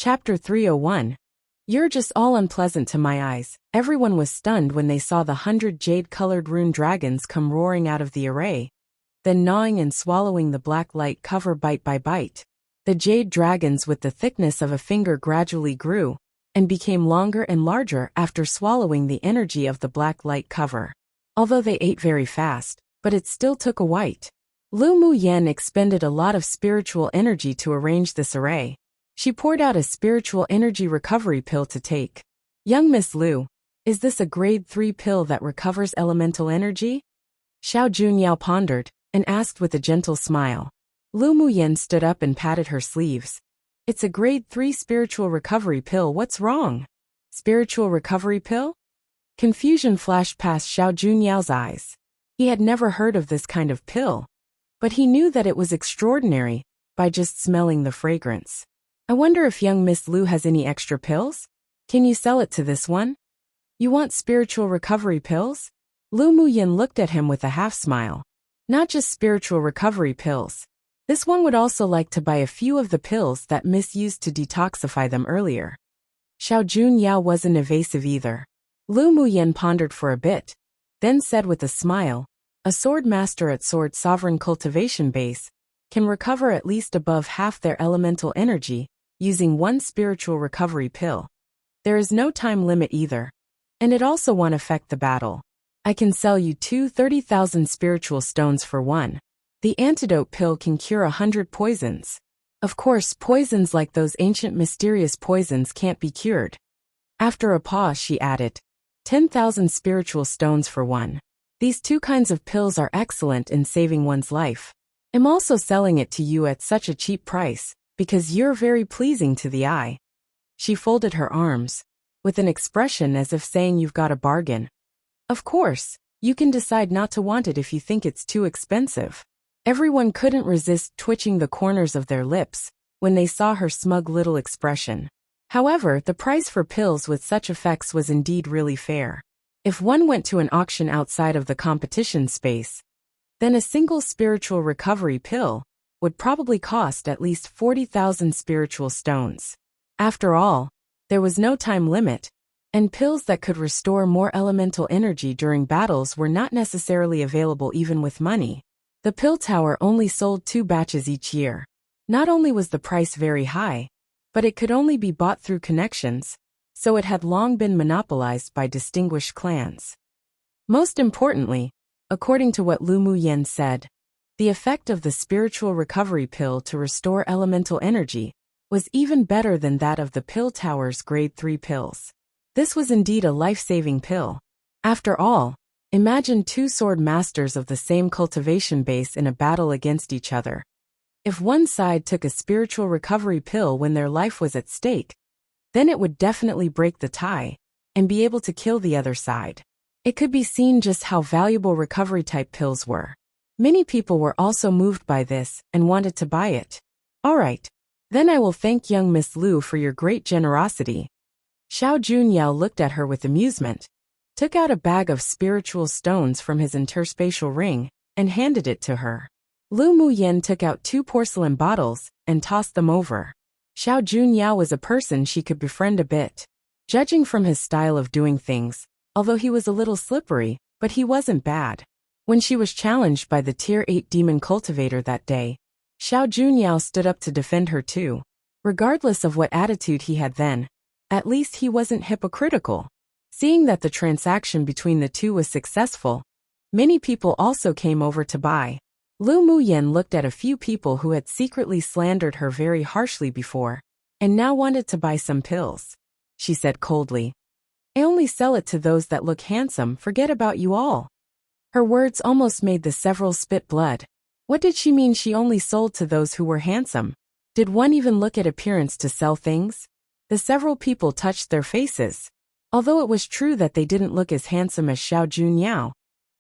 Chapter 301. You're just all unpleasant to my eyes. Everyone was stunned when they saw the 100 jade-colored rune dragons come roaring out of the array, then gnawing and swallowing the black light cover bite by bite. The jade dragons with the thickness of a finger gradually grew, and became longer and larger after swallowing the energy of the black light cover. Although they ate very fast, but it still took a while. Lu Mu Yen expended a lot of spiritual energy to arrange this array. She poured out a spiritual energy recovery pill to take. Young Miss Lu, is this a grade 3 pill that recovers elemental energy? Xiao Junyao pondered, and asked with a gentle smile. Lu Mu Yen stood up and patted her sleeves. It's a grade 3 spiritual recovery pill, what's wrong? Spiritual recovery pill? Confusion flashed past Xiao Junyao's eyes. He had never heard of this kind of pill, but he knew that it was extraordinary by just smelling the fragrance. I wonder if young Miss Lu has any extra pills? Can you sell it to this one? You want spiritual recovery pills? Lu Mu Yen looked at him with a half smile. Not just spiritual recovery pills. This one would also like to buy a few of the pills that Miss used to detoxify them earlier. Xiao Junyao wasn't evasive either. Lu Mu Yen pondered for a bit, then said with a smile, a sword master at Sword Sovereign Cultivation Base can recover at least above half their elemental energy using one spiritual recovery pill. There is no time limit either, and it also won't affect the battle. I can sell you 30,000 spiritual stones for one. The antidote pill can cure 100 poisons. Of course, poisons like those ancient mysterious poisons can't be cured. After a pause, she added, 10,000 spiritual stones for one. These two kinds of pills are excellent in saving one's life. I'm also selling it to you at such a cheap price, because you're very pleasing to the eye. She folded her arms, with an expression as if saying you've got a bargain. Of course, you can decide not to want it if you think it's too expensive. Everyone couldn't resist twitching the corners of their lips when they saw her smug little expression. However, the price for pills with such effects was indeed really fair. If one went to an auction outside of the competition space, then a single spiritual recovery pill would probably cost at least 40,000 spiritual stones. After all, there was no time limit, and pills that could restore more elemental energy during battles were not necessarily available even with money. The pill tower only sold 2 batches each year. Not only was the price very high, but it could only be bought through connections, so it had long been monopolized by distinguished clans. Most importantly, according to what Lu Mu Yen said, the effect of the spiritual recovery pill to restore elemental energy was even better than that of the pill tower's grade 3 pills. This was indeed a life-saving pill. After all, imagine 2 sword masters of the same cultivation base in a battle against each other. If one side took a spiritual recovery pill when their life was at stake, then it would definitely break the tie and be able to kill the other side. It could be seen just how valuable recovery-type pills were. Many people were also moved by this and wanted to buy it. All right, then I will thank young Miss Lu for your great generosity. Xiao Junyao looked at her with amusement, took out a bag of spiritual stones from his interspatial ring, and handed it to her. Lu Mu Yen took out 2 porcelain bottles and tossed them over. Xiao Junyao was a person she could befriend a bit. Judging from his style of doing things, although he was a little slippery, but he wasn't bad. When she was challenged by the Tier 8 demon cultivator that day, Xiao Junyao stood up to defend her too. Regardless of what attitude he had then, at least he wasn't hypocritical. Seeing that the transaction between the two was successful, many people also came over to buy. Lu Mu Yen looked at a few people who had secretly slandered her very harshly before, and now wanted to buy some pills. She said coldly, I only sell it to those that look handsome, forget about you all. Her words almost made the several spit blood. What did she mean she only sold to those who were handsome? Did one even look at appearance to sell things? The several people touched their faces. Although it was true that they didn't look as handsome as Xiao Junyao,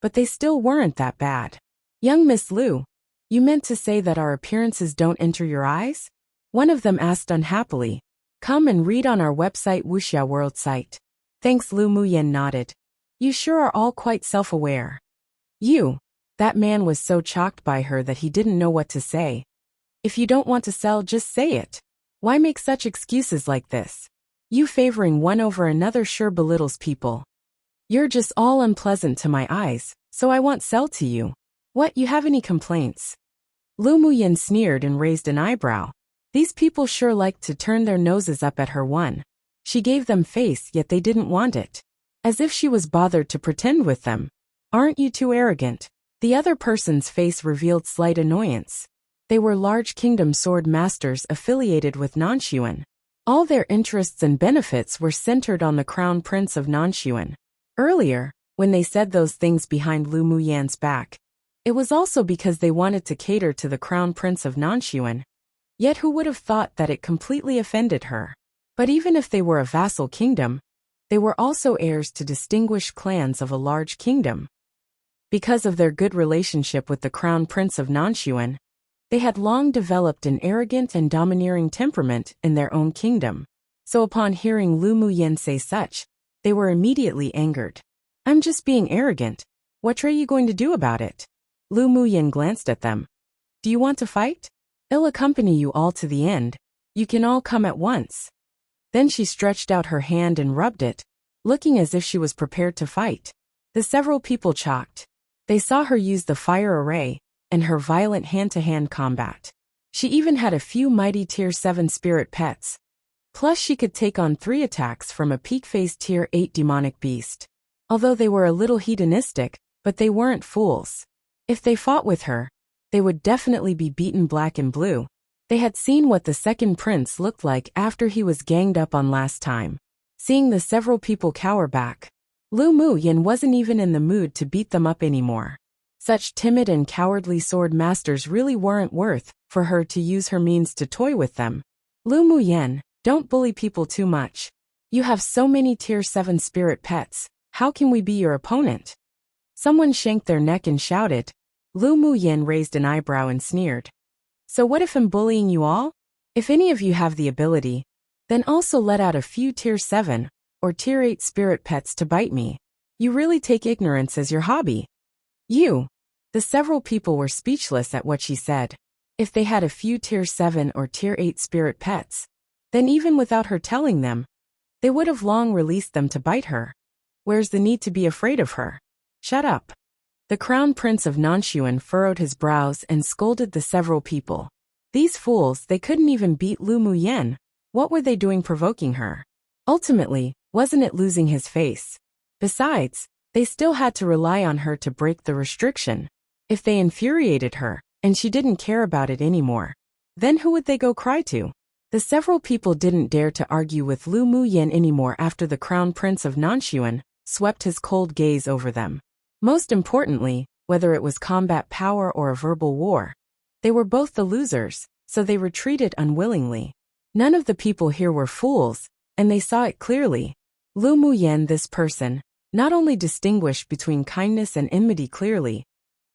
but they still weren't that bad. Young Miss Lu, you meant to say that our appearances don't enter your eyes? One of them asked unhappily. Come and read on our website Wuxia World site. Thanks, Lu Mu Yen nodded. You sure are all quite self-aware. That man was so shocked by her that he didn't know what to say. If you don't want to sell, just say it. Why make such excuses like this? You favoring one over another sure belittles people. You're just all unpleasant to my eyes, so I won't sell to you. What, you have any complaints? Lu Muyin sneered and raised an eyebrow. These people sure liked to turn their noses up at her one. She gave them face, yet they didn't want it. As if she was bothered to pretend with them. Aren't you too arrogant? The other person's face revealed slight annoyance. They were large kingdom sword masters affiliated with Nanshuan. All their interests and benefits were centered on the crown prince of Nanshuan. Earlier, when they said those things behind Lu Muyan's back, it was also because they wanted to cater to the crown prince of Nanshuan. Yet who would have thought that it completely offended her? But even if they were a vassal kingdom, they were also heirs to distinguished clans of a large kingdom. Because of their good relationship with the crown prince of Nanshuan, they had long developed an arrogant and domineering temperament in their own kingdom. So upon hearing Lu Muyan say such, they were immediately angered. I'm just being arrogant. What are you going to do about it? Lu Muyan glanced at them. Do you want to fight? I'll accompany you all to the end. You can all come at once. Then she stretched out her hand and rubbed it, looking as if she was prepared to fight. The several people chalked. They saw her use the fire array and her violent hand-to-hand combat. She even had a few mighty Tier 7 spirit pets. Plus she could take on 3 attacks from a peak-phase Tier 8 demonic beast. Although they were a little hedonistic, but they weren't fools. If they fought with her, they would definitely be beaten black and blue. They had seen what the second prince looked like after he was ganged up on last time. Seeing the several people cower back, Lu Muyan wasn't even in the mood to beat them up anymore. Such timid and cowardly sword masters really weren't worth for her to use her means to toy with them. Lu Muyan, don't bully people too much. You have so many Tier 7 spirit pets, how can we be your opponent? Someone shanked their neck and shouted. Lu Muyan raised an eyebrow and sneered. So what if I'm bullying you all? If any of you have the ability, then also let out a few Tier 7 or Tier 8 spirit pets to bite me. You really take ignorance as your hobby. You. The several people were speechless at what she said. If they had a few Tier 7 or Tier 8 spirit pets, then even without her telling them, they would have long released them to bite her. Where's the need to be afraid of her? Shut up. The crown prince of Nanshuan furrowed his brows and scolded the several people. These fools, they couldn't even beat Lu Muyan. What were they doing provoking her? Ultimately, wasn't it losing his face? Besides, they still had to rely on her to break the restriction. If they infuriated her, and she didn't care about it anymore, then who would they go cry to? The several people didn't dare to argue with Lu Muyan anymore after the crown prince of Nanshuan swept his cold gaze over them. Most importantly, whether it was combat power or a verbal war, they were both the losers, so they retreated unwillingly. None of the people here were fools, and they saw it clearly. Lu Muyan, this person, not only distinguished between kindness and enmity clearly,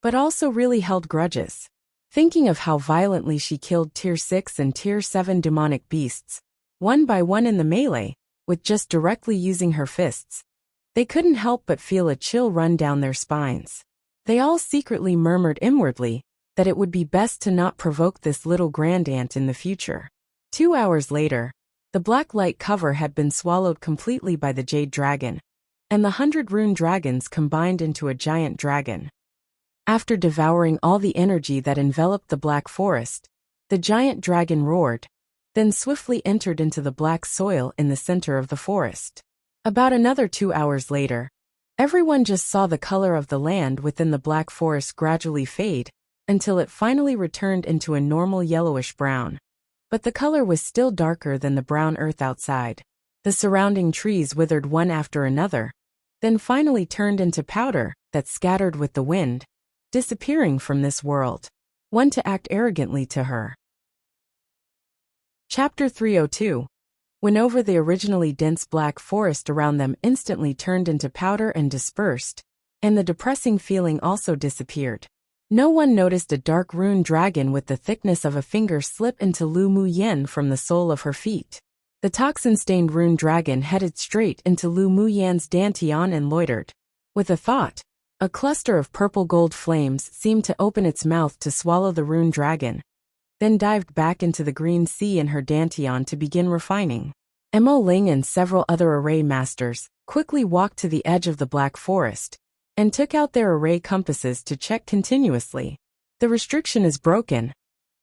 but also really held grudges. Thinking of how violently she killed Tier 6 and Tier 7 demonic beasts, one by one in the melee, with just directly using her fists, they couldn't help but feel a chill run down their spines. They all secretly murmured inwardly that it would be best to not provoke this little grandaunt in the future. 2 hours later, the black light cover had been swallowed completely by the jade dragon, and the 100 rune dragons combined into a giant dragon. After devouring all the energy that enveloped the black forest, the giant dragon roared, then swiftly entered into the black soil in the center of the forest. About another 2 hours later, everyone just saw the color of the land within the black forest gradually fade, until it finally returned into a normal yellowish brown. But the color was still darker than the brown earth outside. The surrounding trees withered one after another, then finally turned into powder that scattered with the wind, disappearing from this world. One to act arrogantly to her. Chapter 302. When over the originally dense black forest around them instantly turned into powder and dispersed, and the depressing feeling also disappeared. No one noticed a dark rune dragon with the thickness of a finger slip into Lu Muyan from the sole of her feet. The toxin-stained rune dragon headed straight into Lu Muyan's dantian and loitered. With a thought, a cluster of purple gold flames seemed to open its mouth to swallow the rune dragon. then dived back into the green sea in her dantian to begin refining. Mo Ling and several other array masters quickly walked to the edge of the Black Forest and took out their array compasses to check continuously. The restriction is broken.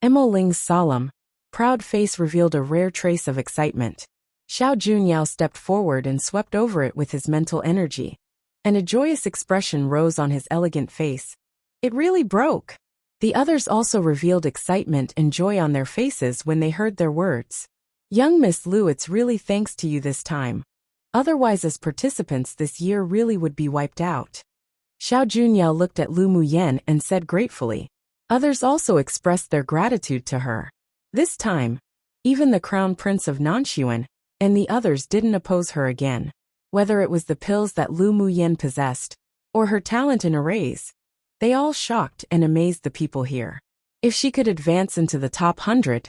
Mo Ling's solemn, proud face revealed a rare trace of excitement. Xiao Junyao stepped forward and swept over it with his mental energy, and a joyous expression rose on his elegant face. It really broke. The others also revealed excitement and joy on their faces when they heard their words. Young Miss Lu, it's really thanks to you this time. Otherwise, as participants this year really would be wiped out. Xiao Junyao looked at Lu Muyen and said gratefully. Others also expressed their gratitude to her. This time, even the Crown Prince of Nanshuan and the others didn't oppose her again. Whether it was the pills that Lu Muyen possessed, or her talent in arrays, they all shocked and amazed the people here. If she could advance into the top 100,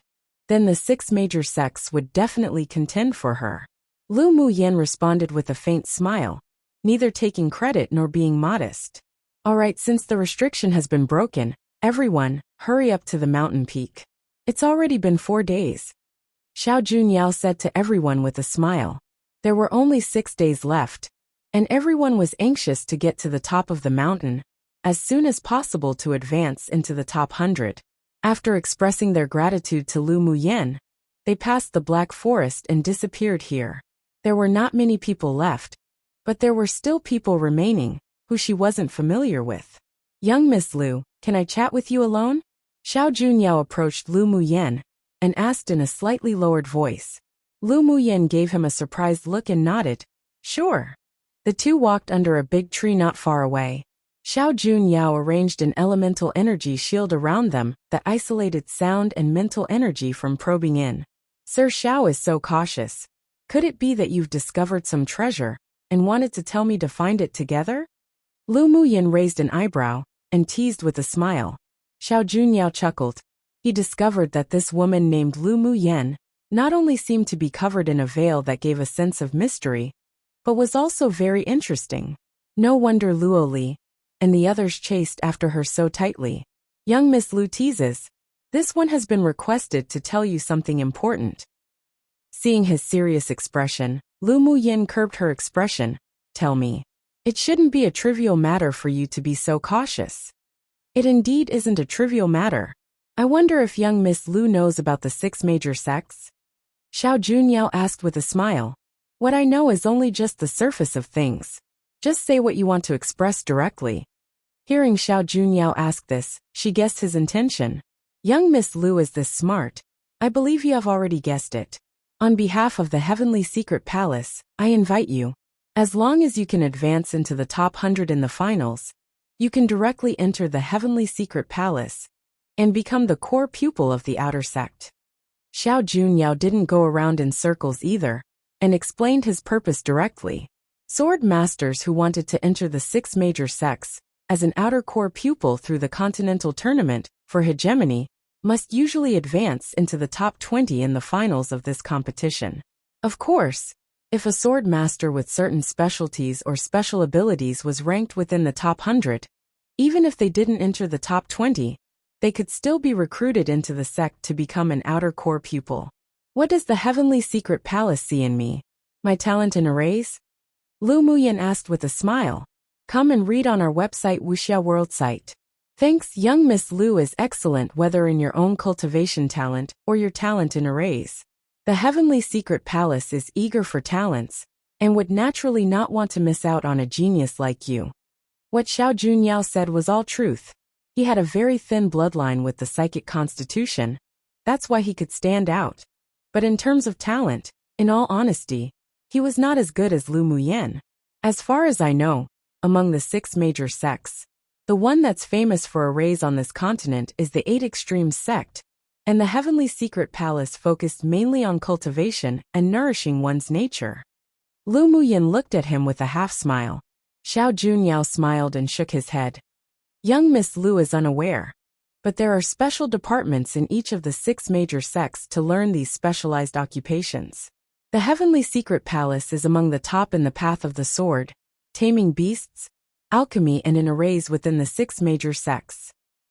then the 6 major sects would definitely contend for her. Lu Muyen responded with a faint smile, neither taking credit nor being modest. Alright, since the restriction has been broken, everyone, hurry up to the mountain peak. It's already been 4 days. Xiao Junyao said to everyone with a smile. There were only 6 days left, and everyone was anxious to get to the top of the mountain as soon as possible to advance into the top 100. After expressing their gratitude to Lu Muyen, they passed the Black Forest and disappeared here. There were not many people left, but there were still people remaining who she wasn't familiar with. Young Miss Lu, can I chat with you alone? Xiao Junyao approached Lu Muyen and asked in a slightly lowered voice. Lu Muyen gave him a surprised look and nodded. Sure. The two walked under a big tree not far away. Xiao Junyao arranged an elemental energy shield around them that isolated sound and mental energy from probing in. Sir Xiao is so cautious. Could it be that you've discovered some treasure and wanted to tell me to find it together? Lu Muyen raised an eyebrow and teased with a smile. Xiao Junyao chuckled. He discovered that this woman named Lu Muyen not only seemed to be covered in a veil that gave a sense of mystery, but was also very interesting. No wonder Luo Li and the others chased after her so tightly. Young Miss Lu teases. This one has been requested to tell you something important. Seeing his serious expression, Lu Muyen curbed her expression. Tell me. It shouldn't be a trivial matter for you to be so cautious. It indeed isn't a trivial matter. I wonder if young Miss Lu knows about the 6 major sects? Xiao Junyao asked with a smile. What I know is only just the surface of things. Just say what you want to express directly. Hearing Xiao Junyao ask this, she guessed his intention. Young Miss Lu is this smart. I believe you have already guessed it. On behalf of the Heavenly Secret Palace, I invite you. As long as you can advance into the top 100 in the finals, you can directly enter the Heavenly Secret Palace and become the core pupil of the outer sect. Xiao Junyao didn't go around in circles either, and explained his purpose directly. Sword masters who wanted to enter the 6 major sects as an outer core pupil through the Continental Tournament for hegemony must usually advance into the top 20 in the finals of this competition. Of course, if a sword master with certain specialties or special abilities was ranked within the top 100, even if they didn't enter the top 20, they could still be recruited into the sect to become an outer core pupil. What does the Heavenly Secret Palace see in me? My talent in arrays? Lu Muyen asked with a smile. Come and read on our website Wuxia World site. Thanks, young Miss Lu is excellent whether in your own cultivation talent or your talent in arrays. The Heavenly Secret Palace is eager for talents and would naturally not want to miss out on a genius like you. What Xiao Junyao said was all truth. He had a very thin bloodline with the psychic constitution. That's why he could stand out. But in terms of talent, in all honesty, he was not as good as Lu Muyen. As far as I know, among the 6 major sects, the one that's famous for arrays on this continent is the 8 Extremes sect, and the Heavenly Secret Palace focused mainly on cultivation and nourishing one's nature. Lu Muyen looked at him with a half-smile. Xiao Junyao smiled and shook his head. Young Miss Lu is unaware, but there are special departments in each of the 6 major sects to learn these specialized occupations. The Heavenly Secret Palace is among the top in the path of the sword, taming beasts, alchemy and in arrays within the 6 major sects.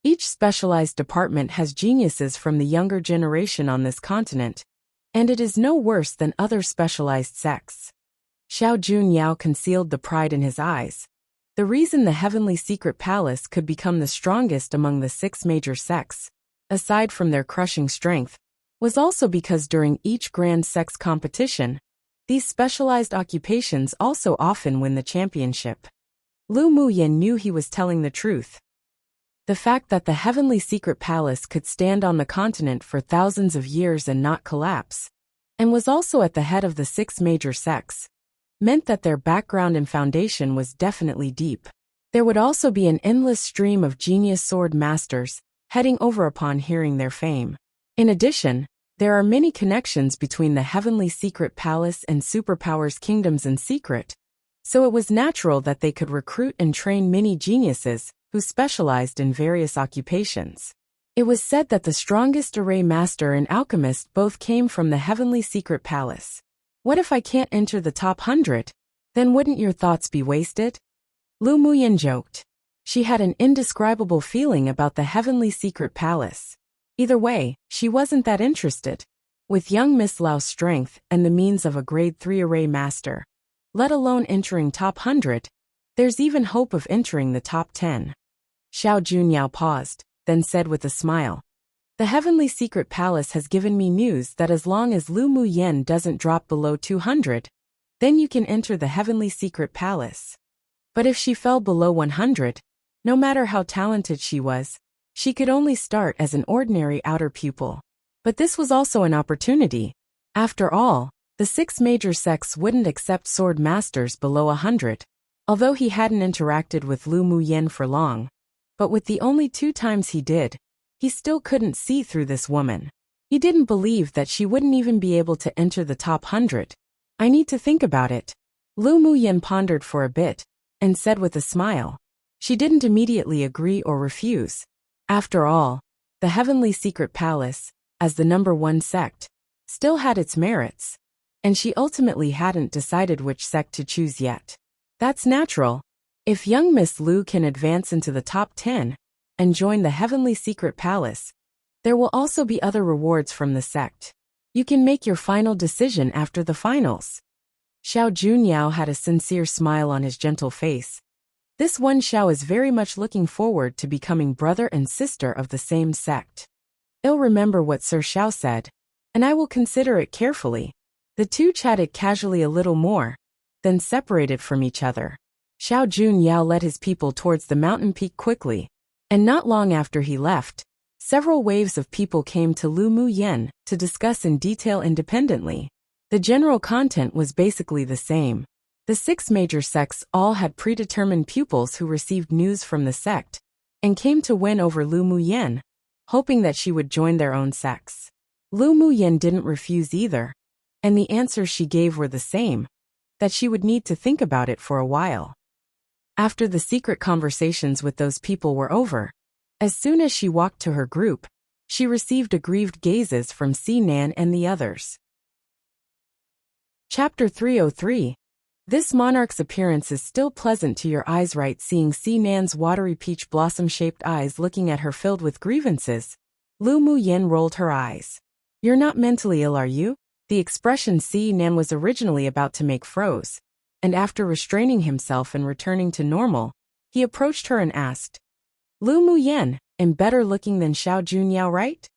Each specialized department has geniuses from the younger generation on this continent, and it is no worse than other specialized sects. Xiao Junyao concealed the pride in his eyes. The reason the Heavenly Secret Palace could become the strongest among the 6 major sects, aside from their crushing strength, was also because during each grand sex competition, these specialized occupations also often win the championship. Lu Muyin knew he was telling the truth. The fact that the Heavenly Secret Palace could stand on the continent for thousands of years and not collapse, and was also at the head of the 6 major sects, meant that their background and foundation was definitely deep. There would also be an endless stream of genius sword masters heading over upon hearing their fame. In addition, there are many connections between the Heavenly Secret Palace and Superpowers Kingdoms in secret, so it was natural that they could recruit and train many geniuses who specialized in various occupations. It was said that the strongest array master and alchemist both came from the Heavenly Secret Palace. What if I can't enter the top 100? Then wouldn't your thoughts be wasted? Lu Muyin joked. She had an indescribable feeling about the Heavenly Secret Palace. Either way, she wasn't that interested. With young Miss Lau's strength and the means of a grade 3 array master, let alone entering top 100, there's even hope of entering the top 10. Xiao Junyao paused, then said with a smile, "The Heavenly Secret Palace has given me news that as long as Lu Muyin doesn't drop below 200, then you can enter the Heavenly Secret Palace. But if she fell below 100, no matter how talented she was, she could only start as an ordinary outer pupil. But this was also an opportunity. After all, the 6 major sects wouldn't accept sword masters below 100. Although he hadn't interacted with Lu Muyin for long, but with the only 2 times he did, he still couldn't see through this woman. He didn't believe that she wouldn't even be able to enter the top 100. I need to think about it. Lu Muyin pondered for a bit, and said with a smile. She didn't immediately agree or refuse. After all, the Heavenly Secret Palace, as the #1 sect, still had its merits, and she ultimately hadn't decided which sect to choose yet. That's natural. If young Miss Lu can advance into the top 10 and join the Heavenly Secret Palace, there will also be other rewards from the sect. You can make your final decision after the finals." Xiao Junyao had a sincere smile on his gentle face. This one Xiao is very much looking forward to becoming brother and sister of the same sect. I'll remember what Sir Xiao said, and I will consider it carefully. The two chatted casually a little more, then separated from each other. Xiao Junyao led his people towards the mountain peak quickly, and not long after he left, several waves of people came to Lu Muyin to discuss in detail independently. The general content was basically the same. The 6 major sects all had predetermined pupils who received news from the sect, and came to win over Lu Muyin, hoping that she would join their own sects. Lu Muyin didn't refuse either, and the answers she gave were the same, that she would need to think about it for a while. After the secret conversations with those people were over, as soon as she walked to her group, she received aggrieved gazes from Sinan and the others. Chapter 303. This monarch's appearance is still pleasant to your eyes, right? Seeing Sinan's watery peach blossom-shaped eyes looking at her filled with grievances, Lu Muyin rolled her eyes. "You're not mentally ill, are you?" The expression Sinan was originally about to make froze, and after restraining himself and returning to normal, he approached her and asked, "Lu Muyin, am better looking than Xiao Junyao, right?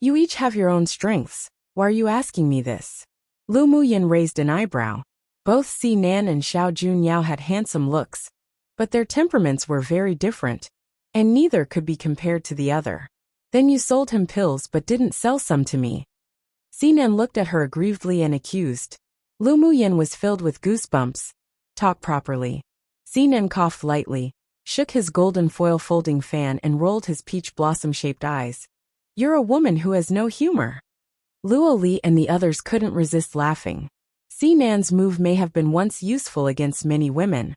You each have your own strengths. Why are you asking me this?" Lu Muyin raised an eyebrow. Both Sinan and Xiao Junyao had handsome looks, but their temperaments were very different, and neither could be compared to the other. "Then you sold him pills but didn't sell some to me." Sinan looked at her aggrievedly and accused. Lu Muyin was filled with goosebumps. "Talk properly." Sinan coughed lightly, shook his golden foil folding fan and rolled his peach blossom-shaped eyes. "You're a woman who has no humor." Luo Li and the others couldn't resist laughing. Sinan's move may have been once useful against many women,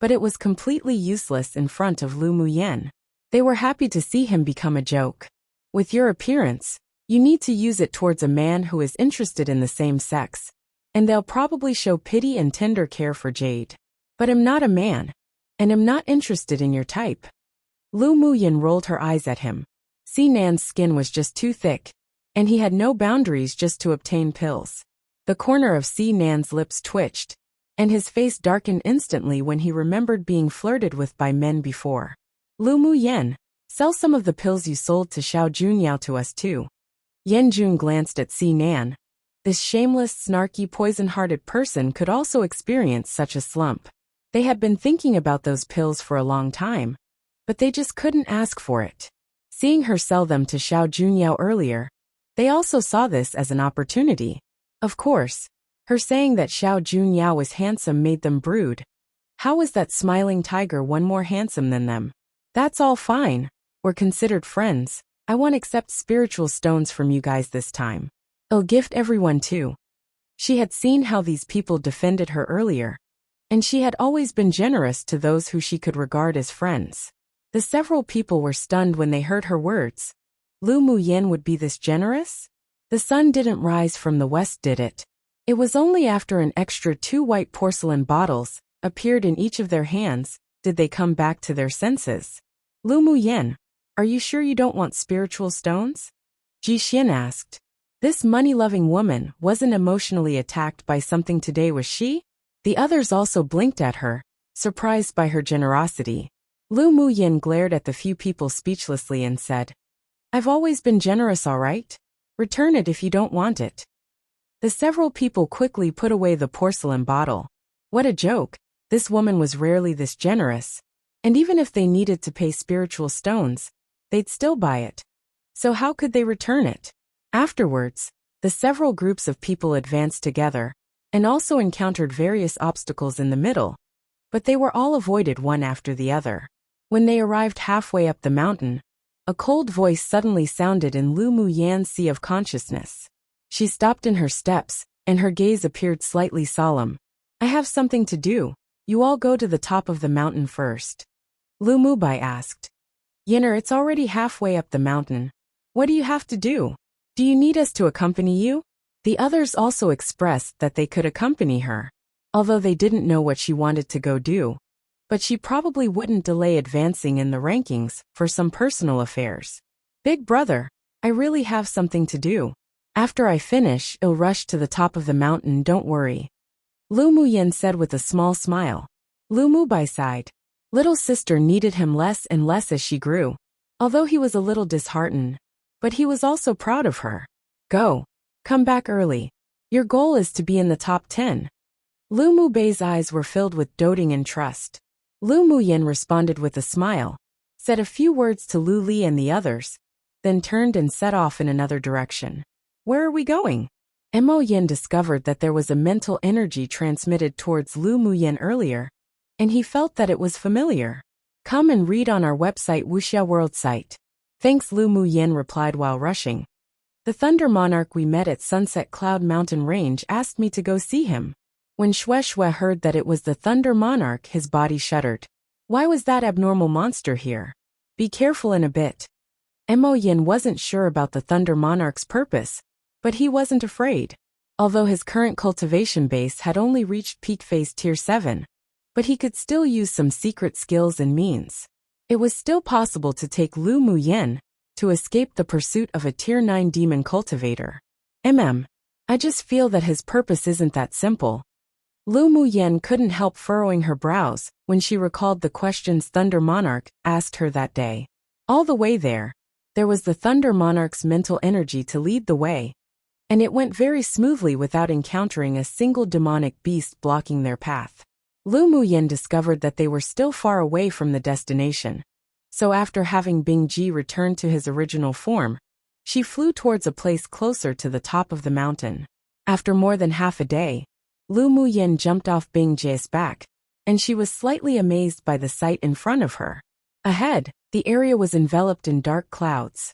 but it was completely useless in front of Lu Muyin. They were happy to see him become a joke. "With your appearance, you need to use it towards a man who is interested in the same sex, and they'll probably show pity and tender care for Jade. But I'm not a man, and am not interested in your type." Lu Muyin rolled her eyes at him. Si Nan's skin was just too thick, and he had no boundaries just to obtain pills. The corner of Si Nan's lips twitched, and his face darkened instantly when he remembered being flirted with by men before. Lu Muyin, sell some of the pills you sold to Xiao Junyao to us too. Yan Jun glanced at Si Nan. This shameless, snarky, poison-hearted person could also experience such a slump. They had been thinking about those pills for a long time, but they just couldn't ask for it. Seeing her sell them to Xiao Junyao earlier, they also saw this as an opportunity. Of course, her saying that Xiao Junyao was handsome made them brood. How was that smiling tiger one more handsome than them? That's all fine. We're considered friends. I won't accept spiritual stones from you guys this time. I'll gift everyone too. She had seen how these people defended her earlier, and she had always been generous to those who she could regard as friends. The several people were stunned when they heard her words. Lu Muyin would be this generous? The sun didn't rise from the west, did it? It was only after an extra 2 white porcelain bottles appeared in each of their hands did they come back to their senses. Lu Muyin, are you sure you don't want spiritual stones? Ji Xian asked. This money-loving woman wasn't emotionally attacked by something today, was she? The others also blinked at her, surprised by her generosity. Lu Muyin glared at the few people speechlessly and said, I've always been generous, all right? Return it if you don't want it. The several people quickly put away the porcelain bottle. What a joke. This woman was rarely this generous. And even if they needed to pay spiritual stones, they'd still buy it. So how could they return it? Afterwards, the several groups of people advanced together, and also encountered various obstacles in the middle, but they were all avoided one after the other. When they arrived halfway up the mountain, a cold voice suddenly sounded in Lu Muyin's sea of consciousness. She stopped in her steps, and her gaze appeared slightly solemn. I have something to do. You all go to the top of the mountain first. Lu Mubai asked. Yinner, it's already halfway up the mountain. What do you have to do? Do you need us to accompany you? The others also expressed that they could accompany her, although they didn't know what she wanted to go do. But she probably wouldn't delay advancing in the rankings for some personal affairs. Big brother, I really have something to do. After I finish, I'll rush to the top of the mountain, don't worry. Lu Muyin said with a small smile. Lu Mubai sighed. Little sister needed him less and less as she grew, although he was a little disheartened. But he was also proud of her. Go. Come back early. Your goal is to be in the top 10. Lu Mubei's eyes were filled with doting and trust. Lu Muyin responded with a smile, said a few words to Lu Li and the others, then turned and set off in another direction. Where are we going? Mo Yin discovered that there was a mental energy transmitted towards Lu Muyin earlier, and he felt that it was familiar. Come and read on our website Wuxia World site. Thanks, Lu Muyin replied while rushing. The Thunder Monarch we met at Sunset Cloud Mountain Range asked me to go see him. When Xue Xue heard that it was the Thunder Monarch, his body shuddered. Why was that abnormal monster here? Be careful in a bit. Mo Yin wasn't sure about the Thunder Monarch's purpose, but he wasn't afraid. Although his current cultivation base had only reached peak phase tier 7, but he could still use some secret skills and means. It was still possible to take Lu Muyin to escape the pursuit of a tier 9 demon cultivator. I just feel that his purpose isn't that simple. Lu Muyin couldn't help furrowing her brows when she recalled the questions Thunder Monarch asked her that day. All the way there was the Thunder Monarch's mental energy to lead the way, and it went very smoothly without encountering a single demonic beast blocking their path. Lu Muyin discovered that they were still far away from the destination, so after having Bing Ji return to his original form, she flew towards a place closer to the top of the mountain. After more than half a day, Lu Muyin jumped off Bing Ji's back, and she was slightly amazed by the sight in front of her. Ahead, the area was enveloped in dark clouds.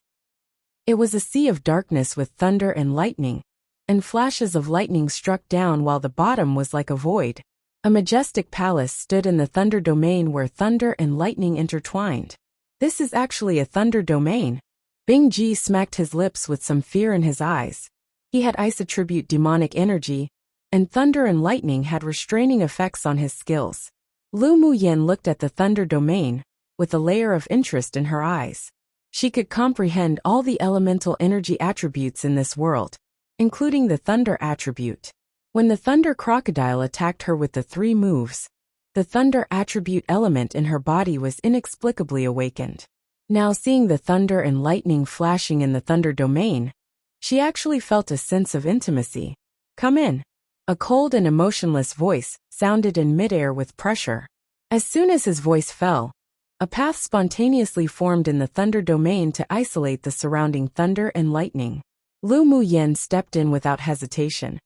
It was a sea of darkness with thunder and lightning, and flashes of lightning struck down while the bottom was like a void. A majestic palace stood in the thunder domain where thunder and lightning intertwined. This is actually a thunder domain. Bing Ji smacked his lips with some fear in his eyes. He had ice attribute demonic energy, and thunder and lightning had restraining effects on his skills. Lu Muyin looked at the thunder domain, with a layer of interest in her eyes. She could comprehend all the elemental energy attributes in this world, including the thunder attribute. When the thunder crocodile attacked her with the 3 moves, the thunder attribute element in her body was inexplicably awakened. Now seeing the thunder and lightning flashing in the thunder domain, she actually felt a sense of intimacy. "Come in." A cold and emotionless voice sounded in midair with pressure. As soon as his voice fell, a path spontaneously formed in the thunder domain to isolate the surrounding thunder and lightning. Lu Muyen stepped in without hesitation,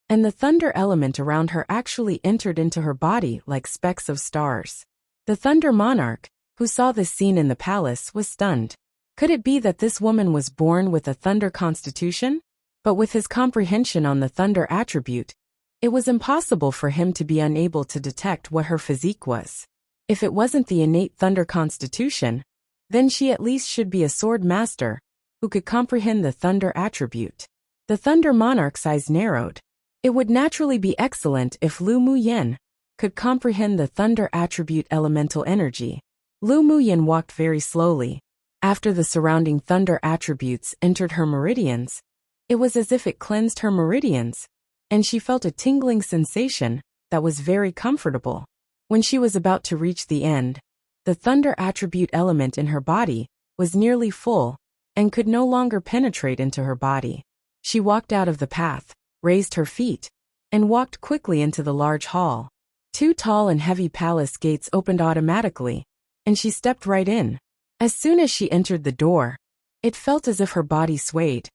and the thunder element around her actually entered into her body like specks of stars. The Thunder Monarch, who saw this scene in the palace, was stunned. Could it be that this woman was born with a thunder constitution? But with his comprehension on the thunder attribute, it was impossible for him to be unable to detect what her physique was. If it wasn't the innate thunder constitution, then she at least should be a sword master who could comprehend the thunder attribute. The Thunder Monarch's eyes narrowed. It would naturally be excellent if Lu Muyen could comprehend the thunder attribute elemental energy. Lu Muyen walked very slowly. After the surrounding thunder attributes entered her meridians, it was as if it cleansed her meridians, and she felt a tingling sensation that was very comfortable. When she was about to reach the end, the thunder attribute element in her body was nearly full and could no longer penetrate into her body. She walked out of the path, raised her feet, and walked quickly into the large hall. 2 tall and heavy palace gates opened automatically, and she stepped right in. As soon as she entered the door, it felt as if her body swayed.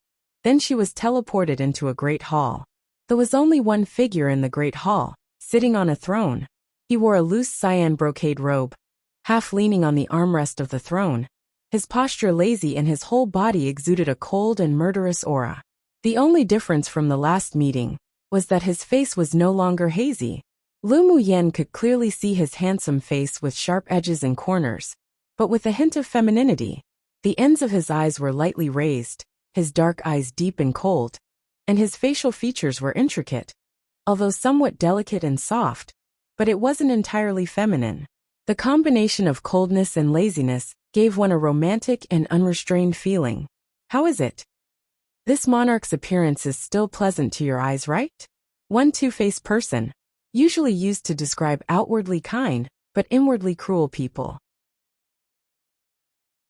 Then she was teleported into a great hall. There was only one figure in the great hall, sitting on a throne. He wore a loose cyan brocade robe, half leaning on the armrest of the throne, his posture lazy and his whole body exuded a cold and murderous aura. The only difference from the last meeting was that his face was no longer hazy. Lu Muyen could clearly see his handsome face with sharp edges and corners, but with a hint of femininity. The ends of his eyes were lightly raised, his dark eyes deep and cold, and his facial features were intricate, although somewhat delicate and soft, but it wasn't entirely feminine. The combination of coldness and laziness gave one a romantic and unrestrained feeling. "How is it? This monarch's appearance is still pleasant to your eyes, right?" One two-faced person, usually used to describe outwardly kind but inwardly cruel people.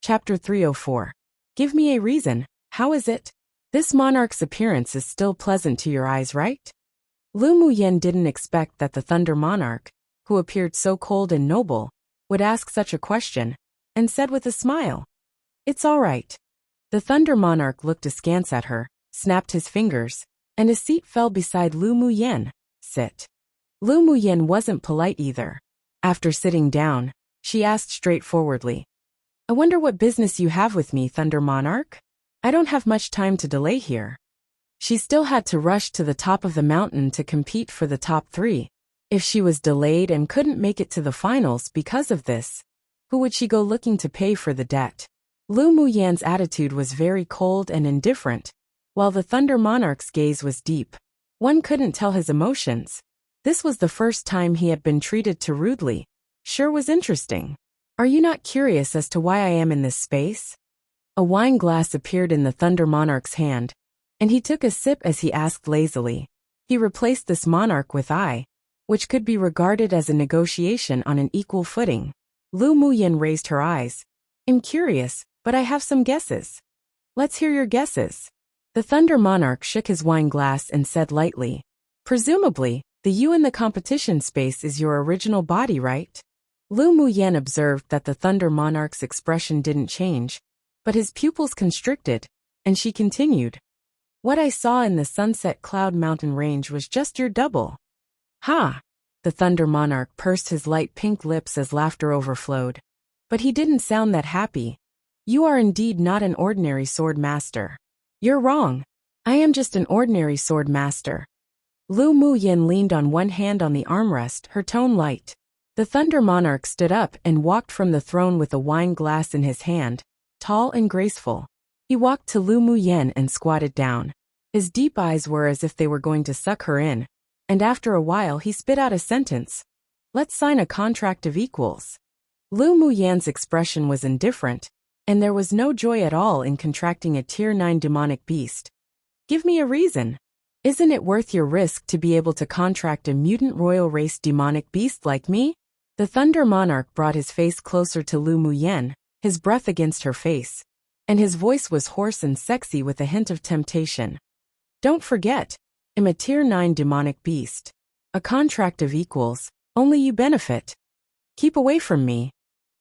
Chapter 304. Give me a reason. How is it? This monarch's appearance is still pleasant to your eyes, right? Lu Muyen didn't expect that the Thunder Monarch, who appeared so cold and noble, would ask such a question, and said with a smile, "It's all right." The Thunder Monarch looked askance at her, snapped his fingers, and a seat fell beside Lu Muyen. "Sit." Lu Muyen wasn't polite either. After sitting down, she asked straightforwardly, "I wonder what business you have with me, Thunder Monarch? I don't have much time to delay here." She still had to rush to the top of the mountain to compete for the top 3. If she was delayed and couldn't make it to the finals because of this, who would she go looking to pay for the debt? Lu Muyen's attitude was very cold and indifferent, while the Thunder Monarch's gaze was deep. One couldn't tell his emotions. This was the first time he had been treated too rudely. Sure was interesting. "Are you not curious as to why I am in this space?" A wine glass appeared in the Thunder Monarch's hand, and he took a sip as he asked lazily. He replaced this monarch with I, which could be regarded as a negotiation on an equal footing. Lu Muyen raised her eyes. "I'm curious, but I have some guesses." "Let's hear your guesses." The Thunder Monarch shook his wine glass and said lightly, "Presumably, the you in the competition space is your original body, right?" Lu Muyen observed that the Thunder Monarch's expression didn't change, but his pupils constricted, and she continued, "What I saw in the Sunset Cloud Mountain Range was just your double." "Ha!" The Thunder Monarch pursed his light pink lips as laughter overflowed. But he didn't sound that happy. "You are indeed not an ordinary sword master." "You're wrong. I am just an ordinary sword master." Lu Muyen leaned on one hand on the armrest, her tone light. The Thunder Monarch stood up and walked from the throne with a wine glass in his hand, tall and graceful. He walked to Lu Muyen and squatted down. His deep eyes were as if they were going to suck her in, and after a while he spit out a sentence. "Let's sign a contract of equals." Lu Muyan's expression was indifferent, and there was no joy at all in contracting a Tier 9 demonic beast. Give me a reason. Isn't it worth your risk to be able to contract a mutant royal race demonic beast like me? The Thunder Monarch brought his face closer to Lu Muyan, his breath against her face, and his voice was hoarse and sexy with a hint of temptation. Don't forget, I'm a Tier 9 demonic beast. A contract of equals, only you benefit. Keep away from me.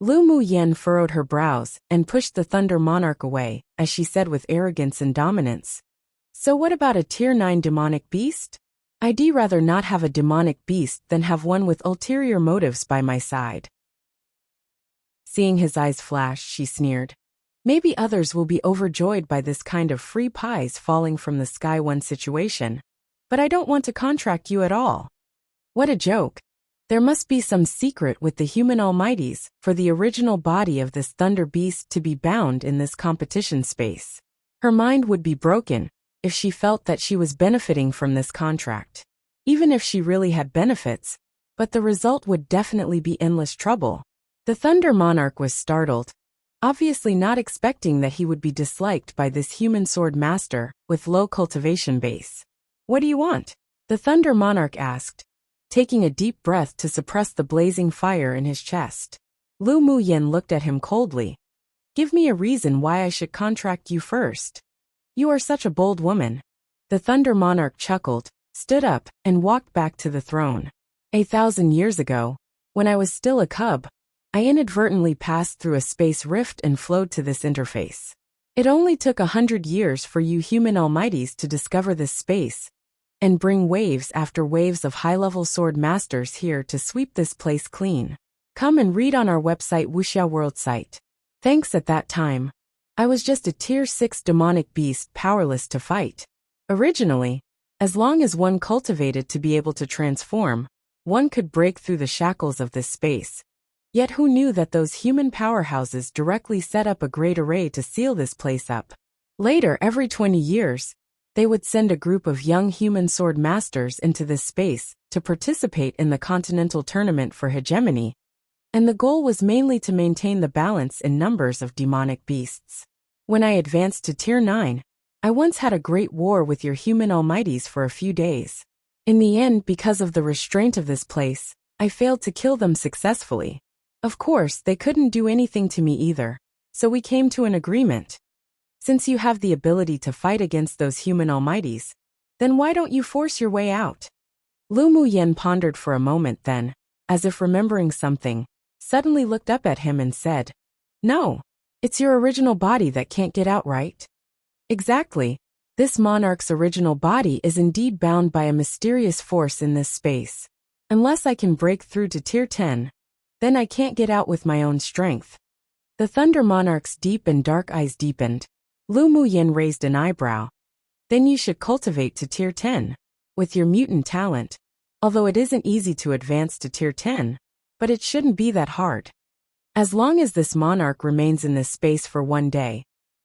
Lu Muyan furrowed her brows and pushed the Thunder Monarch away, as she said with arrogance and dominance. So what about a Tier 9 demonic beast? I'd rather not have a demonic beast than have one with ulterior motives by my side. Seeing his eyes flash, she sneered. Maybe others will be overjoyed by this kind of free pies falling from the sky one situation, but I don't want to contract you at all. What a joke. There must be some secret with the human almighties for the original body of this thunder beast to be bound in this competition space. Her mind would be broken if she felt that she was benefiting from this contract. Even if she really had benefits, but the result would definitely be endless trouble. The Thunder Monarch was startled, obviously not expecting that he would be disliked by this human sword master with low cultivation base. What do you want? The Thunder Monarch asked, taking a deep breath to suppress the blazing fire in his chest. Lu Muyan looked at him coldly. Give me a reason why I should contract you first. You are such a bold woman. The Thunder Monarch chuckled, stood up, and walked back to the throne. 1,000 years ago, when I was still a cub, I inadvertently passed through a space rift and flowed to this interface. It only took 100 years for you human almighties to discover this space, and bring waves after waves of high-level sword masters here to sweep this place clean. Come and read on our website Wuxia World site. Thanks at that time, I was just a Tier 6 demonic beast powerless to fight. Originally, as long as one cultivated to be able to transform, one could break through the shackles of this space. Yet who knew that those human powerhouses directly set up a great array to seal this place up? Later, every 20 years, they would send a group of young human sword masters into this space to participate in the continental tournament for hegemony, and the goal was mainly to maintain the balance in numbers of demonic beasts. When I advanced to Tier 9, I once had a great war with your human almighties for a few days. In the end, because of the restraint of this place, I failed to kill them successfully. Of course, they couldn't do anything to me either, so we came to an agreement. Since you have the ability to fight against those human almighties, then why don't you force your way out? Lu Muyan pondered for a moment then, as if remembering something, suddenly looked up at him and said, No, it's your original body that can't get out, right? Exactly. This monarch's original body is indeed bound by a mysterious force in this space. Unless I can break through to Tier 10, then I can't get out with my own strength. The Thunder Monarch's deep and dark eyes deepened. Lu Muyan raised an eyebrow. Then you should cultivate to Tier 10. With your mutant talent. Although it isn't easy to advance to Tier 10, but it shouldn't be that hard. As long as this monarch remains in this space for one day,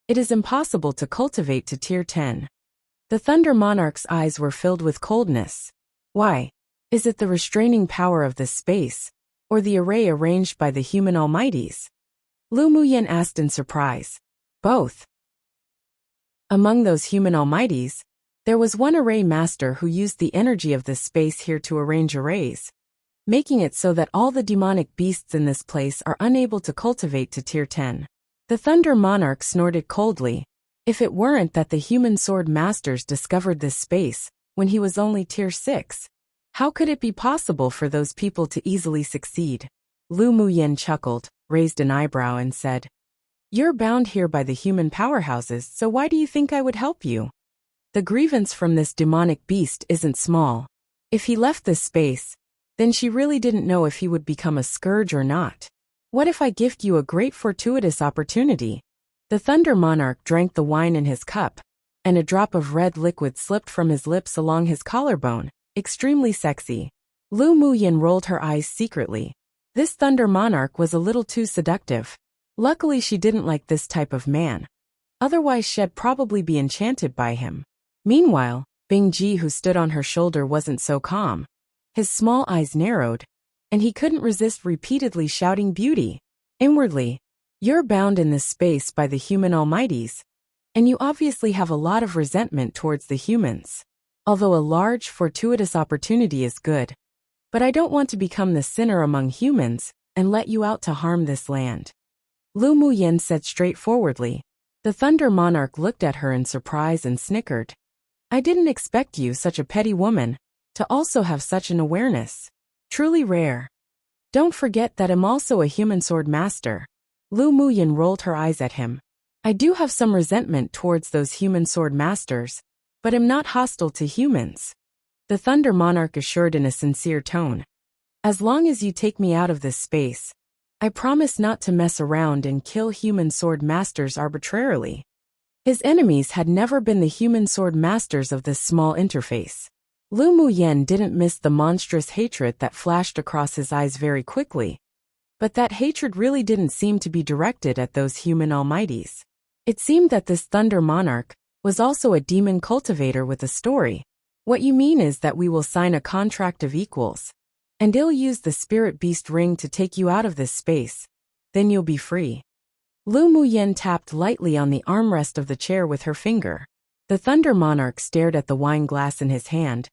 it is impossible to cultivate to Tier 10. The Thunder Monarch's eyes were filled with coldness. Why? Is it the restraining power of this space, or the array arranged by the human almighties? Lu Muyan asked in surprise. Both. Among those human almighties, there was one array master who used the energy of this space here to arrange arrays, making it so that all the demonic beasts in this place are unable to cultivate to Tier 10. The Thunder Monarch snorted coldly. If it weren't that the human sword masters discovered this space when he was only Tier 6, how could it be possible for those people to easily succeed? Lu Muyan chuckled, raised an eyebrow and said, You're bound here by the human powerhouses, so why do you think I would help you? The grievance from this demonic beast isn't small. If he left this space, then she really didn't know if he would become a scourge or not. What if I gift you a great fortuitous opportunity? The Thunder Monarch drank the wine in his cup, and a drop of red liquid slipped from his lips along his collarbone, extremely sexy. Lu Muyan rolled her eyes secretly. This Thunder Monarch was a little too seductive. Luckily she didn't like this type of man. Otherwise she'd probably be enchanted by him. Meanwhile, Bingji, who stood on her shoulder, wasn't so calm. His small eyes narrowed, and he couldn't resist repeatedly shouting beauty. Inwardly, you're bound in this space by the human almighties, and you obviously have a lot of resentment towards the humans. Although a large, fortuitous opportunity is good, but I don't want to become the sinner among humans and let you out to harm this land. Lu Muyin said straightforwardly. The Thunder Monarch looked at her in surprise and snickered. I didn't expect you, such a petty woman, to also have such an awareness. Truly rare. Don't forget that I'm also a human sword master. Lu Muyin rolled her eyes at him. I do have some resentment towards those human sword masters, but am not hostile to humans. The Thunder Monarch assured in a sincere tone. As long as you take me out of this space, I promise not to mess around and kill human sword masters arbitrarily. His enemies had never been the human sword masters of this small interface. Lu Muyin didn't miss the monstrous hatred that flashed across his eyes very quickly, but that hatred really didn't seem to be directed at those human almighties. It seemed that this Thunder Monarch was also a demon cultivator with a story. What you mean is that we will sign a contract of equals, and I'll use the Spirit Beast ring to take you out of this space. Then you'll be free. Lu Muyin tapped lightly on the armrest of the chair with her finger. The Thunder Monarch stared at the wine glass in his hand.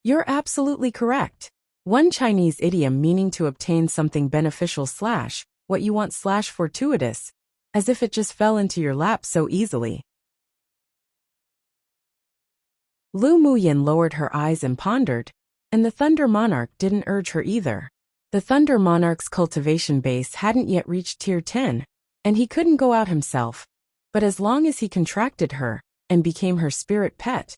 You're absolutely correct. One Chinese idiom meaning to obtain something beneficial / what you want / fortuitous, as if it just fell into your lap so easily. Lu Muyin lowered her eyes and pondered, and the Thunder Monarch didn't urge her either. The Thunder Monarch's cultivation base hadn't yet reached Tier 10, and he couldn't go out himself, but as long as he contracted her and became her spirit pet,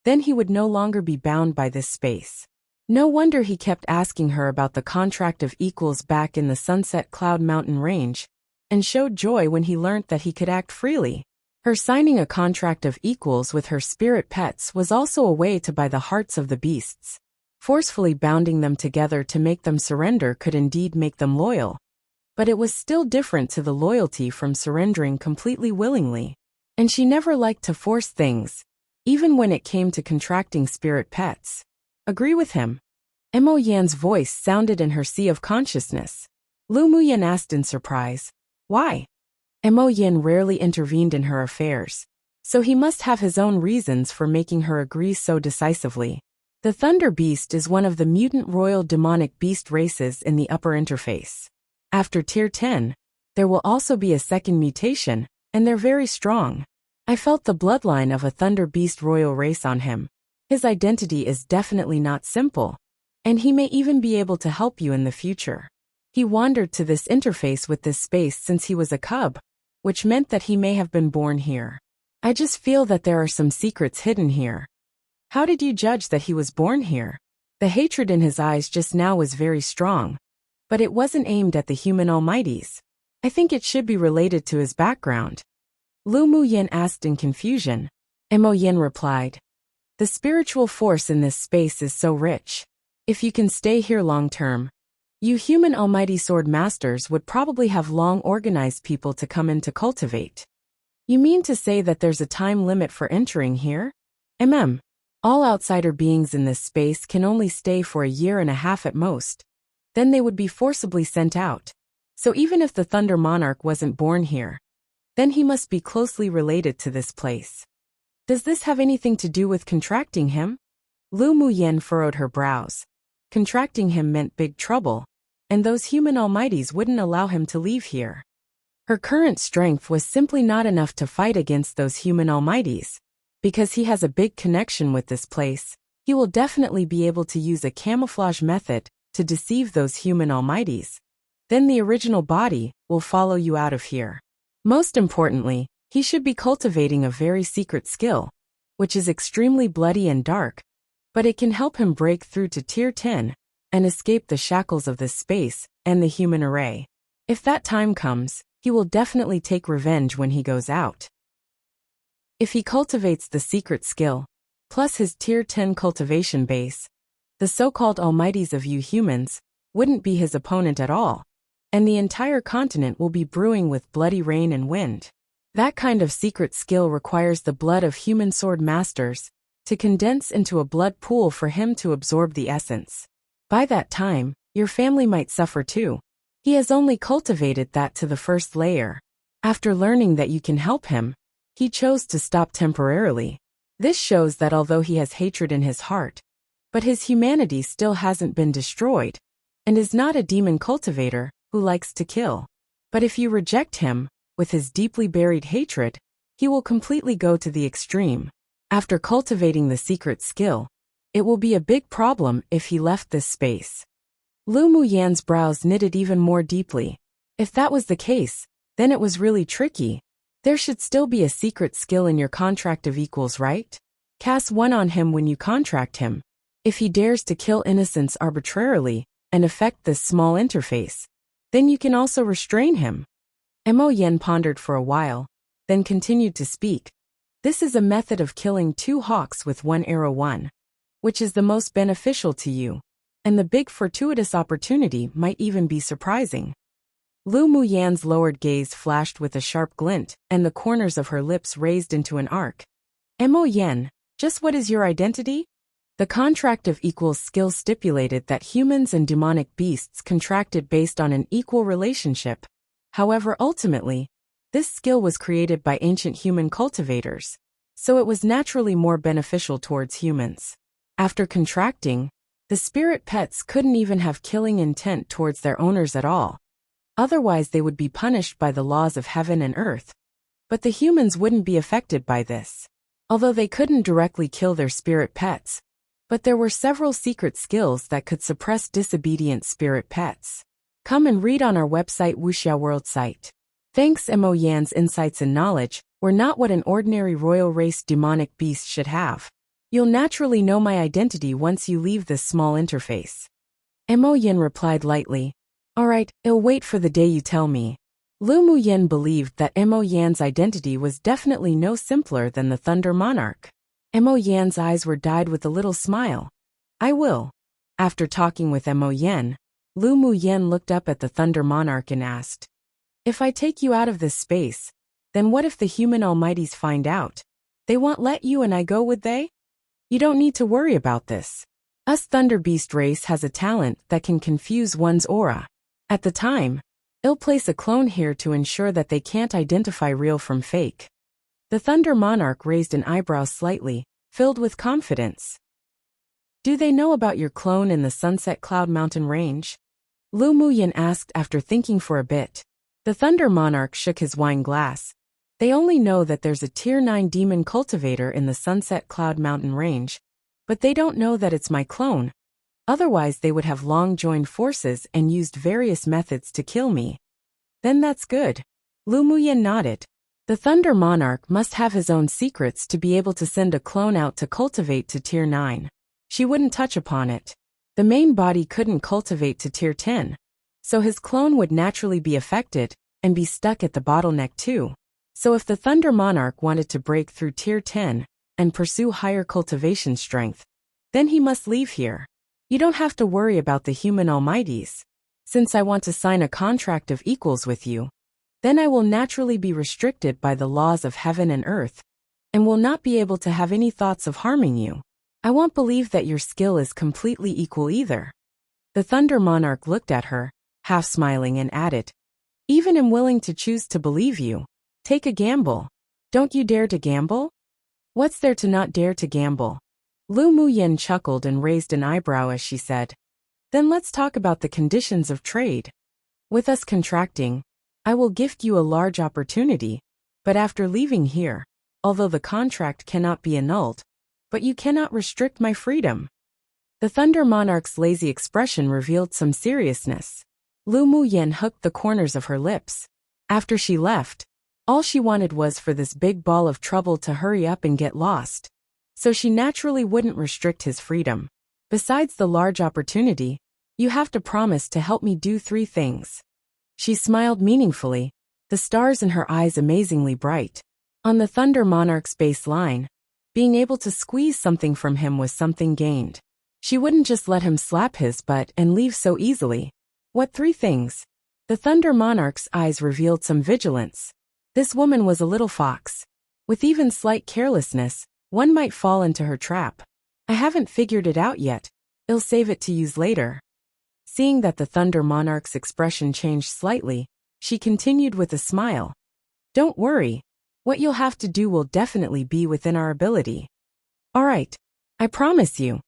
then he would no longer be bound by this space. No wonder he kept asking her about the contract of equals back in the Sunset Cloud Mountain range, and showed joy when he learnt that he could act freely. Her signing a contract of equals with her spirit pets was also a way to buy the hearts of the beasts. Forcefully bounding them together to make them surrender could indeed make them loyal, but it was still different to the loyalty from surrendering completely willingly. And she never liked to force things, even when it came to contracting spirit pets. Agree with him? Mo Yan's voice sounded in her sea of consciousness. Lu Muyin asked in surprise. Why? Mo Yan rarely intervened in her affairs, so he must have his own reasons for making her agree so decisively. The Thunder Beast is one of the mutant royal demonic beast races in the upper interface. After Tier 10, there will also be a second mutation, and they're very strong. I felt the bloodline of a Thunder Beast royal race on him. His identity is definitely not simple, and he may even be able to help you in the future. He wandered to this interface with this space since he was a cub, which meant that he may have been born here. I just feel that there are some secrets hidden here. How did you judge that he was born here? The hatred in his eyes just now was very strong, but it wasn't aimed at the human almighties. I think it should be related to his background. Lu Muyin asked in confusion. Mo Yin replied. The spiritual force in this space is so rich. If you can stay here long term, you human almighty sword masters would probably have long organized people to come in to cultivate. You mean to say that there's a time limit for entering here? All outsider beings in this space can only stay for a year and a half at most. Then they would be forcibly sent out. So even if the Thunder Monarch wasn't born here, then he must be closely related to this place. Does this have anything to do with contracting him? Lu Muyin furrowed her brows. Contracting him meant big trouble, and those human almighties wouldn't allow him to leave here. Her current strength was simply not enough to fight against those human almighties. Because he has a big connection with this place, he will definitely be able to use a camouflage method to deceive those human almighties. Then the original body will follow you out of here. Most importantly, he should be cultivating a very secret skill, which is extremely bloody and dark, but it can help him break through to Tier 10 and escape the shackles of this space and the human array. If that time comes, he will definitely take revenge when he goes out. If he cultivates the secret skill, plus his Tier 10 cultivation base, the so-called almighties of you humans wouldn't be his opponent at all, and the entire continent will be brewing with bloody rain and wind. That kind of secret skill requires the blood of human sword masters to condense into a blood pool for him to absorb the essence. By that time, your family might suffer too. He has only cultivated that to the first layer. After learning that you can help him, he chose to stop temporarily. This shows that although he has hatred in his heart, but his humanity still hasn't been destroyed, and is not a demon cultivator who likes to kill. But if you reject him, with his deeply buried hatred, he will completely go to the extreme. After cultivating the secret skill, it will be a big problem if he left this space. Lu Muyan's brows knitted even more deeply. If that was the case, then it was really tricky. There should still be a secret skill in your contract of equals, right? Cast one on him when you contract him. If he dares to kill innocents arbitrarily and affect this small interface, then you can also restrain him. Mo Yen pondered for a while, then continued to speak. This is a method of killing two hawks with one arrow, which is the most beneficial to you, and the big fortuitous opportunity might even be surprising. Lu Muyan's lowered gaze flashed with a sharp glint, and the corners of her lips raised into an arc. Mo Yen, just what is your identity? The contract of equals skill stipulated that humans and demonic beasts contracted based on an equal relationship. However, ultimately, this skill was created by ancient human cultivators, so it was naturally more beneficial towards humans. After contracting, the spirit pets couldn't even have killing intent towards their owners at all. Otherwise they would be punished by the laws of heaven and earth. But the humans wouldn't be affected by this. Although they couldn't directly kill their spirit pets, but there were several secret skills that could suppress disobedient spirit pets. Come and read on our website Wuxia World site. Thanks. Mo Yan's insights and knowledge were not what an ordinary royal race demonic beast should have. You'll naturally know my identity once you leave this small interface. Mo Yan replied lightly. Alright, I'll wait for the day you tell me. Lu Muyan believed that Mo Yan's identity was definitely no simpler than the Thunder Monarch. Mo Yan's eyes were dyed with a little smile. I will. After talking with Mo Yan, Lu Muyan looked up at the Thunder Monarch and asked, if I take you out of this space, then what if the human almighties find out? They won't let you and I go, would they? You don't need to worry about this. Us Thunder Beast race has a talent that can confuse one's aura. At the time, I'll place a clone here to ensure that they can't identify real from fake. The Thunder Monarch raised an eyebrow slightly, filled with confidence. Do they know about your clone in the Sunset Cloud Mountain range? Lu Muyan asked after thinking for a bit. The Thunder Monarch shook his wine glass. They only know that there's a Tier 9 demon cultivator in the Sunset Cloud Mountain range, but they don't know that it's my clone. Otherwise they would have long joined forces and used various methods to kill me. Then that's good. Lu Muyan nodded. The Thunder Monarch must have his own secrets to be able to send a clone out to cultivate to Tier 9. She wouldn't touch upon it. The main body couldn't cultivate to Tier 10, so his clone would naturally be affected and be stuck at the bottleneck too. So if the Thunder Monarch wanted to break through Tier 10 and pursue higher cultivation strength, then he must leave here. You don't have to worry about the human almighties. Since I want to sign a contract of equals with you, then I will naturally be restricted by the laws of heaven and earth, and will not be able to have any thoughts of harming you. I won't believe that your skill is completely equal either. The Thunder Monarch looked at her, half smiling, and added, even am willing to choose to believe you. Take a gamble. Don't you dare to gamble? What's there to not dare to gamble? Lu Muyan chuckled and raised an eyebrow as she said, then let's talk about the conditions of trade. With us contracting, I will gift you a large opportunity, but after leaving here, although the contract cannot be annulled, but you cannot restrict my freedom. The Thunder Monarch's lazy expression revealed some seriousness. Lu Muyan hooked the corners of her lips. After she left, all she wanted was for this big ball of trouble to hurry up and get lost. So she naturally wouldn't restrict his freedom. Besides the large opportunity, you have to promise to help me do 3 things. She smiled meaningfully, the stars in her eyes amazingly bright. On the Thunder Monarch's baseline, being able to squeeze something from him was something gained. She wouldn't just let him slap his butt and leave so easily. What 3 things? The Thunder Monarch's eyes revealed some vigilance. This woman was a little fox. With even slight carelessness, one might fall into her trap. I haven't figured it out yet. I'll save it to use later. Seeing that the Thunder Monarch's expression changed slightly, she continued with a smile. Don't worry. What you'll have to do will definitely be within our ability. All right. I promise you.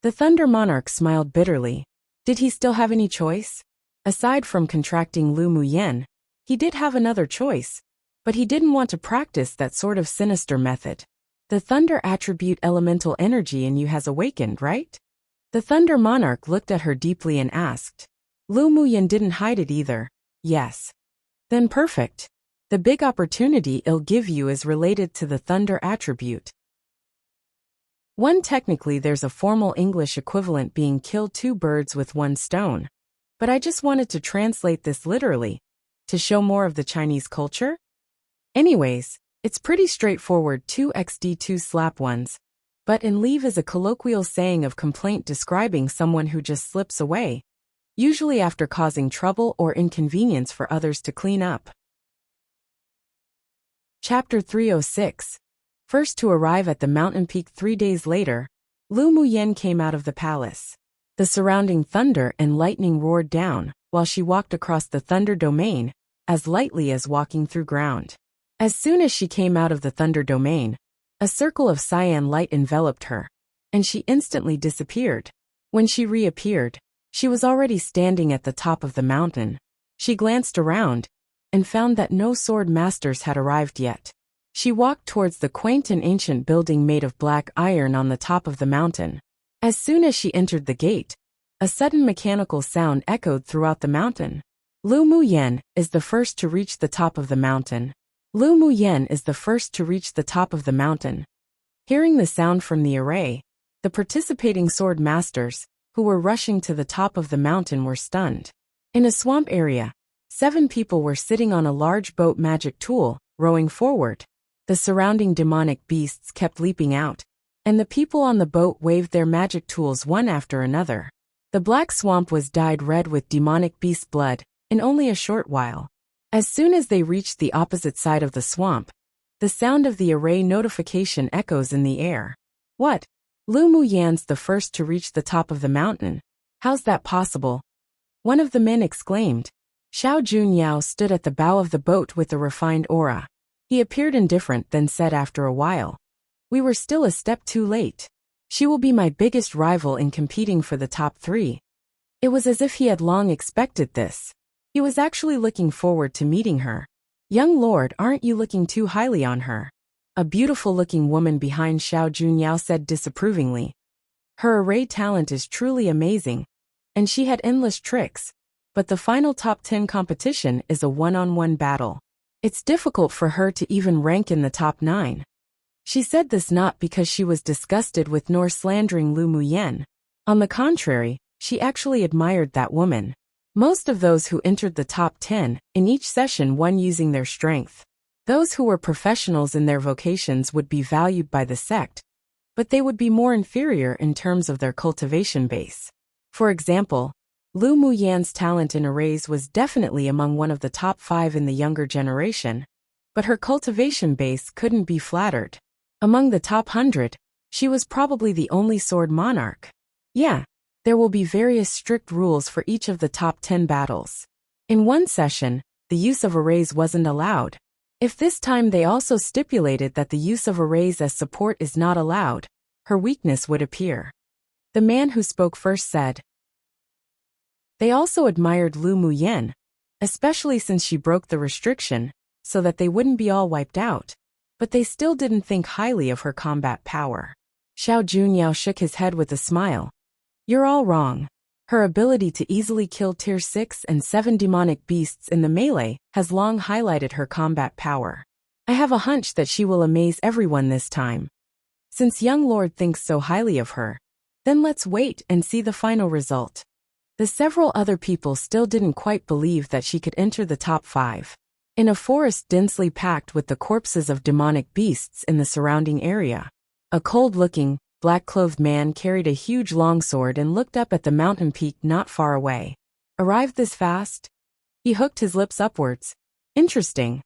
The Thunder Monarch smiled bitterly. Did he still have any choice? Aside from contracting Lu Muyen, he did have another choice, but he didn't want to practice that sort of sinister method. The Thunder attribute elemental energy in you has awakened, right? The Thunder Monarch looked at her deeply and asked. Lu Muyen didn't hide it either. Yes. Then perfect. The big opportunity it'll give you is related to the Thunder attribute. Technically there's a formal English equivalent being kill two birds with one stone. But I just wanted to translate this literally, to show more of the Chinese culture. Anyways, it's pretty straightforward 2xd2 slap ones, but in leave is a colloquial saying of complaint describing someone who just slips away, usually after causing trouble or inconvenience for others to clean up. Chapter 306. First to arrive at the mountain peak 3 days later, Lu Muyen came out of the palace. The surrounding thunder and lightning roared down, while she walked across the thunder domain, as lightly as walking through ground. As soon as she came out of the thunder domain, a circle of cyan light enveloped her, and she instantly disappeared. When she reappeared, she was already standing at the top of the mountain. She glanced around, and found that no sword masters had arrived yet. She walked towards the quaint and ancient building made of black iron on the top of the mountain. As soon as she entered the gate, a sudden mechanical sound echoed throughout the mountain. Lu Muyen is the first to reach the top of the mountain. Lu Muyen is the first to reach the top of the mountain. Hearing the sound from the array, the participating sword masters, who were rushing to the top of the mountain, were stunned. In a swamp area, 7 people were sitting on a large boat magic tool, rowing forward. The surrounding demonic beasts kept leaping out, and the people on the boat waved their magic tools one after another. The black swamp was dyed red with demonic beast blood in only a short while. As soon as they reached the opposite side of the swamp, the sound of the array notification echoes in the air. What? Lu Muyen's the first to reach the top of the mountain. How's that possible? One of the men exclaimed. Xiao Junyao stood at the bow of the boat with a refined aura. He appeared indifferent, then said after a while, we were still a step too late. She will be my biggest rival in competing for the top 3. It was as if he had long expected this. He was actually looking forward to meeting her. Young lord, aren't you looking too highly on her? A beautiful-looking woman behind Xiao Junyao said disapprovingly. Her array talent is truly amazing, and she had endless tricks, but the final top 10 competition is a one-on-one battle. It's difficult for her to even rank in the top 9. She said this not because she was disgusted with nor slandering Lu Muyen. On the contrary, she actually admired that woman. Most of those who entered the top 10 in each session won using their strength. Those who were professionals in their vocations would be valued by the sect, but they would be more inferior in terms of their cultivation base. For example, Lu Muyen's talent in arrays was definitely among one of the top 5 in the younger generation, but her cultivation base couldn't be flattered. Among the top 100, she was probably the only sword monarch. Yeah, there will be various strict rules for each of the top 10 battles. In one session, the use of arrays wasn't allowed. If this time they also stipulated that the use of arrays as support is not allowed, her weakness would appear. The man who spoke first said, they also admired Lu Muyen, especially since she broke the restriction, so that they wouldn't be all wiped out, but they still didn't think highly of her combat power. Xiao Junyao shook his head with a smile. You're all wrong. Her ability to easily kill tier 6 and 7 demonic beasts in the melee has long highlighted her combat power. I have a hunch that she will amaze everyone this time. Since young lord thinks so highly of her, then let's wait and see the final result. The several other people still didn't quite believe that she could enter the top 5. In a forest densely packed with the corpses of demonic beasts in the surrounding area, a cold-looking, black-clothed man carried a huge longsword and looked up at the mountain peak not far away. Arrived this fast? He hooked his lips upwards. Interesting.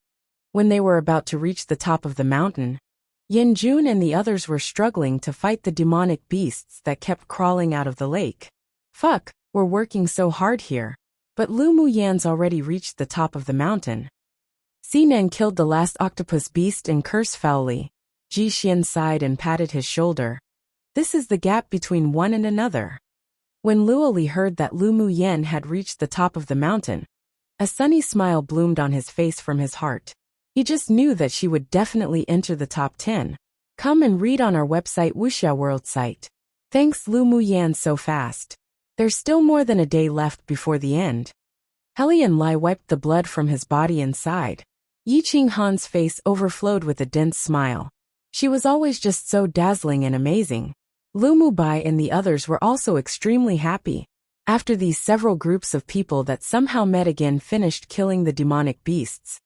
When they were about to reach the top of the mountain, Yin Jun and the others were struggling to fight the demonic beasts that kept crawling out of the lake. Fuck, We're working so hard here. But Lu Muyan's already reached the top of the mountain. Sinan killed the last octopus beast and cursed foully. Ji Xian sighed and patted his shoulder. This is the gap between one and another. When Luoli heard that Lu Muyan had reached the top of the mountain, a sunny smile bloomed on his face from his heart. He just knew that she would definitely enter the top 10. Come and read on our website Wuxia World site. Thanks Lu Muyan so fast. There's still more than a day left before the end. Helian Lai wiped the blood from his body and sighed. Yi Qinghan's face overflowed with a dense smile. She was always just so dazzling and amazing. Lu Mubai and the others were also extremely happy. After these several groups of people that somehow met again finished killing the demonic beasts,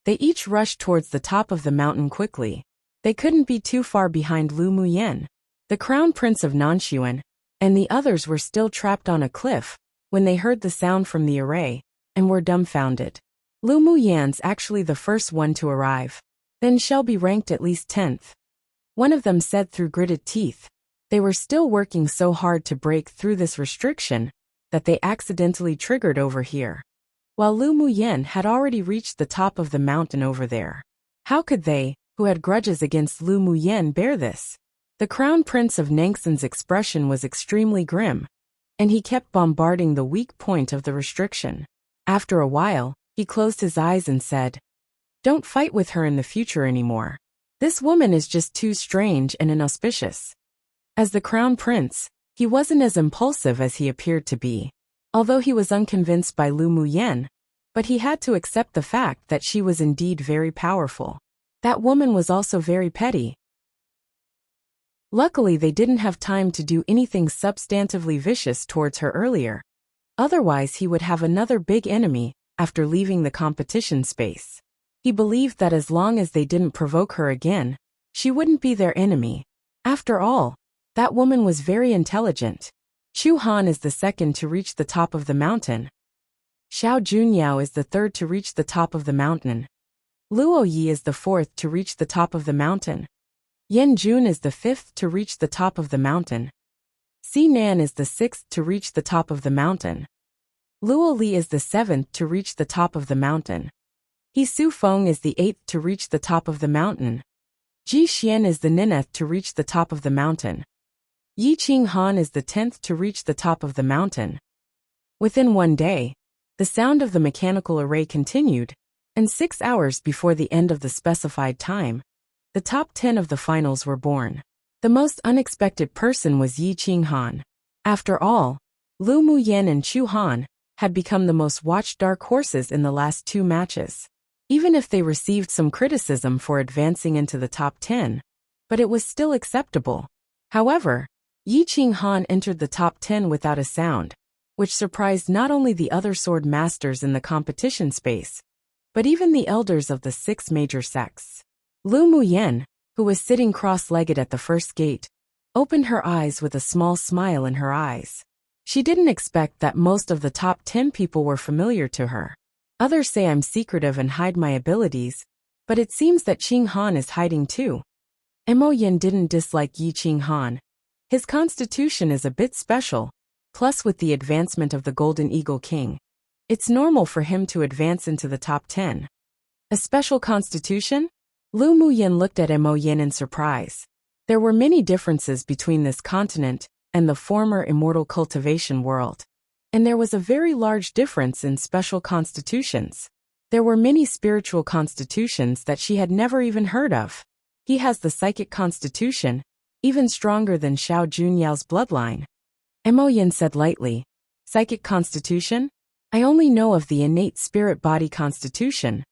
they each rushed towards the top of the mountain quickly. They couldn't be too far behind Lu Muyan. The crown prince of Nanshuan and the others were still trapped on a cliff when they heard the sound from the array and were dumbfounded. Lu Muyan's actually the first one to arrive. Then shall be ranked at least 10th. One of them said through gritted teeth. They were still working so hard to break through this restriction that they accidentally triggered over here, while Lu Muyan had already reached the top of the mountain over there. How could they, who had grudges against Lu Muyan, bear this? The crown prince of Nangxin's expression was extremely grim, and he kept bombarding the weak point of the restriction. After a while, he closed his eyes and said, "Don't fight with her in the future anymore. This woman is just too strange and inauspicious." As the crown prince, he wasn't as impulsive as he appeared to be. Although he was unconvinced by Lu Muyan, but he had to accept the fact that she was indeed very powerful. That woman was also very petty. Luckily they didn't have time to do anything substantively vicious towards her earlier. Otherwise he would have another big enemy after leaving the competition space. He believed that as long as they didn't provoke her again, she wouldn't be their enemy. After all, that woman was very intelligent. Chu Han is the second to reach the top of the mountain. Xiao Junyao is the third to reach the top of the mountain. Luo Yi is the fourth to reach the top of the mountain. Yan Jun is the fifth to reach the top of the mountain. Si Nan is the sixth to reach the top of the mountain. Luo Li is the seventh to reach the top of the mountain. He Su Feng is the eighth to reach the top of the mountain. Ji Xian is the ninth to reach the top of the mountain. Yi Qinghan is the 10th to reach the top of the mountain. Within one day, the sound of the mechanical array continued, and 6 hours before the end of the specified time, the top 10 of the finals were born. The most unexpected person was Yi Qinghan. After all, Lu Muyan and Chu Han had become the most watched dark horses in the last 2 matches. Even if they received some criticism for advancing into the top 10, but it was still acceptable. However, Yi Qinghan entered the top 10 without a sound, which surprised not only the other sword masters in the competition space, but even the elders of the 6 major sects. Lu Muyan, who was sitting cross-legged at the first gate, opened her eyes with a small smile in her eyes. She didn't expect that most of the top 10 people were familiar to her. Others say I'm secretive and hide my abilities, but it seems that Qinghan is hiding too. Mo Yin didn't dislike Yi Qinghan. His constitution is a bit special, plus with the advancement of the Golden Eagle King, it's normal for him to advance into the top 10. A special constitution? Lu Muyin looked at Mo Yin in surprise. There were many differences between this continent and the former immortal cultivation world. And there was a very large difference in special constitutions. There were many spiritual constitutions that she had never even heard of. He has the psychic constitution, even stronger than Xiao Junyao's bloodline. Mo Yin said lightly, "Psychic constitution? I only know of the innate spirit body constitution."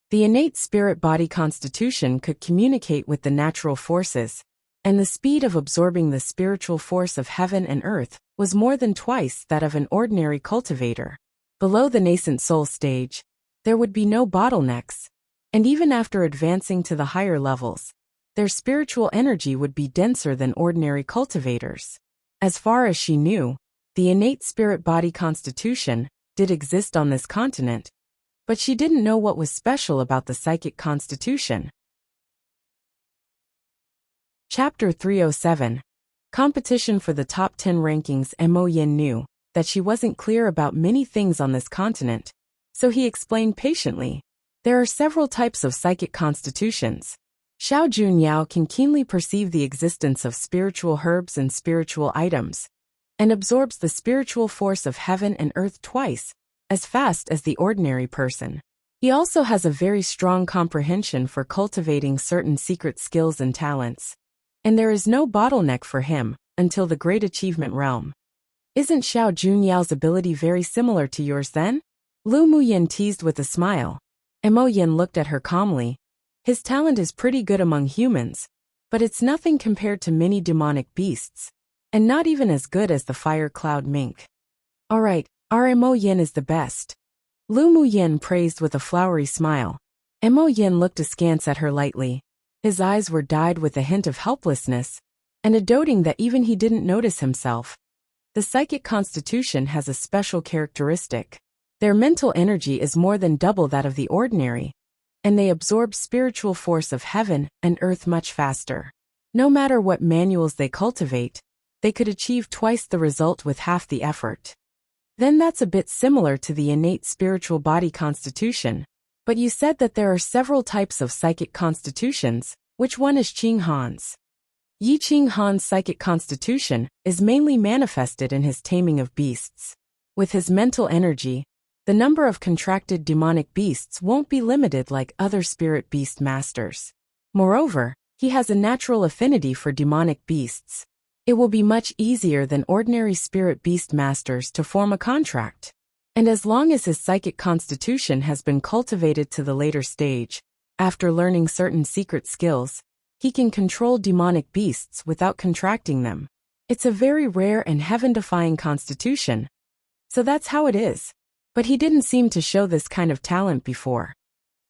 The innate spirit body constitution could communicate with the natural forces, and the speed of absorbing the spiritual force of heaven and earth was more than twice that of an ordinary cultivator. Below the nascent soul stage, there would be no bottlenecks, and even after advancing to the higher levels, their spiritual energy would be denser than ordinary cultivators. As far as she knew, the innate spirit body constitution did exist on this continent, but she didn't know what was special about the psychic constitution. Chapter 307. Competition for the top 10 rankings. Mo Yin knew that she wasn't clear about many things on this continent, so he explained patiently. There are several types of psychic constitutions. Xiao Junyao can keenly perceive the existence of spiritual herbs and spiritual items, and absorbs the spiritual force of heaven and earth twice as fast as the ordinary person. He also has a very strong comprehension for cultivating certain secret skills and talents, and there is no bottleneck for him until the great achievement realm. Isn't Xiao Junyao's ability very similar to yours then? Lu Muyin teased with a smile. Mo Yin looked at her calmly. His talent is pretty good among humans, but it's nothing compared to many demonic beasts, and not even as good as the fire cloud mink. Alright, our Mo Yin is the best. Lu Muyin praised with a flowery smile. Mo Yin looked askance at her lightly. His eyes were dyed with a hint of helplessness, and a doting that even he didn't notice himself. The psychic constitution has a special characteristic. Their mental energy is more than double that of the ordinary, and they absorb spiritual force of heaven and earth much faster. No matter what manuals they cultivate, they could achieve twice the result with half the effort. Then that's a bit similar to the innate spiritual body constitution. But you said that there are several types of psychic constitutions. Which one is Qing Han's? Yi Qing Han's psychic constitution is mainly manifested in his taming of beasts. With his mental energy, the number of contracted demonic beasts won't be limited like other spirit beast masters. Moreover, he has a natural affinity for demonic beasts. It will be much easier than ordinary spirit beast masters to form a contract. And as long as his psychic constitution has been cultivated to the later stage, after learning certain secret skills, he can control demonic beasts without contracting them. It's a very rare and heaven-defying constitution. So that's how it is. But he didn't seem to show this kind of talent before.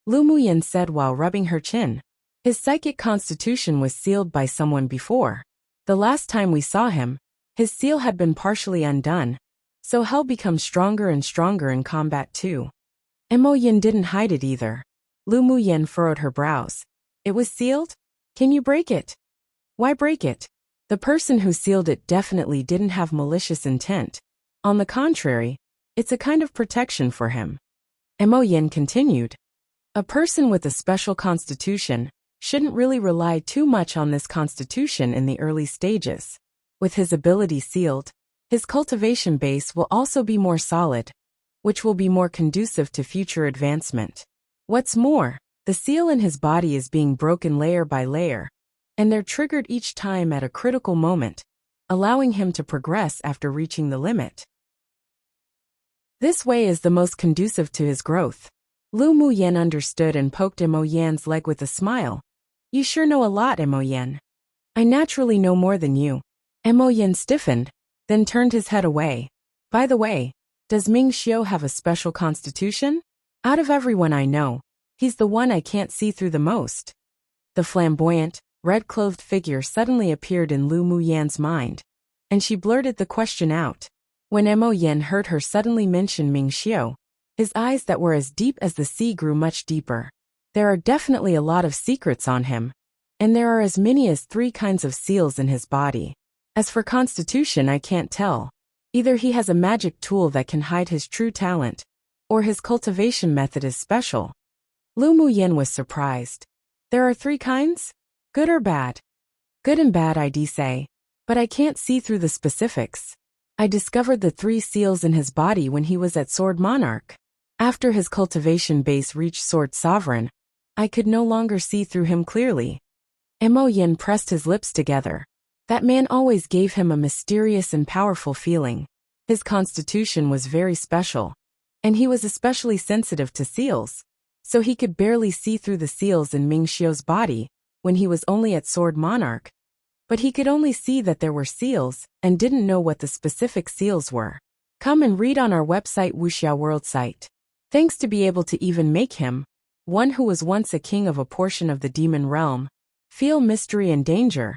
Lu Muyin said while rubbing her chin. His psychic constitution was sealed by someone before. The last time we saw him, his seal had been partially undone, so hell becomes stronger and stronger in combat too. Mo Yin didn't hide it either. Lu Muyin furrowed her brows. It was sealed? Can you break it? Why break it? The person who sealed it definitely didn't have malicious intent. On the contrary, it's a kind of protection for him. Mo Yin continued. A person with a special constitution shouldn't really rely too much on this constitution in the early stages. With his ability sealed, his cultivation base will also be more solid, which will be more conducive to future advancement. What's more, the seal in his body is being broken layer by layer, and they're triggered each time at a critical moment, allowing him to progress after reaching the limit. This way is the most conducive to his growth. Lu Muyin understood and poked Mo Yan's leg with a smile. You sure know a lot, Mo Yan. I naturally know more than you. Mo Yin stiffened, then turned his head away. By the way, does Ming Xiu have a special constitution? Out of everyone I know, he's the one I can't see through the most. The flamboyant, red-clothed figure suddenly appeared in Lu Muyan's mind, and she blurted the question out. When Mo Yin heard her suddenly mention Ming Xiu, his eyes that were as deep as the sea grew much deeper. There are definitely a lot of secrets on him, and there are as many as 3 kinds of seals in his body. As for constitution, I can't tell. Either he has a magic tool that can hide his true talent, or his cultivation method is special. Lu Muyin was surprised. There are 3 kinds? Good or bad? Good and bad, I'd say. But I can't see through the specifics. I discovered the 3 seals in his body when he was at Sword Monarch. After his cultivation base reached Sword Sovereign, I could no longer see through him clearly. Mo Yin pressed his lips together. That man always gave him a mysterious and powerful feeling. His constitution was very special, and he was especially sensitive to seals, so he could barely see through the seals in Ming Xiu's body when he was only at Sword Monarch. But he could only see that there were seals and didn't know what the specific seals were. Come and read on our website Wuxia World site. Thanks to be able to even make him, one who was once a king of a portion of the demon realm, feel mystery and danger,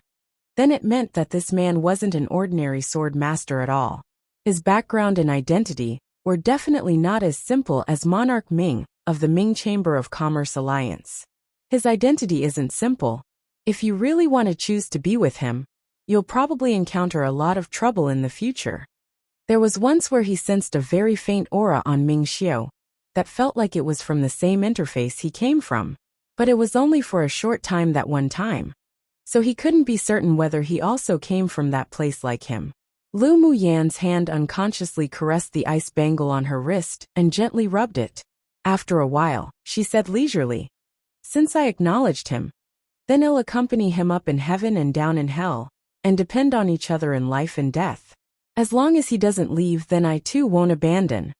then it meant that this man wasn't an ordinary sword master at all. His background and identity were definitely not as simple as Monarch Ming of the Ming Chamber of Commerce Alliance. His identity isn't simple. If you really want to choose to be with him, you'll probably encounter a lot of trouble in the future. There was once where he sensed a very faint aura on Ming Xiu that felt like it was from the same interface he came from. But it was only for a short time that one time, so he couldn't be certain whether he also came from that place like him. Lu Muyan's hand unconsciously caressed the ice bangle on her wrist and gently rubbed it. After a while, she said leisurely, "Since I acknowledged him, then I'll accompany him up in heaven and down in hell, and depend on each other in life and death. As long as he doesn't leave, then I too won't abandon."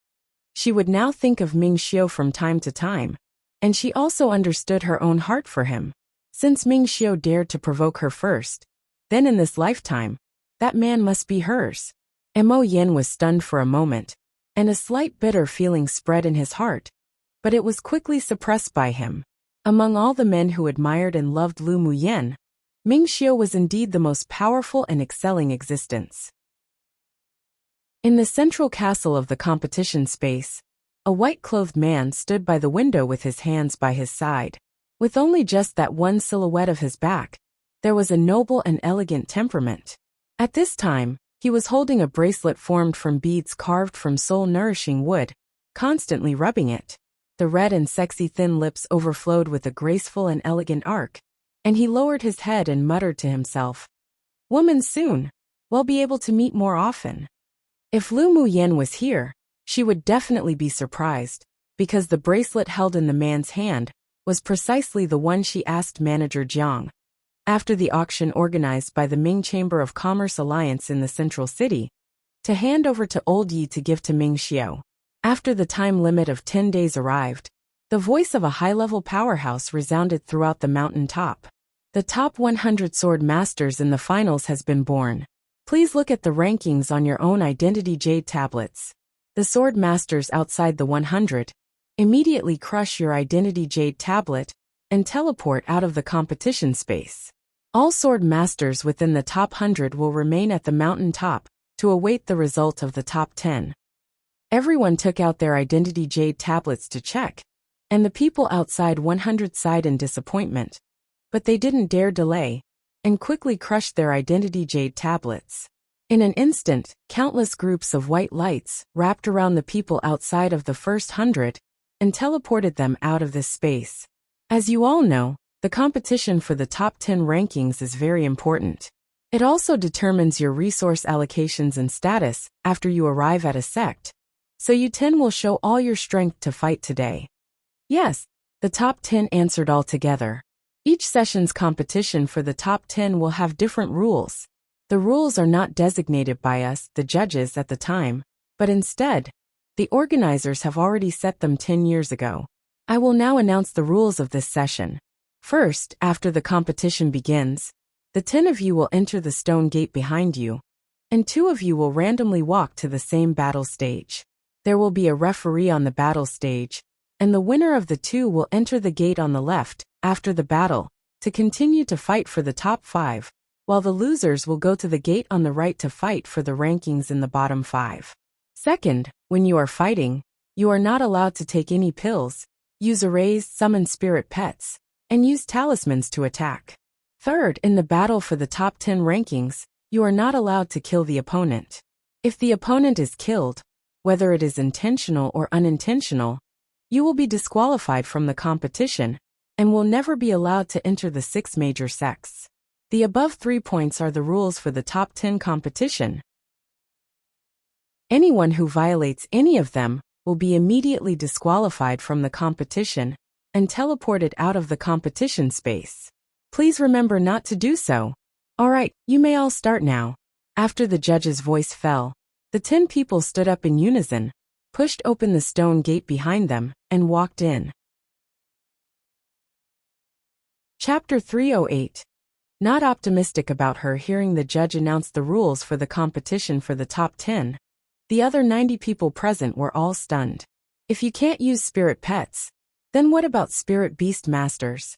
She would now think of Ming Xiu from time to time, and she also understood her own heart for him. Since Ming Xiu dared to provoke her first, then in this lifetime, that man must be hers. Mo Yin was stunned for a moment, and a slight bitter feeling spread in his heart, but it was quickly suppressed by him. Among all the men who admired and loved Lu Muyan, Ming Xiu was indeed the most powerful and excelling existence. In the central castle of the competition space, a white-clothed man stood by the window with his hands by his side. With only just that one silhouette of his back, there was a noble and elegant temperament. At this time, he was holding a bracelet formed from beads carved from soul-nourishing wood, constantly rubbing it. The red and sexy thin lips overflowed with a graceful and elegant arc, and he lowered his head and muttered to himself, "Woman soon, we'll be able to meet more often." If Lu Muyan was here, she would definitely be surprised, because the bracelet held in the man's hand was precisely the one she asked manager Jiang, after the auction organized by the Ming Chamber of Commerce Alliance in the central city, to hand over to Old Yi to give to Ming Xiu. After the time limit of 10 days arrived, the voice of a high-level powerhouse resounded throughout the mountain top. The top 100 sword masters in the finals has been born. Please look at the rankings on your own identity jade tablets. The sword masters outside the 100 immediately crush your identity jade tablet and teleport out of the competition space. All sword masters within the top 100 will remain at the mountain top to await the result of the top 10. Everyone took out their identity jade tablets to check, and the people outside 100 sighed in disappointment. But they didn't dare delay, and quickly crushed their identity jade tablets. In an instant, countless groups of white lights wrapped around the people outside of the first 100 and teleported them out of this space. As you all know, the competition for the top 10 rankings is very important. It also determines your resource allocations and status after you arrive at a sect, so you 10 will show all your strength to fight today. Yes, the top 10 answered all together. Each session's competition for the top 10 will have different rules. The rules are not designated by us, the judges, at the time, but instead, the organizers have already set them 10 years ago. I will now announce the rules of this session. First, after the competition begins, the 10 of you will enter the stone gate behind you, and 2 of you will randomly walk to the same battle stage. There will be a referee on the battle stage, and the winner of the 2 will enter the gate on the left after the battle to continue to fight for the top 5, while the losers will go to the gate on the right to fight for the rankings in the bottom 5. Second, when you are fighting, you are not allowed to take any pills, use arrays, summon spirit pets, and use talismans to attack. Third, in the battle for the top 10 rankings, you are not allowed to kill the opponent. If the opponent is killed, whether it is intentional or unintentional, you will be disqualified from the competition and will never be allowed to enter the 6 major sects. The above 3 points are the rules for the top 10 competition. Anyone who violates any of them will be immediately disqualified from the competition and teleported out of the competition space. Please remember not to do so. Alright, you may all start now. After the judge's voice fell, the 10 people stood up in unison, pushed open the stone gate behind them, and walked in. Chapter 308. Not optimistic about her hearing the judge announce the rules for the competition for the top 10. The other 90 people present were all stunned. If you can't use spirit pets, then what about spirit beast masters?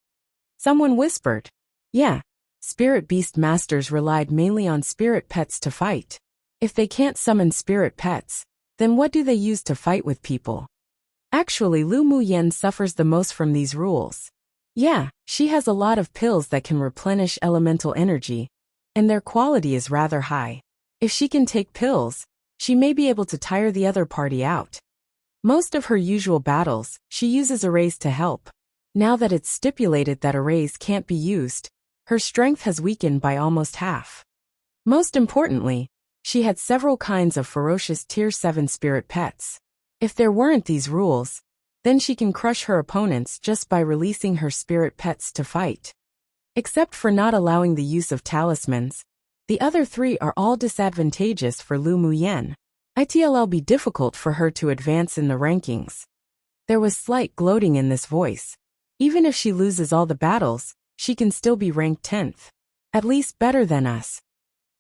Someone whispered. Yeah, spirit beast masters relied mainly on spirit pets to fight. If they can't summon spirit pets, then what do they use to fight with people? Actually, Lu Muyan suffers the most from these rules. Yeah, she has a lot of pills that can replenish elemental energy, and their quality is rather high. If she can take pills, She may be able to tire the other party out. Most of her usual battles, she uses arrays to help. Now that it's stipulated that arrays can't be used, her strength has weakened by almost half. Most importantly, she had several kinds of ferocious Tier 7 spirit pets. If there weren't these rules, then she can crush her opponents just by releasing her spirit pets to fight. Except for not allowing the use of talismans, the other three are all disadvantageous for Lu Muyen. It'll be difficult for her to advance in the rankings. There was slight gloating in this voice. Even if she loses all the battles, she can still be ranked 10th. At least better than us.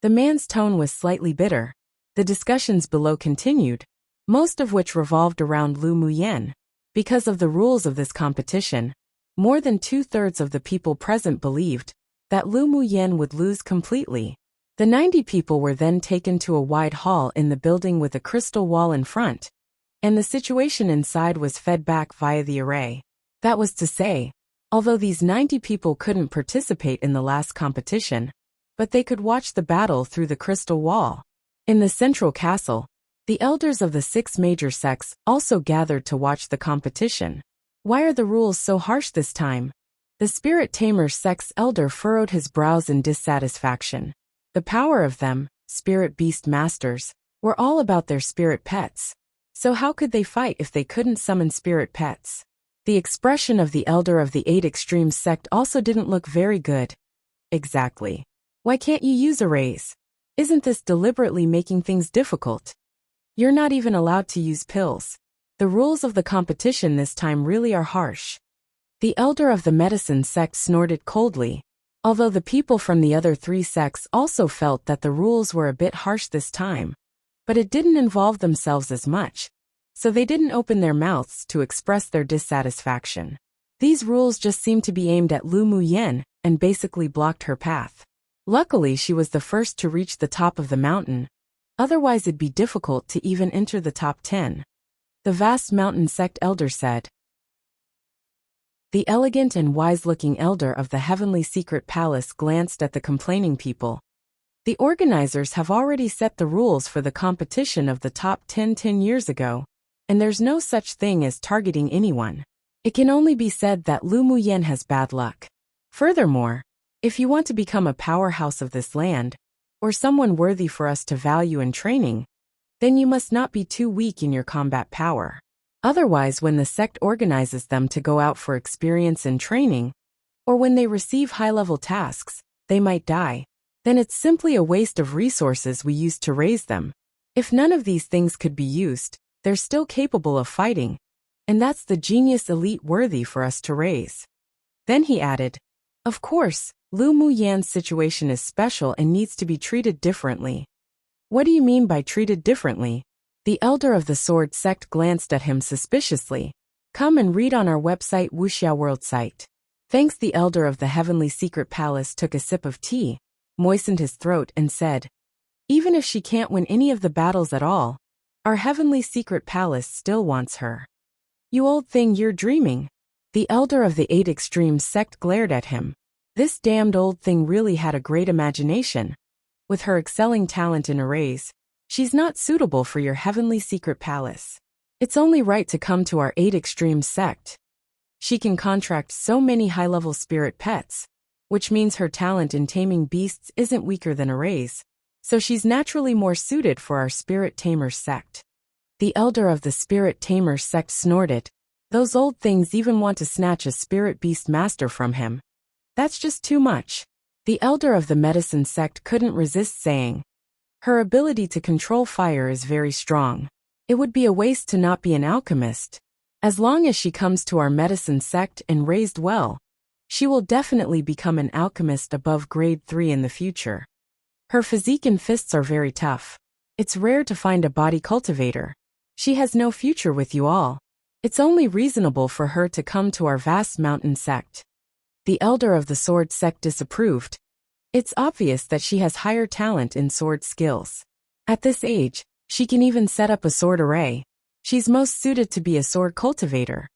The man's tone was slightly bitter. The discussions below continued, most of which revolved around Lu Muyen. Because of the rules of this competition, more than 2/3 of the people present believed that Lu Muyen would lose completely. The 90 people were then taken to a wide hall in the building with a crystal wall in front, and the situation inside was fed back via the array. That was to say, although these 90 people couldn't participate in the last competition, but they could watch the battle through the crystal wall. In the central castle, the elders of the 6 major sects also gathered to watch the competition. Why are the rules so harsh this time? The Spirit Tamer sect's elder furrowed his brows in dissatisfaction. The power of them, spirit beast masters, were all about their spirit pets. So how could they fight if they couldn't summon spirit pets? The expression of the elder of the 8 Extremes sect also didn't look very good. Exactly. Why can't you use arrays? Isn't this deliberately making things difficult? You're not even allowed to use pills. The rules of the competition this time really are harsh. The elder of the medicine sect snorted coldly. Although the people from the other 3 sects also felt that the rules were a bit harsh this time. But it didn't involve themselves as much, so they didn't open their mouths to express their dissatisfaction. These rules just seemed to be aimed at Lu Muyen and basically blocked her path. Luckily, she was the first to reach the top of the mountain, otherwise it'd be difficult to even enter the top 10. The vast mountain sect elder said. The elegant and wise-looking elder of the heavenly secret palace glanced at the complaining people. The organizers have already set the rules for the competition of the top 10 years ago, and there's no such thing as targeting anyone. It can only be said that Lu Muyen has bad luck. Furthermore, if you want to become a powerhouse of this land, or someone worthy for us to value in training, then you must not be too weak in your combat power. Otherwise, when the sect organizes them to go out for experience and training, or when they receive high-level tasks, they might die. Then it's simply a waste of resources we used to raise them. If none of these things could be used, they're still capable of fighting, and that's the genius elite worthy for us to raise. Then he added, of course, Lu Muyen's situation is special and needs to be treated differently. What do you mean by treated differently? The elder of the sword sect glanced at him suspiciously. Come and read on our website Wuxia World site. Thanks. The elder of the heavenly secret palace took a sip of tea, moistened his throat and said, even if she can't win any of the battles at all, our heavenly secret palace still wants her. You old thing, you're dreaming. The elder of the 8 Extremes sect glared at him. This damned old thing really had a great imagination. With her excelling talent in arrays, she's not suitable for your heavenly secret palace. It's only right to come to our 8 Extremes sect. She can contract so many high-level spirit pets, which means her talent in taming beasts isn't weaker than arrays, so she's naturally more suited for our Spirit Tamers sect. The elder of the Spirit Tamers sect snorted. Those old things even want to snatch a spirit beast master from him. That's just too much. The elder of the medicine sect couldn't resist saying, her ability to control fire is very strong. It would be a waste to not be an alchemist. As long as she comes to our medicine sect and raised well, she will definitely become an alchemist above grade 3 in the future. Her physique and fists are very tough. It's rare to find a body cultivator. She has no future with you all. It's only reasonable for her to come to our vast mountain sect. The elder of the sword sect disapproved. It's obvious that she has higher talent in sword skills. At this age, she can even set up a sword array. She's most suited to be a sword cultivator.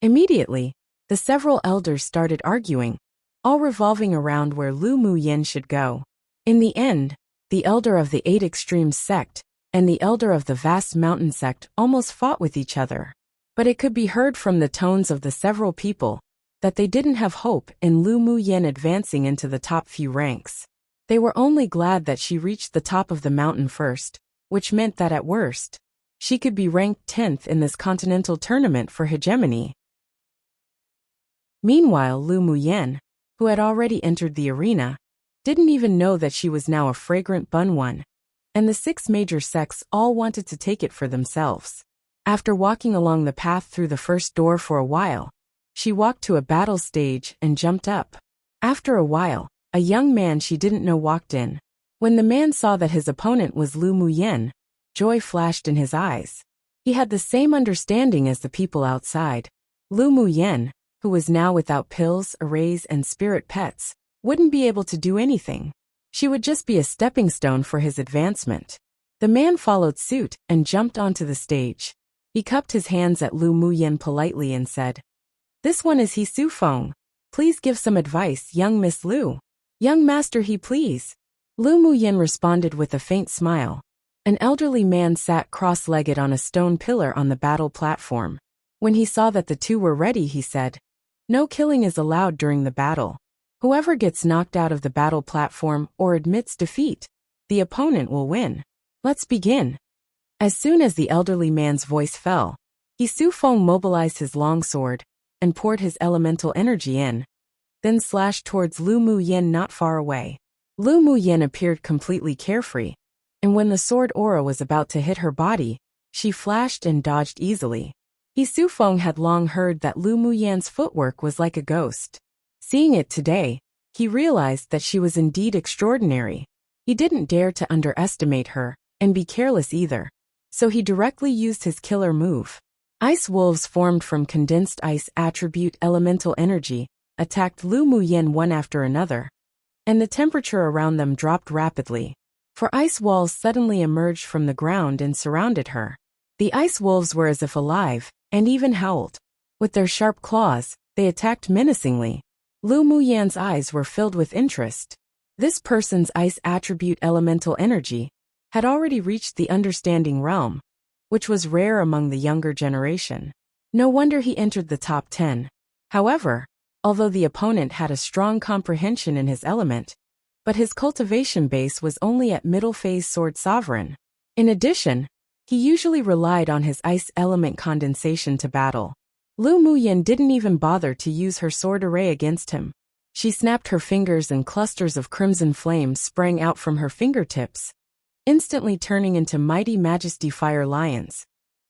Immediately, the several elders started arguing, all revolving around where Lu Muyen should go. In the end, the elder of the 8 Extremes sect and the elder of the vast mountain sect almost fought with each other. But it could be heard from the tones of the several people that they didn't have hope in Lu Muyen advancing into the top few ranks. They were only glad that she reached the top of the mountain first, which meant that at worst, she could be ranked 10th in this continental tournament for hegemony. Meanwhile, Lu Muyen, who had already entered the arena, didn't even know that she was now a fragrant bun one, and the 6 major sects all wanted to take it for themselves. After walking along the path through the first door for a while, she walked to a battle stage and jumped up. After a while, a young man she didn't know walked in. When the man saw that his opponent was Lu Muyen, joy flashed in his eyes. He had the same understanding as the people outside. Lu Muyen, who was now without pills, arrays, and spirit pets, wouldn't be able to do anything. She would just be a stepping stone for his advancement. The man followed suit and jumped onto the stage. He cupped his hands at Lu Muyen politely and said, "This one is He Su Feng. Please give some advice, young Miss Lu." "Young master, he please." Lu Muyen responded with a faint smile. An elderly man sat cross-legged on a stone pillar on the battle platform. When he saw that the two were ready, he said, "No killing is allowed during the battle. Whoever gets knocked out of the battle platform or admits defeat, the opponent will win. Let's begin." As soon as the elderly man's voice fell, He Su Feng mobilized his longsword and poured his elemental energy in, then slashed towards Lu Muyen not far away. Lu Muyen appeared completely carefree, and when the sword aura was about to hit her body, she flashed and dodged easily. He Su Feng had long heard that Lu Muyen's footwork was like a ghost. Seeing it today, he realized that she was indeed extraordinary. He didn't dare to underestimate her, and be careless either, so he directly used his killer move. Ice wolves formed from condensed ice attribute elemental energy attacked Lu Muyen one after another, and the temperature around them dropped rapidly, for ice walls suddenly emerged from the ground and surrounded her. The ice wolves were as if alive, and even howled. With their sharp claws, they attacked menacingly. Lu Muyen's eyes were filled with interest. This person's ice attribute elemental energy had already reached the understanding realm, which was rare among the younger generation. No wonder he entered the top 10. However, although the opponent had a strong comprehension in his element, but his cultivation base was only at middle phase sword sovereign. In addition, he usually relied on his ice element condensation to battle. Lu Muyen didn't even bother to use her sword array against him. She snapped her fingers and clusters of crimson flames sprang out from her fingertips, instantly turning into mighty majesty fire lions,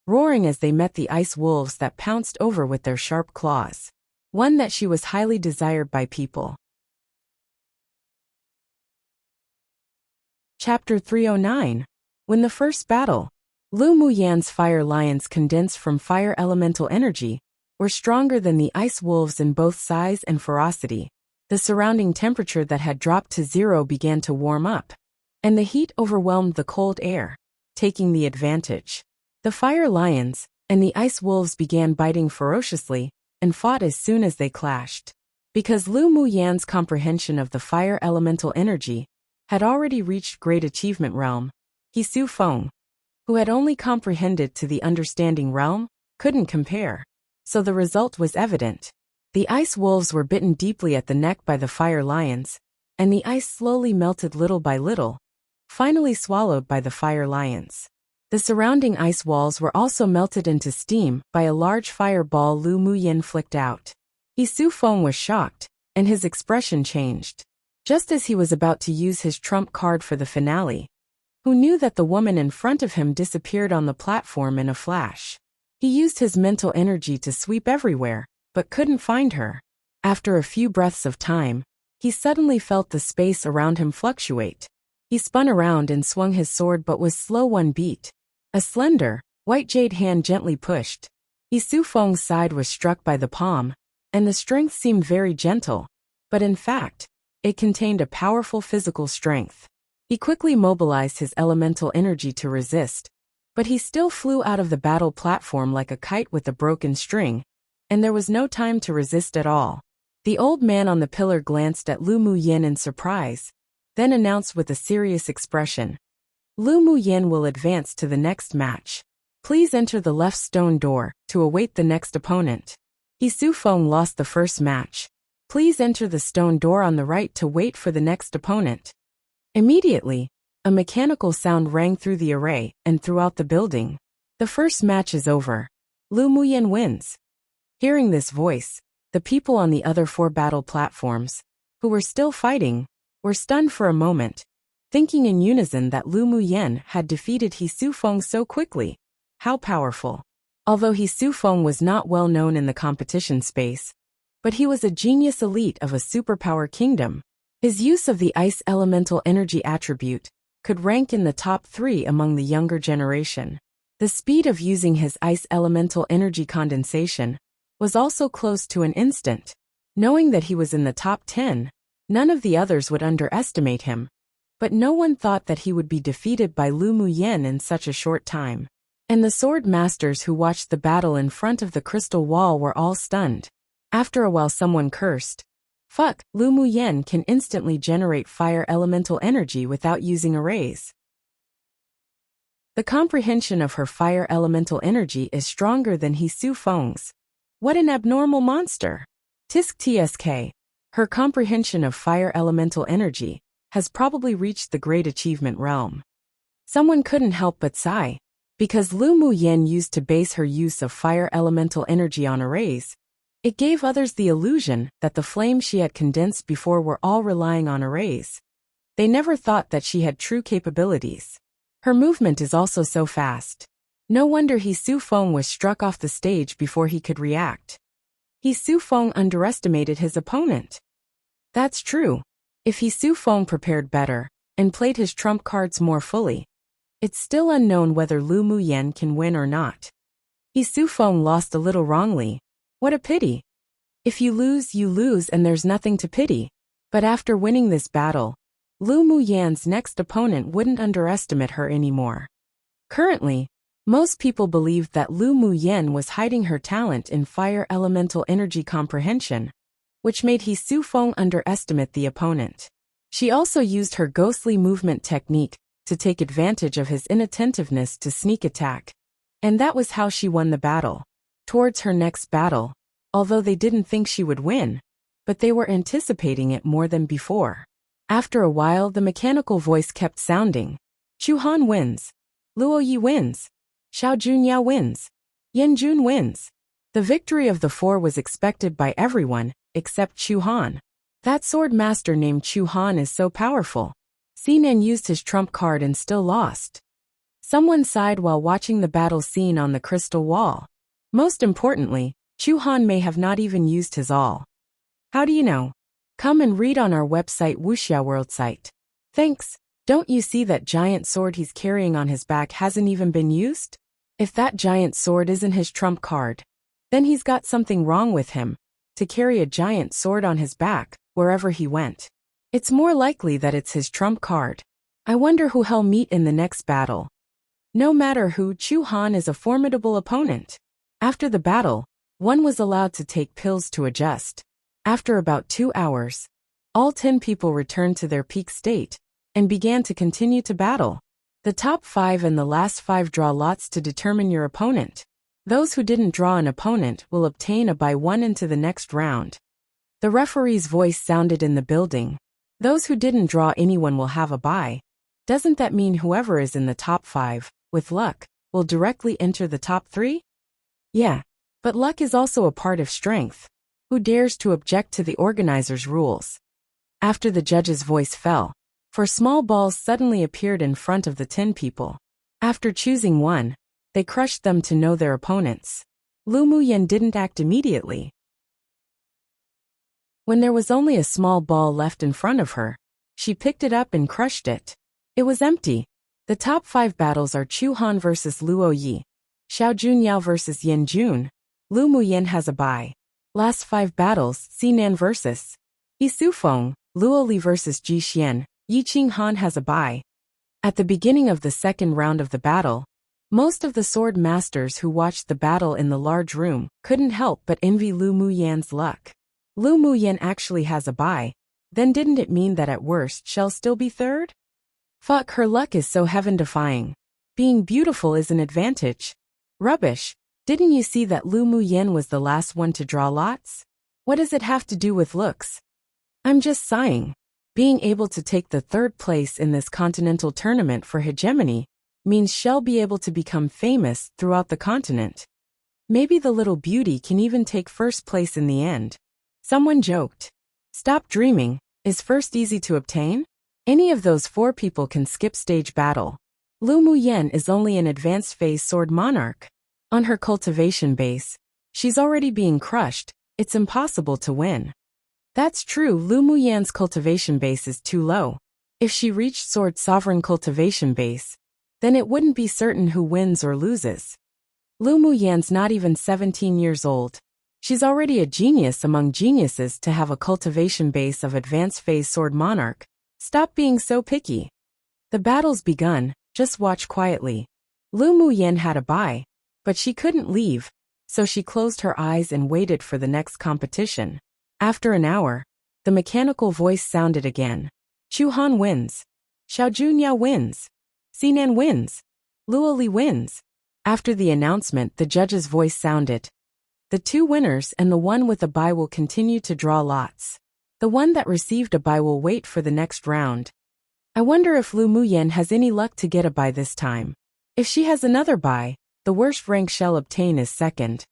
roaring as they met the ice wolves that pounced over with their sharp claws. One that she was highly desired by people. Chapter 309. When the first battle, Lu Muyen's fire lions condensed from fire elemental energy were stronger than the ice wolves in both size and ferocity. The surrounding temperature that had dropped to 0 began to warm up, and the heat overwhelmed the cold air, taking the advantage. The fire lions and the ice wolves began biting ferociously and fought as soon as they clashed. Because Lu Muyen's comprehension of the fire elemental energy had already reached great achievement realm, He Su Feng, who had only comprehended to the understanding realm, couldn't compare. So the result was evident. The ice wolves were bitten deeply at the neck by the fire lions, and the ice slowly melted little by little, finally swallowed by the fire lions. The surrounding ice walls were also melted into steam by a large fireball Lu Muyen flicked out. He Su Feng was shocked, and his expression changed. Just as he was about to use his trump card for the finale, who knew that the woman in front of him disappeared on the platform in a flash. He used his mental energy to sweep everywhere, but couldn't find her. After a few breaths of time, he suddenly felt the space around him fluctuate. He spun around and swung his sword but was slow one beat. A slender, white jade hand gently pushed. He Su Feng's side was struck by the palm, and the strength seemed very gentle, but in fact, it contained a powerful physical strength. He quickly mobilized his elemental energy to resist, but he still flew out of the battle platform like a kite with a broken string, and there was no time to resist at all. The old man on the pillar glanced at Lu Muyen in surprise, then announced with a serious expression, Lu Muyan will advance to the next match. Please enter the left stone door to await the next opponent. He Su Feng lost the first match. Please enter the stone door on the right to wait for the next opponent. Immediately, a mechanical sound rang through the array and throughout the building. The first match is over. Lu Muyan wins. Hearing this voice, the people on the other 4 battle platforms, who were still fighting, were stunned for a moment, thinking in unison that Lu Muyan had defeated He Su Feng so quickly. How powerful. Although He Su Feng was not well known in the competition space, but he was a genius elite of a superpower kingdom. His use of the ice elemental energy attribute could rank in the top 3 among the younger generation. The speed of using his ice elemental energy condensation was also close to an instant. Knowing that he was in the top 10, none of the others would underestimate him. But no one thought that he would be defeated by Lu Muyan in such a short time. And the sword masters who watched the battle in front of the crystal wall were all stunned. After a while someone cursed. Fuck, Lu Muyan can instantly generate fire elemental energy without using arrays. The comprehension of her fire elemental energy is stronger than He Su Feng's. What an abnormal monster. Tisk tsk. Her comprehension of fire elemental energy has probably reached the great achievement realm. Someone couldn't help but sigh. Because Lu Muyan used to base her use of fire elemental energy on arrays, it gave others the illusion that the flames she had condensed before were all relying on arrays. They never thought that she had true capabilities. Her movement is also so fast. No wonder He Su Feng was struck off the stage before he could react. He Su Feng underestimated his opponent. That's true. If He Su Feng prepared better and played his trump cards more fully, it's still unknown whether Lu Muyan can win or not. He Su Feng lost a little wrongly. What a pity. If you lose and there's nothing to pity. But after winning this battle, Lu Muyan's next opponent wouldn't underestimate her anymore. Currently, most people believed that Lu Muyan was hiding her talent in fire elemental energy comprehension, which made He Su Feng underestimate the opponent. She also used her ghostly movement technique to take advantage of his inattentiveness to sneak attack. And that was how she won the battle. Towards her next battle, although they didn't think she would win, but they were anticipating it more than before. After a while the mechanical voice kept sounding. Chu Han wins. Luo Yi wins. Xiao Junyao wins. Yan Jun wins. The victory of the 4 was expected by everyone, except Chu Han. That sword master named Chu Han is so powerful. Sinan used his trump card and still lost. Someone sighed while watching the battle scene on the crystal wall. Most importantly, Chu Han may have not even used his all. How do you know? Come and read on our website Wuxia World site. Thanks. Don't you see that giant sword he's carrying on his back hasn't even been used? If that giant sword isn't his trump card, then he's got something wrong with him, to carry a giant sword on his back, wherever he went. It's more likely that it's his trump card. I wonder who he'll meet in the next battle. No matter who, Chu Han is a formidable opponent. After the battle, one was allowed to take pills to adjust. After about 2 hours, all 10 people returned to their peak state and began to continue to battle. The top 5 and the last 5 draw lots to determine your opponent. Those who didn't draw an opponent will obtain a bye 1 into the next round. The referee's voice sounded in the building. Those who didn't draw anyone will have a bye. Doesn't that mean whoever is in the top 5, with luck, will directly enter the top 3? Yeah, but luck is also a part of strength. Who dares to object to the organizer's rules? After the judge's voice fell, 4 small balls suddenly appeared in front of the 10 people. After choosing one, they crushed them to know their opponents. Lu Muyan didn't act immediately. When there was only a small ball left in front of her, she picked it up and crushed it. It was empty. The top 5 battles are Chu Han versus Luo Yi, Xiao Junyao versus Yan Jun. Lu Muyan has a bye. Last 5 battles, Sinan versus He Su Feng, Luo Li versus Ji Xian, Yi Qing Han has a bye. At the beginning of the second round of the battle, most of the sword masters who watched the battle in the large room couldn't help but envy Lu Muyan's luck. Lu Muyan actually has a bye, then didn't it mean that at worst she'll still be third? Fuck, her luck is so heaven-defying. Being beautiful is an advantage. Rubbish. Didn't you see that Lu Muyen was the last one to draw lots? What does it have to do with looks? I'm just sighing. Being able to take the third place in this continental tournament for hegemony means she'll be able to become famous throughout the continent. Maybe the little beauty can even take first place in the end. Someone joked. Stop dreaming. Is first easy to obtain? Any of those 4 people can skip stage battle. Lu Muyen is only an advanced phase sword monarch. On her cultivation base, she's already being crushed. It's impossible to win. That's true, Lu Muyen's cultivation base is too low. If she reached sword sovereign cultivation base, then it wouldn't be certain who wins or loses. Lu Muyen's not even 17 years old. She's already a genius among geniuses to have a cultivation base of advanced phase sword monarch. Stop being so picky. The battle's begun, just watch quietly. Lu Muyen had a bye, but she couldn't leave, so she closed her eyes and waited for the next competition. After an hour, the mechanical voice sounded again. Chu Han wins. Xiao Junyao wins. Sinan wins. Luo Li wins. After the announcement, the judge's voice sounded. The 2 winners and the one with a bye will continue to draw lots. The one that received a bye will wait for the next round. I wonder if Lu Muyen has any luck to get a bye this time. If she has another bye, the worst rank she'll obtain is second.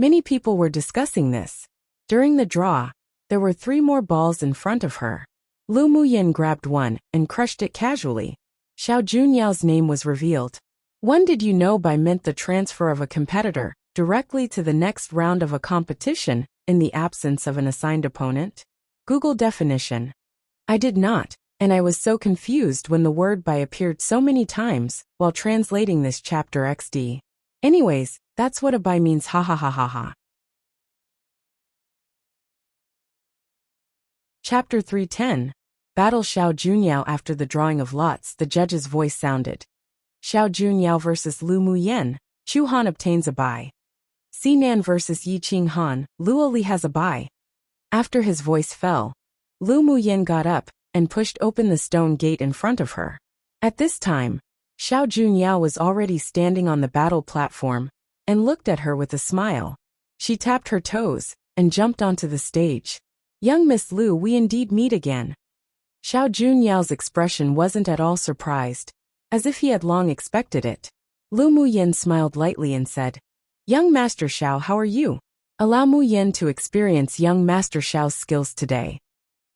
Many people were discussing this. During the draw, there were 3 more balls in front of her. Lu Muyen grabbed one and crushed it casually. Xiao Junyao's name was revealed. One did you know by meant the transfer of a competitor directly to the next round of a competition in the absence of an assigned opponent? Google definition. I did not, and I was so confused when the word by appeared so many times while translating this chapter XD. Anyways, that's what a bye means, ha ha ha ha ha. Chapter 310. Battle Xiao Junyao. After the drawing of lots, the judge's voice sounded. Xiao Junyao versus Lu Muyen. Chu Han obtains a bye. Sinan versus Yi Qing Han. Luo Li has a bye. After his voice fell, Lu Muyen got up and pushed open the stone gate in front of her. At this time, Xiao Junyao was already standing on the battle platform and looked at her with a smile. She tapped her toes and jumped onto the stage. Young Miss Lu, we indeed meet again. Xiao Junyao's expression wasn't at all surprised, as if he had long expected it. Lu Muyen smiled lightly and said, Young Master Xiao, how are you? Allow Muyen to experience young Master Xiao's skills today.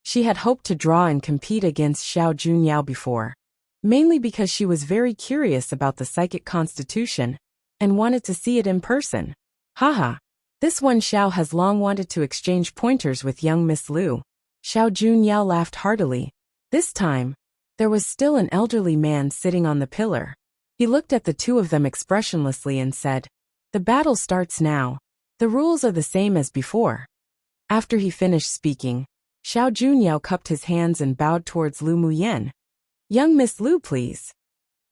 She had hoped to draw and compete against Xiao Junyao before, mainly because she was very curious about the psychic constitution and wanted to see it in person. Haha. This one Xiao has long wanted to exchange pointers with young Miss Lu. Xiao Junyao laughed heartily. This time, there was still an elderly man sitting on the pillar. He looked at the 2 of them expressionlessly and said, The battle starts now. The rules are the same as before. After he finished speaking, Xiao Junyao cupped his hands and bowed towards Lu Muyen. Young Miss Lu, please.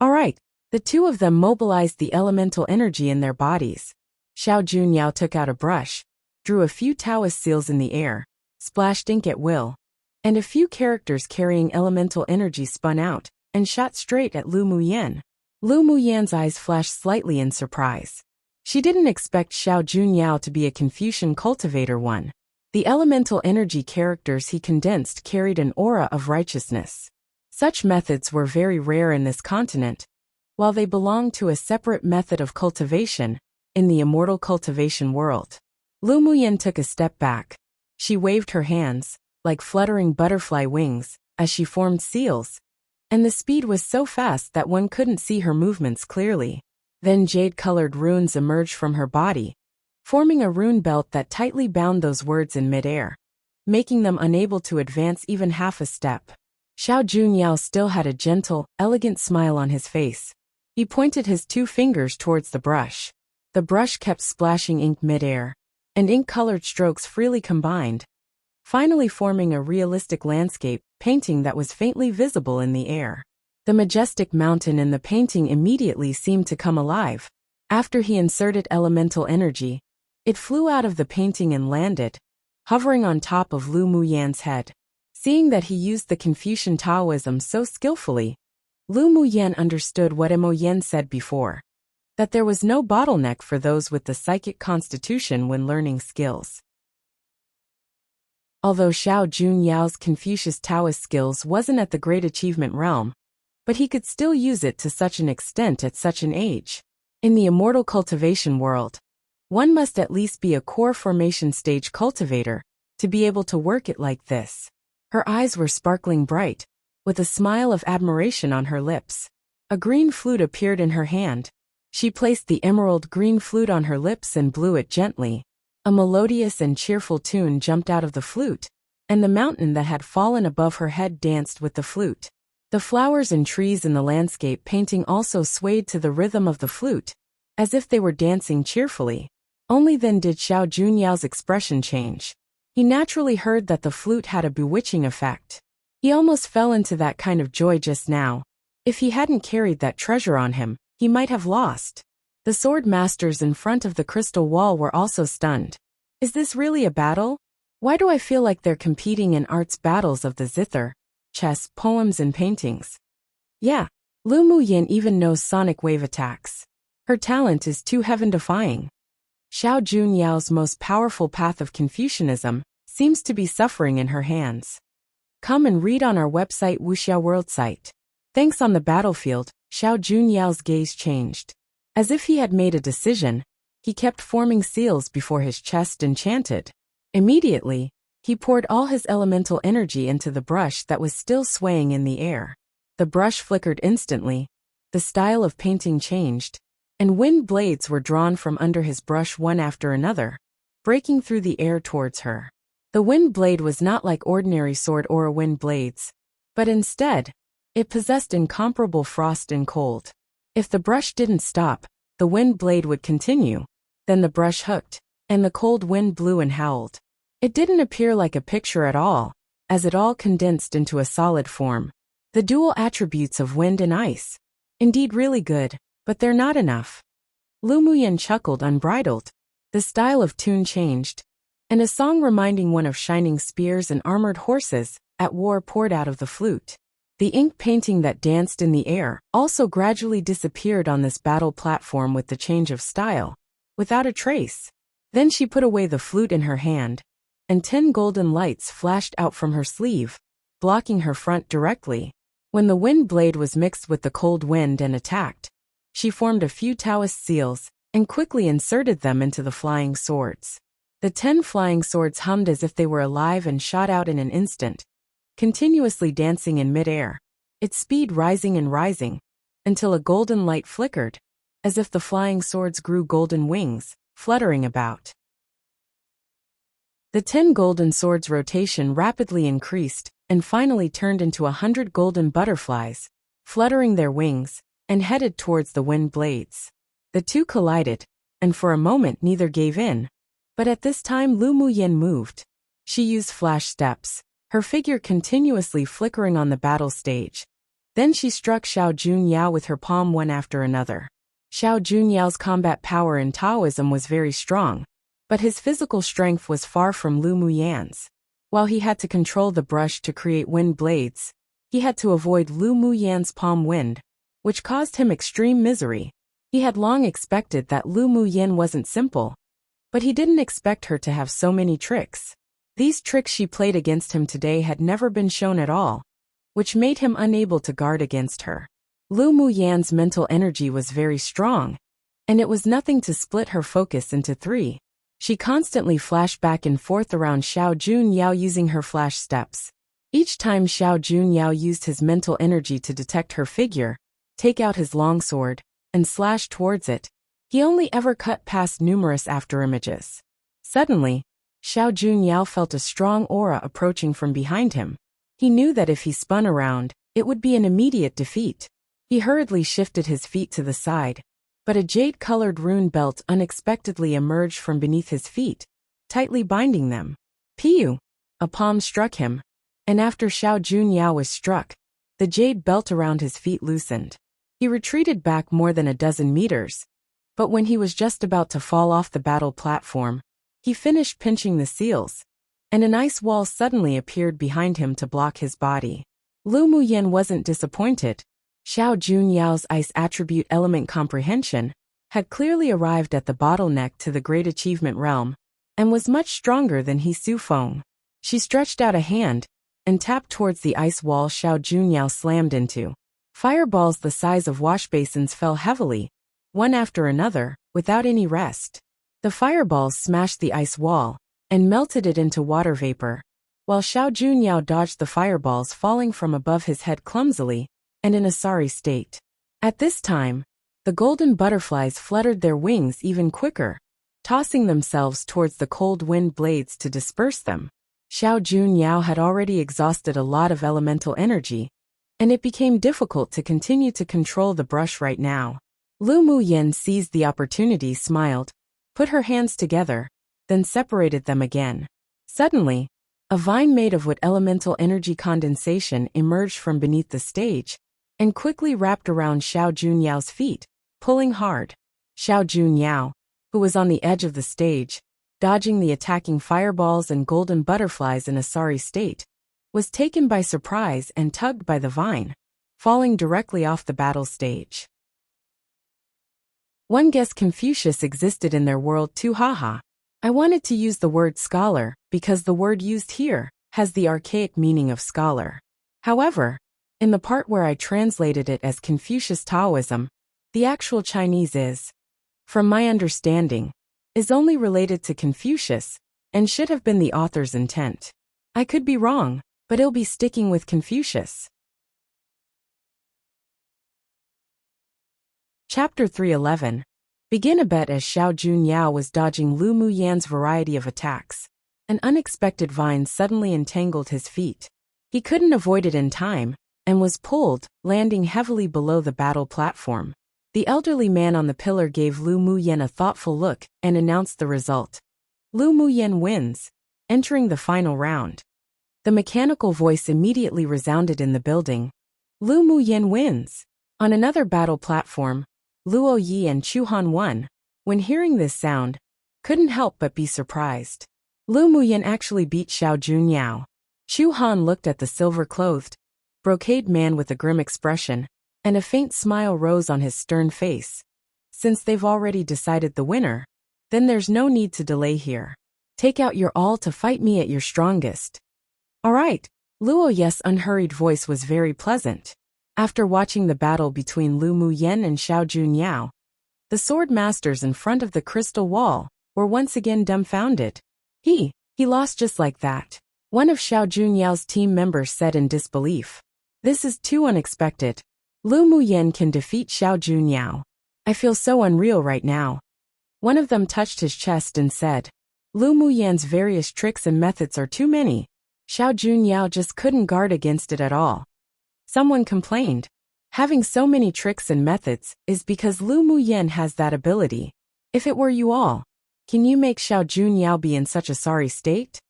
All right. The 2 of them mobilized the elemental energy in their bodies. Xiao Junyao took out a brush, drew a few Taoist seals in the air, splashed ink at will, and a few characters carrying elemental energy spun out and shot straight at Lu Muyen. Lu Muyen's eyes flashed slightly in surprise. She didn't expect Xiao Junyao to be a Confucian cultivator one. The elemental energy characters he condensed carried an aura of righteousness. Such methods were very rare in this continent, while they belonged to a separate method of cultivation in the immortal cultivation world. Lu Muyen took a step back. She waved her hands, like fluttering butterfly wings, as she formed seals, and the speed was so fast that one couldn't see her movements clearly. Then jade-colored runes emerged from her body, forming a rune belt that tightly bound those words in midair, making them unable to advance even half a step. Xiao Junyao still had a gentle, elegant smile on his face. He pointed his 2 fingers towards the brush. The brush kept splashing ink midair, and ink-colored strokes freely combined, finally forming a realistic landscape painting that was faintly visible in the air. The majestic mountain in the painting immediately seemed to come alive. After he inserted elemental energy, it flew out of the painting and landed, hovering on top of Lu Muyen's head. Seeing that he used the Confucian Taoism so skillfully, Lu Muyan understood what Mo Yen said before, that there was no bottleneck for those with the psychic constitution when learning skills. Although Xiao Junyao's Confucius Taoist skills wasn't at the great achievement realm, but he could still use it to such an extent at such an age. In the immortal cultivation world, one must at least be a core formation stage cultivator to be able to work it like this. Her eyes were sparkling bright, with a smile of admiration on her lips. A green flute appeared in her hand. She placed the emerald green flute on her lips and blew it gently. A melodious and cheerful tune jumped out of the flute, and the mountain that had fallen above her head danced with the flute. The flowers and trees in the landscape painting also swayed to the rhythm of the flute, as if they were dancing cheerfully. Only then did Xiao Junyao's expression change. He naturally heard that the flute had a bewitching effect. He almost fell into that kind of joy just now. If he hadn't carried that treasure on him, he might have lost. The sword masters in front of the crystal wall were also stunned. Is this really a battle? Why do I feel like they're competing in arts battles of the zither, chess, poems and paintings? Yeah, Lu Muyin even knows sonic wave attacks. Her talent is too heaven-defying. Xiao Junyao's most powerful path of Confucianism seems to be suffering in her hands. Come and read on our website Wuxiao World site. Thanks. On the battlefield, Xiao Junyao's gaze changed. As if he had made a decision, he kept forming seals before his chest and chanted. Immediately, he poured all his elemental energy into the brush that was still swaying in the air. The brush flickered instantly, the style of painting changed, and wind blades were drawn from under his brush one after another, breaking through the air towards her. The wind blade was not like ordinary sword or wind blades, but instead, it possessed incomparable frost and cold. If the brush didn't stop, the wind blade would continue. Then the brush hooked, and the cold wind blew and howled. It didn't appear like a picture at all, as it all condensed into a solid form. The dual attributes of wind and ice. Indeed really good, but they're not enough. Lu Muyin chuckled unbridled. The style of tune changed, and a song reminding one of shining spears and armored horses at war poured out of the flute. The ink painting that danced in the air also gradually disappeared on this battle platform with the change of style, without a trace. Then she put away the flute in her hand, and 10 golden lights flashed out from her sleeve, blocking her front directly. When the wind blade was mixed with the cold wind and attacked, she formed a few Taoist seals and quickly inserted them into the flying swords. The 10 flying swords hummed as if they were alive and shot out in an instant, continuously dancing in mid-air, its speed rising and rising, until a golden light flickered, as if the flying swords grew golden wings, fluttering about. The 10 golden swords' rotation rapidly increased, and finally turned into 100 golden butterflies, fluttering their wings, and headed towards the wind blades. The two collided, and for a moment neither gave in, but at this time Lu Muyin moved. She used flash steps, her figure continuously flickering on the battle stage. Then she struck Xiao Junyao with her palm one after another. Xiao Junyao's combat power in Taoism was very strong, but his physical strength was far from Lu Muyan's. While he had to control the brush to create wind blades, he had to avoid Lu Muyan's palm wind, which caused him extreme misery. He had long expected that Lu Muyan wasn't simple, but he didn't expect her to have so many tricks. These tricks she played against him today had never been shown at all, which made him unable to guard against her. Lu Muyan's mental energy was very strong, and it was nothing to split her focus into 3. She constantly flashed back and forth around Xiao Junyao using her flash steps. Each time Xiao Junyao used his mental energy to detect her figure, take out his longsword, and slash towards it, he only ever cut past numerous afterimages. Suddenly, Xiao Junyao felt a strong aura approaching from behind him. He knew that if he spun around, it would be an immediate defeat. He hurriedly shifted his feet to the side, but a jade-colored rune belt unexpectedly emerged from beneath his feet, tightly binding them. Piu! A palm struck him, and after Xiao Junyao was struck, the jade belt around his feet loosened. He retreated back more than a dozen meters, but when he was just about to fall off the battle platform, he finished pinching the seals, and an ice wall suddenly appeared behind him to block his body. Lu Muyan wasn't disappointed. Xiao Junyao's ice attribute element comprehension had clearly arrived at the bottleneck to the great achievement realm, and was much stronger than He Su Feng. She stretched out a hand and tapped towards the ice wall Xiao Junyao slammed into. Fireballs the size of washbasins fell heavily, one after another, without any rest. The fireballs smashed the ice wall and melted it into water vapor, while Xiao Junyao dodged the fireballs falling from above his head clumsily and in a sorry state. At this time, the golden butterflies fluttered their wings even quicker, tossing themselves towards the cold wind blades to disperse them. Xiao Junyao had already exhausted a lot of elemental energy, and it became difficult to continue to control the brush right now. Lu Muyan seized the opportunity, smiled, put her hands together, then separated them again. Suddenly, a vine made of what elemental energy condensation emerged from beneath the stage and quickly wrapped around Xiao Junyao's feet, pulling hard. Xiao Junyao, who was on the edge of the stage, dodging the attacking fireballs and golden butterflies in a sorry state, was taken by surprise and tugged by the vine, falling directly off the battle stage. One guessed Confucius existed in their world too, haha. I wanted to use the word scholar because the word used here has the archaic meaning of scholar. However, in the part where I translated it as Confucius Taoism, the actual Chinese is, from my understanding, is only related to Confucius and should have been the author's intent. I could be wrong, but I'll be sticking with Confucius. Chapter 311. Begin a bet. As Xiao Junyao was dodging Lu Muyan's variety of attacks, an unexpected vine suddenly entangled his feet. He couldn't avoid it in time, and was pulled, landing heavily below the battle platform. The elderly man on the pillar gave Lu Muyan a thoughtful look and announced the result. Lu Muyan wins, entering the final round. The mechanical voice immediately resounded in the building. Lu Muyan wins. On another battle platform, Luo Yi and Chu Han won. When hearing this sound, couldn't help but be surprised. Lu Muyan actually beat Xiao Junyao. Chu Han looked at the silver-clothed, brocade man with a grim expression, and a faint smile rose on his stern face. Since they've already decided the winner, then there's no need to delay here. Take out your all to fight me at your strongest. All right. Luo Yi's unhurried voice was very pleasant. After watching the battle between Lu Muyan and Xiao Junyao, the sword masters in front of the crystal wall were once again dumbfounded. He lost just like that. One of Xiao Junyao's team members said in disbelief. This is too unexpected. Lu Muyan can defeat Xiao Junyao. I feel so unreal right now. One of them touched his chest and said, Lu Muyan's various tricks and methods are too many. Xiao Junyao just couldn't guard against it at all. Someone complained. Having so many tricks and methods is because Lu Muyan has that ability. If it were you all, can you make Xiao Junyao be in such a sorry state?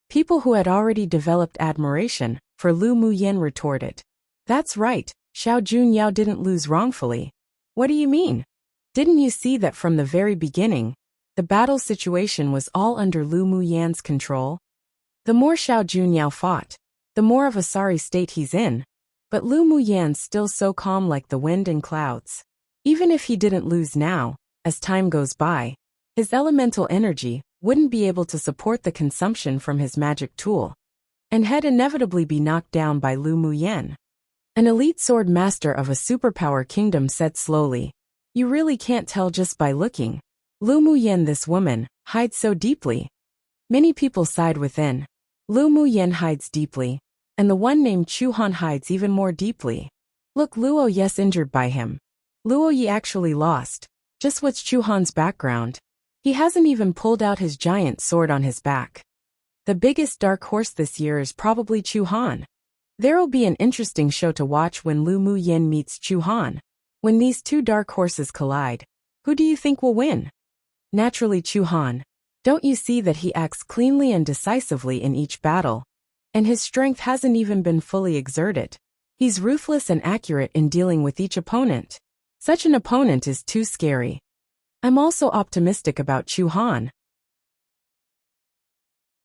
People who had already developed admiration for Lu Muyan retorted. That's right, Xiao Junyao didn't lose wrongfully. What do you mean? Didn't you see that from the very beginning, the battle situation was all under Lu Muyan's control? The more Xiao Junyao fought, the more of a sorry state he's in. But Lu Muyan's still so calm like the wind and clouds. Even if he didn't lose now, as time goes by, his elemental energy wouldn't be able to support the consumption from his magic tool, and had inevitably be knocked down by Lu Muyan. An elite sword master of a superpower kingdom said slowly, You really can't tell just by looking. Lu Muyan, this woman, hides so deeply. Many people sighed within. Lu Muyan hides deeply. And the one named Chu Han hides even more deeply. Look, Luo Yi's injured by him. Luo Yi actually lost. Just what's Chu Han's background? He hasn't even pulled out his giant sword on his back. The biggest dark horse this year is probably Chu Han. There'll be an interesting show to watch when Lu Muyan meets Chu Han. When these two dark horses collide, who do you think will win? Naturally Chu Han. Don't you see that he acts cleanly and decisively in each battle? And his strength hasn't even been fully exerted. He's ruthless and accurate in dealing with each opponent. Such an opponent is too scary. I'm also optimistic about Chu Han.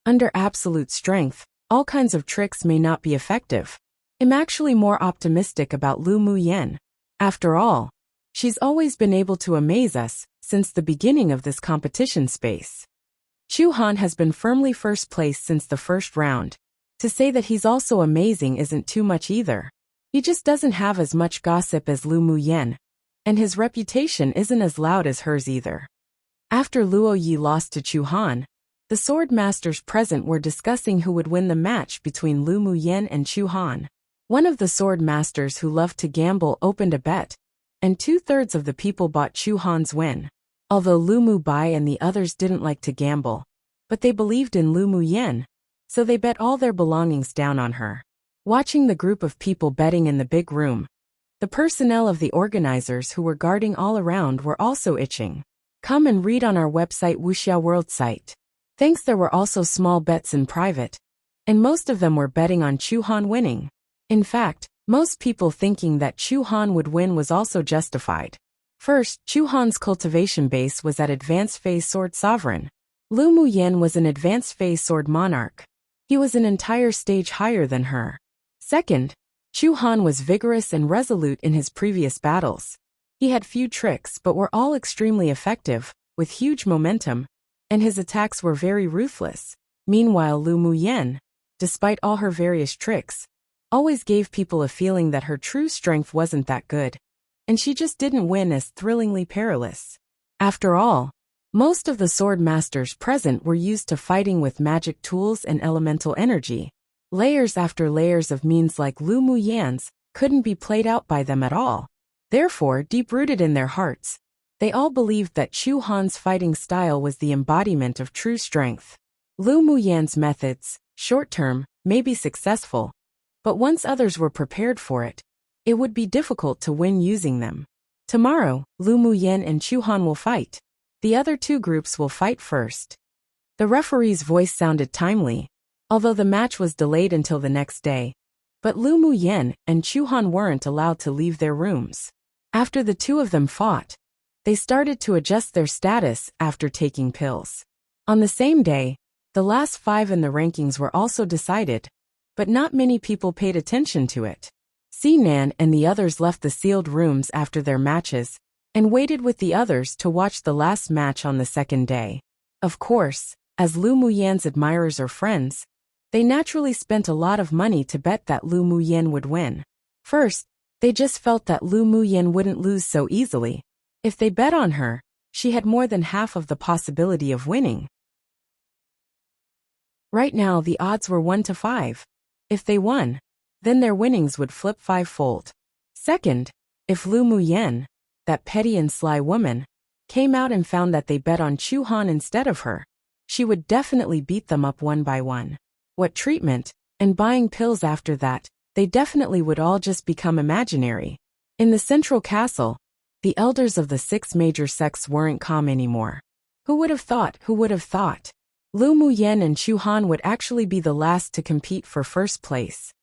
Under absolute strength, all kinds of tricks may not be effective. I'm actually more optimistic about Lu Muyen. After all, she's always been able to amaze us since the beginning of this competition space. Chu Han has been firmly first place since the first round. To say that he's also amazing isn't too much either. He just doesn't have as much gossip as Lu Muyen, and his reputation isn't as loud as hers either. After Luo Yi lost to Chu Han, the sword masters present were discussing who would win the match between Lu Muyen and Chu Han. One of the sword masters who loved to gamble opened a bet, and 2/3 of the people bought Chu Han's win. Although Lu Mu Bai and the others didn't like to gamble, but they believed in Lu Muyen, so they bet all their belongings down on her. Watching the group of people betting in the big room, the personnel of the organizers who were guarding all around were also itching. Come and read on our website Wuxia World site. Thanks, there were also small bets in private, and most of them were betting on Chu Han winning. In fact, most people thinking that Chu Han would win was also justified. First, Chu Han's cultivation base was at Advanced Phase Sword Sovereign. Lu Muyen was an Advanced Phase Sword Monarch. He was an entire stage higher than her. Second, Chu Han was vigorous and resolute in his previous battles. He had few tricks but were all extremely effective, with huge momentum, and his attacks were very ruthless. Meanwhile, Lu Muyen, despite all her various tricks, always gave people a feeling that her true strength wasn't that good, and she just didn't win as thrillingly perilous. After all, most of the sword masters present were used to fighting with magic tools and elemental energy. Layers after layers of means like Lu Muyen's couldn't be played out by them at all. Therefore, deep-rooted in their hearts, they all believed that Chu Han's fighting style was the embodiment of true strength. Lu Muyen's methods, short-term, may be successful, but once others were prepared for it, it would be difficult to win using them. Tomorrow, Lu Muyen and Chu Han will fight. The other two groups will fight first. The referee's voice sounded timely, although the match was delayed until the next day. But Lu Muyen and Chu Han weren't allowed to leave their rooms. After the two of them fought, they started to adjust their status after taking pills. On the same day, the last 5 in the rankings were also decided, but not many people paid attention to it. Sinan and the others left the sealed rooms after their matches and waited with the others to watch the last match on the second day. Of course, as Lu Muyen's admirers or friends, they naturally spent a lot of money to bet that Lu Muyen would win. First, they just felt that Lu Muyen wouldn't lose so easily. If they bet on her, she had more than half of the possibility of winning. Right now the odds were 1 to 5. If they won, then their winnings would flip 5-fold. Second, if Lu Muyen, that petty and sly woman, came out and found that they bet on Chu Han instead of her, she would definitely beat them up one by one. What treatment, and buying pills after that, they definitely would all just become imaginary. In the central castle, the elders of the 6 major sects weren't calm anymore. Who would have thought? Lu Muyen and Chu Han would actually be the last to compete for first place.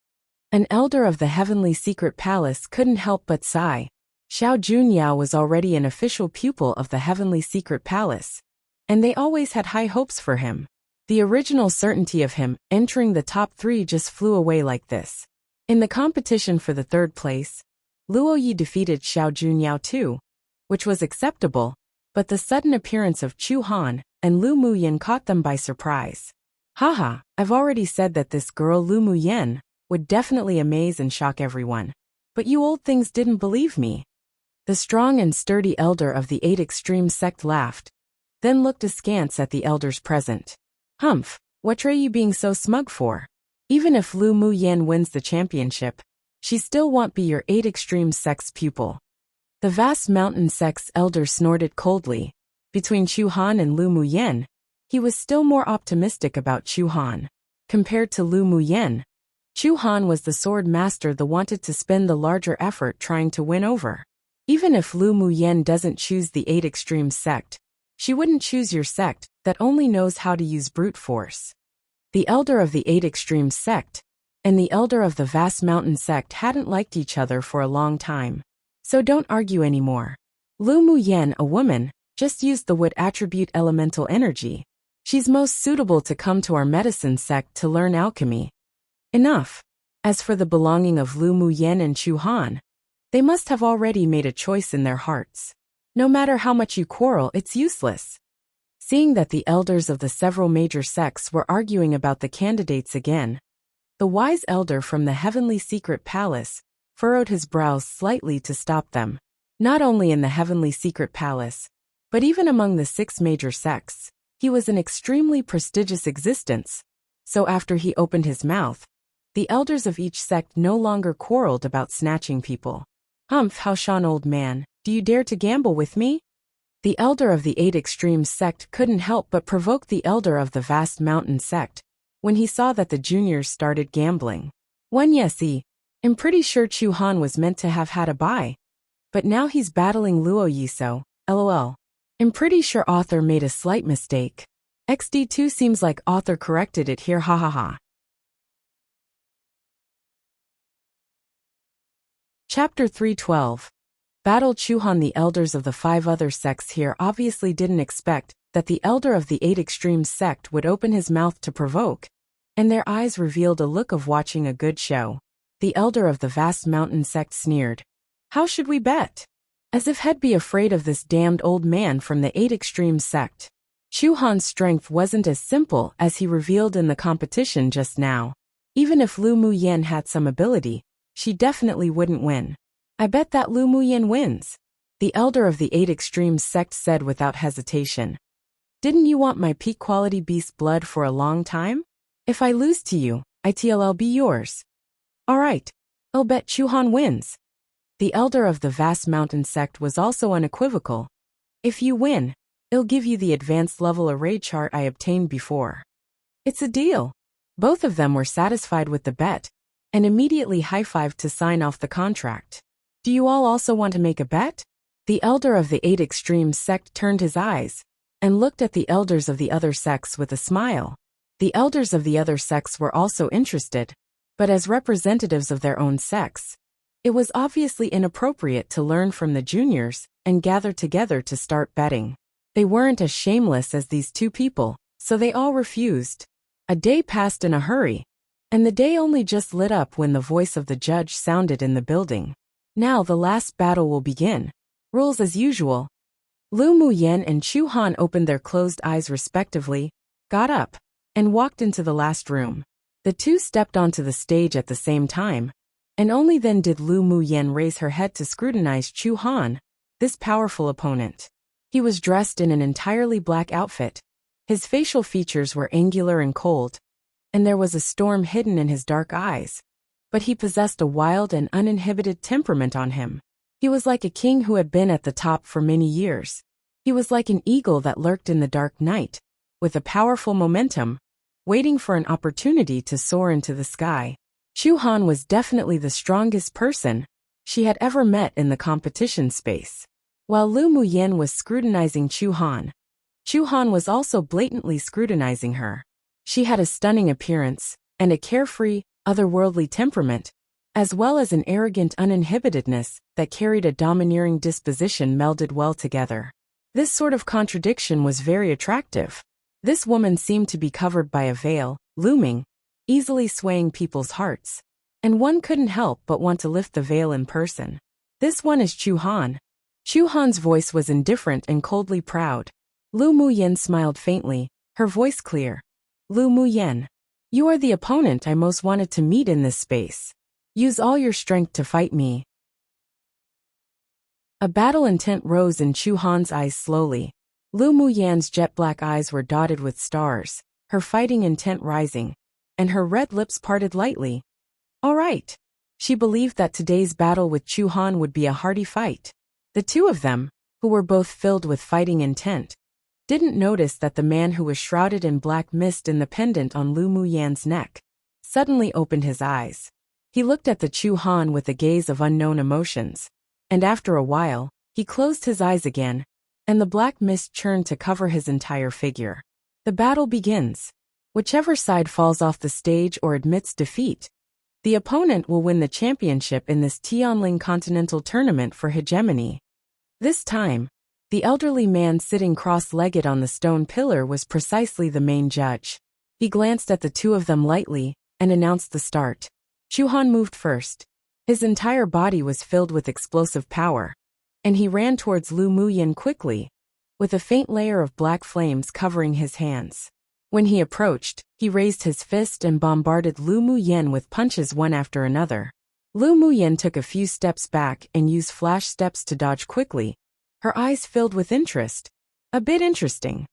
An elder of the Heavenly Secret Palace couldn't help but sigh. Xiao Junyao was already an official pupil of the Heavenly Secret Palace, and they always had high hopes for him. The original certainty of him entering the top 3 just flew away like this. In the competition for the 3rd place, Luo Yi defeated Xiao Junyao too, which was acceptable, but the sudden appearance of Chu Han and Lu Muyen caught them by surprise. Haha, I've already said that this girl Lu Muyen would definitely amaze and shock everyone. But you old things didn't believe me. The strong and sturdy elder of the 8 extreme sect laughed, then looked askance at the elders present. Humph, what are you being so smug for? Even if Lu Muyen wins the championship, she still won't be your 8 extreme sect's pupil. The vast mountain sect's elder snorted coldly. Between Chu Han and Lu Muyen, he was still more optimistic about Chu Han. Compared to Lu Muyen, Chu Han was the sword master that wanted to spend the larger effort trying to win over. Even if Lu Muyen doesn't choose the 8 extreme sect, she wouldn't choose your sect that only knows how to use brute force. The elder of the 8 extreme sect and the elder of the vast mountain sect hadn't liked each other for a long time. So don't argue anymore. Lu Muyen, a woman, just used the wood attribute elemental energy. She's most suitable to come to our medicine sect to learn alchemy. Enough. As for the belonging of Lu Muyen and Chu Han, they must have already made a choice in their hearts. No matter how much you quarrel, it's useless. Seeing that the elders of the several major sects were arguing about the candidates again, the wise elder from the heavenly secret palace furrowed his brows slightly to stop them. Not only in the heavenly secret palace, but even among the 6 major sects, he was an extremely prestigious existence, so after he opened his mouth, the elders of each sect no longer quarreled about snatching people. "Humph, Haoshan, old man, do you dare to gamble with me?" The elder of the 8 Extremes sect couldn't help but provoke the elder of the Vast Mountain sect when he saw that the juniors started gambling. I'm pretty sure Chu Han was meant to have had a bye, but now he's battling Luo Yiso, lol. I'm pretty sure author made a slight mistake. XD2 seems like author corrected it here, hahaha. Chapter 312. Battle Chu Han. The elders of the 5 other sects here obviously didn't expect that the elder of the 8 Extremes sect would open his mouth to provoke, and their eyes revealed a look of watching a good show. The elder of the Vast Mountain sect sneered. "How should we bet?" As if he'd be afraid of this damned old man from the 8 Extremes sect. Chu Han's strength wasn't as simple as he revealed in the competition just now. Even if Lu Muyen had some ability, she definitely wouldn't win. "I bet that Lu Muyen wins," the elder of the 8 Extremes sect said without hesitation. "Didn't you want my peak quality beast blood for a long time? If I lose to you, I'll be yours." "Alright, I'll bet Chu Han wins." The elder of the Vast Mountain sect was also unequivocal. "If you win, I'll give you the advanced level array chart I obtained before." "It's a deal." Both of them were satisfied with the bet, and immediately high-fived to sign off the contract. "Do you all also want to make a bet?" The elder of the 8 Extremes sect turned his eyes and looked at the elders of the other sects with a smile. The elders of the other sects were also interested, but as representatives of their own sects, it was obviously inappropriate to learn from the juniors and gather together to start betting. They weren't as shameless as these 2 people, so they all refused. A day passed in a hurry, and the day only just lit up when the voice of the judge sounded in the building. "Now the last battle will begin. Rules as usual." Lu Muyen and Chu Han opened their closed eyes respectively, got up, and walked into the last room. The 2 stepped onto the stage at the same time, and only then did Lu Muyen raise her head to scrutinize Chu Han, this powerful opponent. He was dressed in an entirely black outfit. His facial features were angular and cold, and there was a storm hidden in his dark eyes. But he possessed a wild and uninhibited temperament on him. He was like a king who had been at the top for many years. He was like an eagle that lurked in the dark night, with a powerful momentum, waiting for an opportunity to soar into the sky. Chu Han was definitely the strongest person she had ever met in the competition space. While Lu Muyen was scrutinizing Chu Han was also blatantly scrutinizing her. She had a stunning appearance, and a carefree, otherworldly temperament, as well as an arrogant uninhibitedness that carried a domineering disposition melded well together. This sort of contradiction was very attractive. This woman seemed to be covered by a veil, looming, easily swaying people's hearts, and one couldn't help but want to lift the veil in person. "This one is Chu Han." Chu Han's voice was indifferent and coldly proud. Lu Muyen smiled faintly, her voice clear. "Lu Muyen, you are the opponent I most wanted to meet in this space. Use all your strength to fight me." A battle intent rose in Chu Han's eyes slowly. Lu Muyen's jet-black eyes were dotted with stars, her fighting intent rising, and her red lips parted lightly. All right. She believed that today's battle with Chu Han would be a hearty fight. The 2 of them, who were both filled with fighting intent, didn't notice that the man who was shrouded in black mist in the pendant on Lu Muyen's neck suddenly opened his eyes. He looked at the Chu Han with a gaze of unknown emotions, and after a while, he closed his eyes again, and the black mist churned to cover his entire figure. The battle begins. Whichever side falls off the stage or admits defeat, the opponent will win the championship in this Tianling Continental Tournament for hegemony. This time, the elderly man sitting cross-legged on the stone pillar was precisely the main judge. He glanced at the 2 of them lightly and announced the start. Chu Han moved first. His entire body was filled with explosive power, and he ran towards Lu Muyin quickly, with a faint layer of black flames covering his hands. When he approached, he raised his fist and bombarded Lu Muyin with punches one after another. Lu Muyin took a few steps back and used flash steps to dodge quickly, her eyes filled with interest. A bit interesting.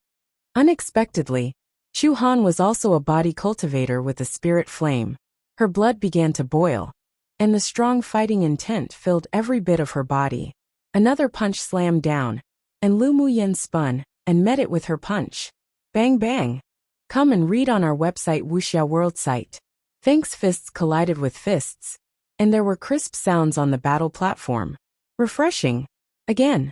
Unexpectedly, Chu Han was also a body cultivator with a spirit flame. Her blood began to boil, and the strong fighting intent filled every bit of her body. Another punch slammed down, and Lu Muyin spun and met it with her punch. Bang bang. Come and read on our website Wuxia World site. Thanks. Fists collided with fists, and there were crisp sounds on the battle platform. Refreshing. Again.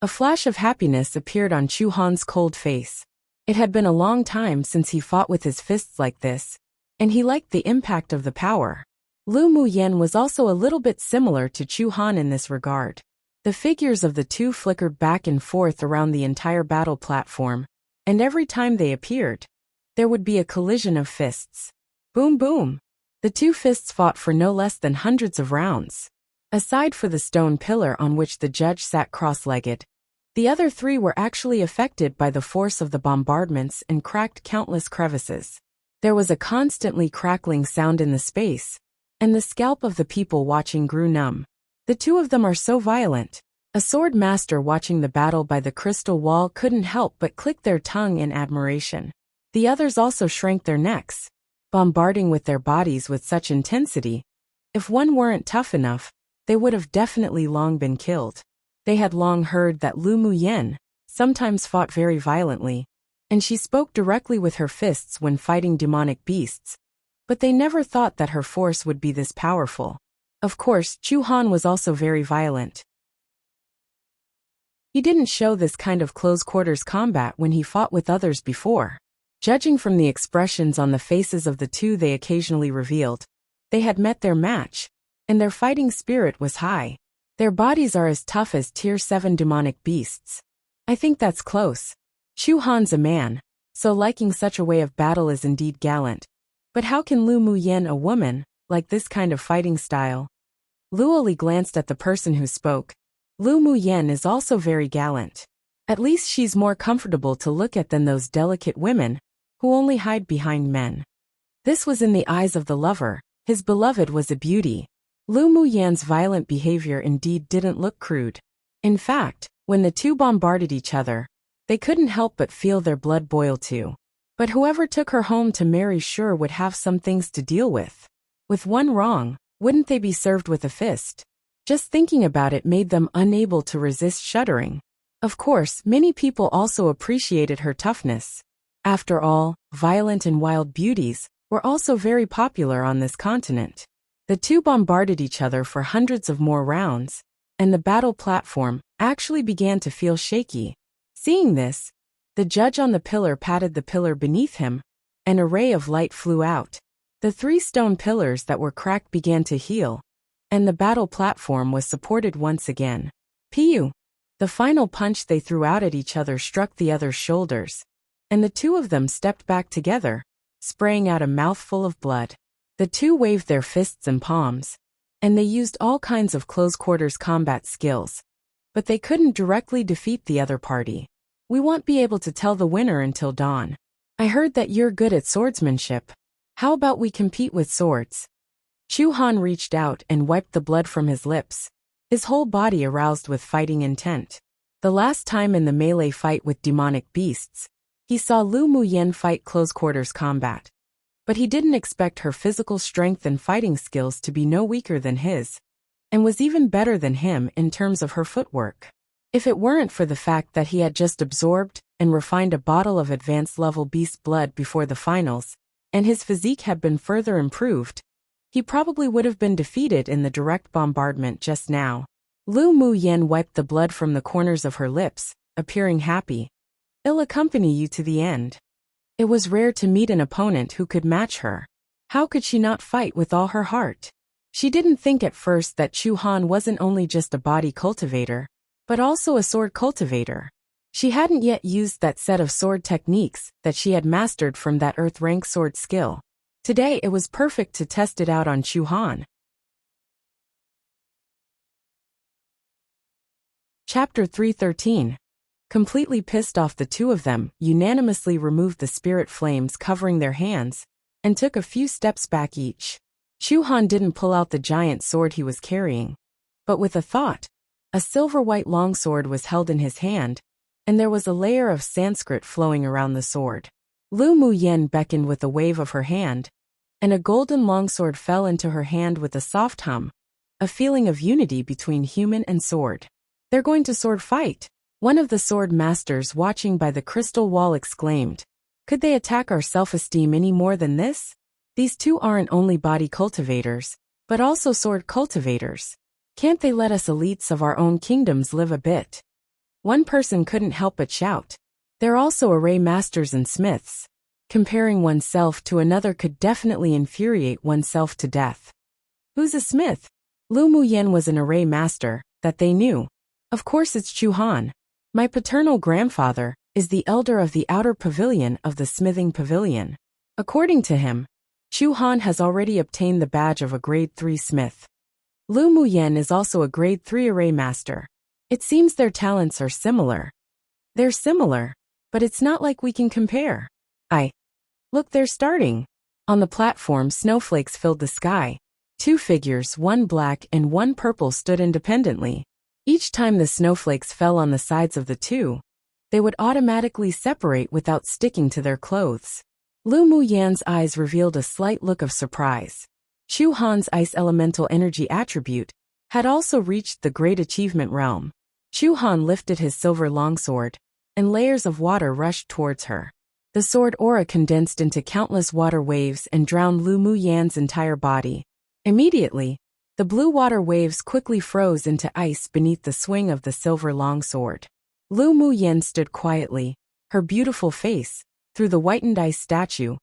A flash of happiness appeared on Chu Han's cold face. It had been a long time since he fought with his fists like this, and he liked the impact of the power. Lu Muyin was also a little bit similar to Chu Han in this regard. The figures of the two flickered back and forth around the entire battle platform, and every time they appeared, there would be a collision of fists. Boom boom. The two fists fought for no less than hundreds of rounds. Aside for the stone pillar on which the judge sat cross-legged, the other three were actually affected by the force of the bombardments and cracked countless crevices. There was a constantly crackling sound in the space, and the scalp of the people watching grew numb. The two of them are so violent. A sword master watching the battle by the crystal wall couldn't help but click their tongue in admiration. The others also shrank their necks, bombarding with their bodies with such intensity. If one weren't tough enough, they would have definitely long been killed. They had long heard that Lu Muyin sometimes fought very violently, and she spoke directly with her fists when fighting demonic beasts, but they never thought that her force would be this powerful. Of course, Chu Han was also very violent. He didn't show this kind of close-quarters combat when he fought with others before. Judging from the expressions on the faces of the two they occasionally revealed, they had met their match, and their fighting spirit was high. Their bodies are as tough as Tier 7 demonic beasts. I think that's close. Chu Han's a man, so liking such a way of battle is indeed gallant. But how can Lu Muyin, a woman, like this kind of fighting style? Luo Li glanced at the person who spoke. Lu Muyin is also very gallant. At least she's more comfortable to look at than those delicate women, who only hide behind men. This was in the eyes of the lover. His beloved was a beauty. Lu Muyin's violent behavior indeed didn't look crude. In fact, when the two bombarded each other, they couldn't help but feel their blood boil too. But whoever took her home to marry sure would have some things to deal with. With one wrong, wouldn't they be served with a fist? Just thinking about it made them unable to resist shuddering. Of course, many people also appreciated her toughness. After all, violent and wild beauties were also very popular on this continent. The two bombarded each other for hundreds of more rounds, and the battle platform actually began to feel shaky. Seeing this, the judge on the pillar patted the pillar beneath him. An array of light flew out. The three stone pillars that were cracked began to heal, and the battle platform was supported once again. Piu! The final punch they threw out at each other struck the other's shoulders, and the two of them stepped back together, spraying out a mouthful of blood. The two waved their fists and palms, and they used all kinds of close-quarters combat skills, but they couldn't directly defeat the other party. We won't be able to tell the winner until dawn. I heard that you're good at swordsmanship. How about we compete with swords? Chu Han reached out and wiped the blood from his lips, his whole body aroused with fighting intent. The last time in the melee fight with demonic beasts, he saw Lu Muyin fight close-quarters combat. But he didn't expect her physical strength and fighting skills to be no weaker than his, and was even better than him in terms of her footwork. If it weren't for the fact that he had just absorbed and refined a bottle of advanced-level beast blood before the finals, and his physique had been further improved, he probably would have been defeated in the direct bombardment just now. Lu Muyin wiped the blood from the corners of her lips, appearing happy. I'll accompany you to the end. It was rare to meet an opponent who could match her. How could she not fight with all her heart? She didn't think at first that Chu Han wasn't only just a body cultivator, but also a sword cultivator. She hadn't yet used that set of sword techniques that she had mastered from that earth-rank sword skill. Today it was perfect to test it out on Chu Han. Chapter 313. Completely pissed off, the two of them unanimously removed the spirit flames covering their hands and took a few steps back each. Chu Han didn't pull out the giant sword he was carrying, but with a thought. A silver-white longsword was held in his hand, and there was a layer of Sanskrit flowing around the sword. Lu Muyen beckoned with a wave of her hand, and a golden longsword fell into her hand with a soft hum, a feeling of unity between human and sword. They're going to sword fight, one of the sword masters watching by the crystal wall exclaimed. Could they attack our self-esteem any more than this? These two aren't only body cultivators, but also sword cultivators. Can't they let us elites of our own kingdoms live a bit? One person couldn't help but shout. They're also array masters and smiths. Comparing oneself to another could definitely infuriate oneself to death. Who's a smith? Lu Muyen was an array master, that they knew. Of course it's Chu Han. My paternal grandfather is the elder of the outer pavilion of the smithing pavilion. According to him, Chu Han has already obtained the badge of a grade 3 smith. Lu Muyen is also a grade 3 array master. It seems their talents are similar. They're similar, but it's not like we can compare. Look, they're starting. On the platform, snowflakes filled the sky. Two figures, one black and one purple, stood independently. Each time the snowflakes fell on the sides of the two, they would automatically separate without sticking to their clothes. Lu Muyen's eyes revealed a slight look of surprise. Chu Han's ice elemental energy attribute had also reached the great achievement realm. Chu Han lifted his silver longsword, and layers of water rushed towards her. The sword aura condensed into countless water waves and drowned Lu Muyen's entire body. Immediately, the blue water waves quickly froze into ice beneath the swing of the silver longsword. Lu Muyen stood quietly. Her beautiful face, through the whitened ice statue,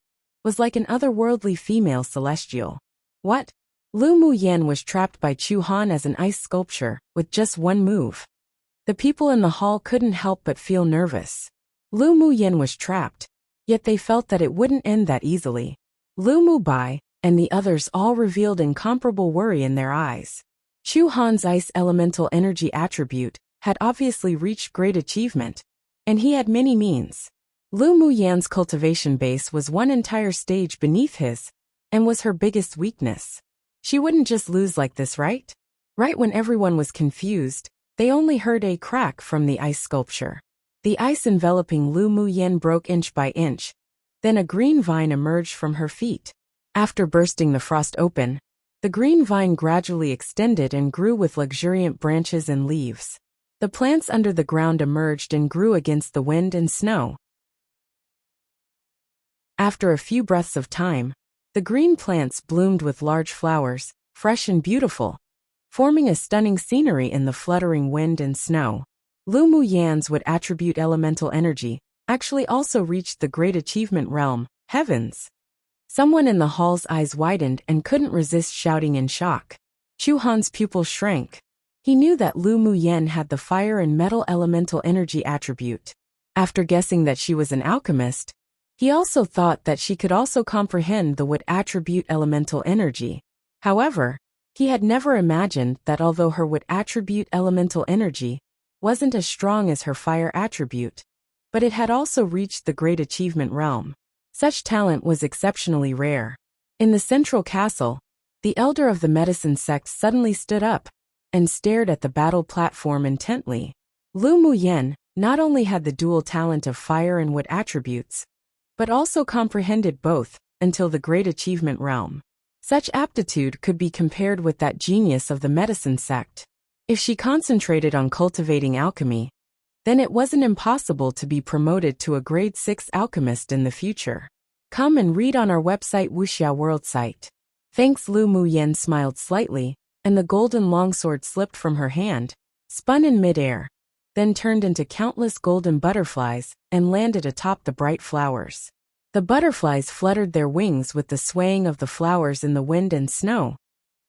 was like an otherworldly female celestial. What? Lu Muyen was trapped by Chu Han as an ice sculpture, with just one move. The people in the hall couldn't help but feel nervous. Lu Muyen was trapped, yet they felt that it wouldn't end that easily. Lu Mubai and the others all revealed incomparable worry in their eyes. Chu Han's ice elemental energy attribute had obviously reached great achievement, and he had many means. Lu Muyen's cultivation base was one entire stage beneath his, and was her biggest weakness. She wouldn't just lose like this, right? Right when everyone was confused, they only heard a crack from the ice sculpture. The ice enveloping Lu Muyen broke inch by inch. Then a green vine emerged from her feet. After bursting the frost open, the green vine gradually extended and grew with luxuriant branches and leaves. The plants under the ground emerged and grew against the wind and snow. After a few breaths of time, the green plants bloomed with large flowers, fresh and beautiful, forming a stunning scenery in the fluttering wind and snow. Lu Muyen's wood attribute elemental energy actually also reached the great achievement realm, heavens. Someone in the hall's eyes widened and couldn't resist shouting in shock. Chu Han's pupil shrank. He knew that Lu Muyen had the fire and metal elemental energy attribute. After guessing that she was an alchemist, he also thought that she could also comprehend the wood attribute elemental energy. However, he had never imagined that although her wood attribute elemental energy wasn't as strong as her fire attribute, but it had also reached the great achievement realm. Such talent was exceptionally rare. In the central castle, the elder of the medicine sect suddenly stood up and stared at the battle platform intently. Lu Muyen not only had the dual talent of fire and wood attributes, but also comprehended both until the great achievement realm. Such aptitude could be compared with that genius of the medicine sect. If she concentrated on cultivating alchemy, then it wasn't impossible to be promoted to a grade 6 alchemist in the future. Come and read on our website Wuxia World site. Thanks. Lu Muyen smiled slightly, and the golden longsword slipped from her hand, spun in midair, then turned into countless golden butterflies and landed atop the bright flowers. The butterflies fluttered their wings with the swaying of the flowers in the wind and snow,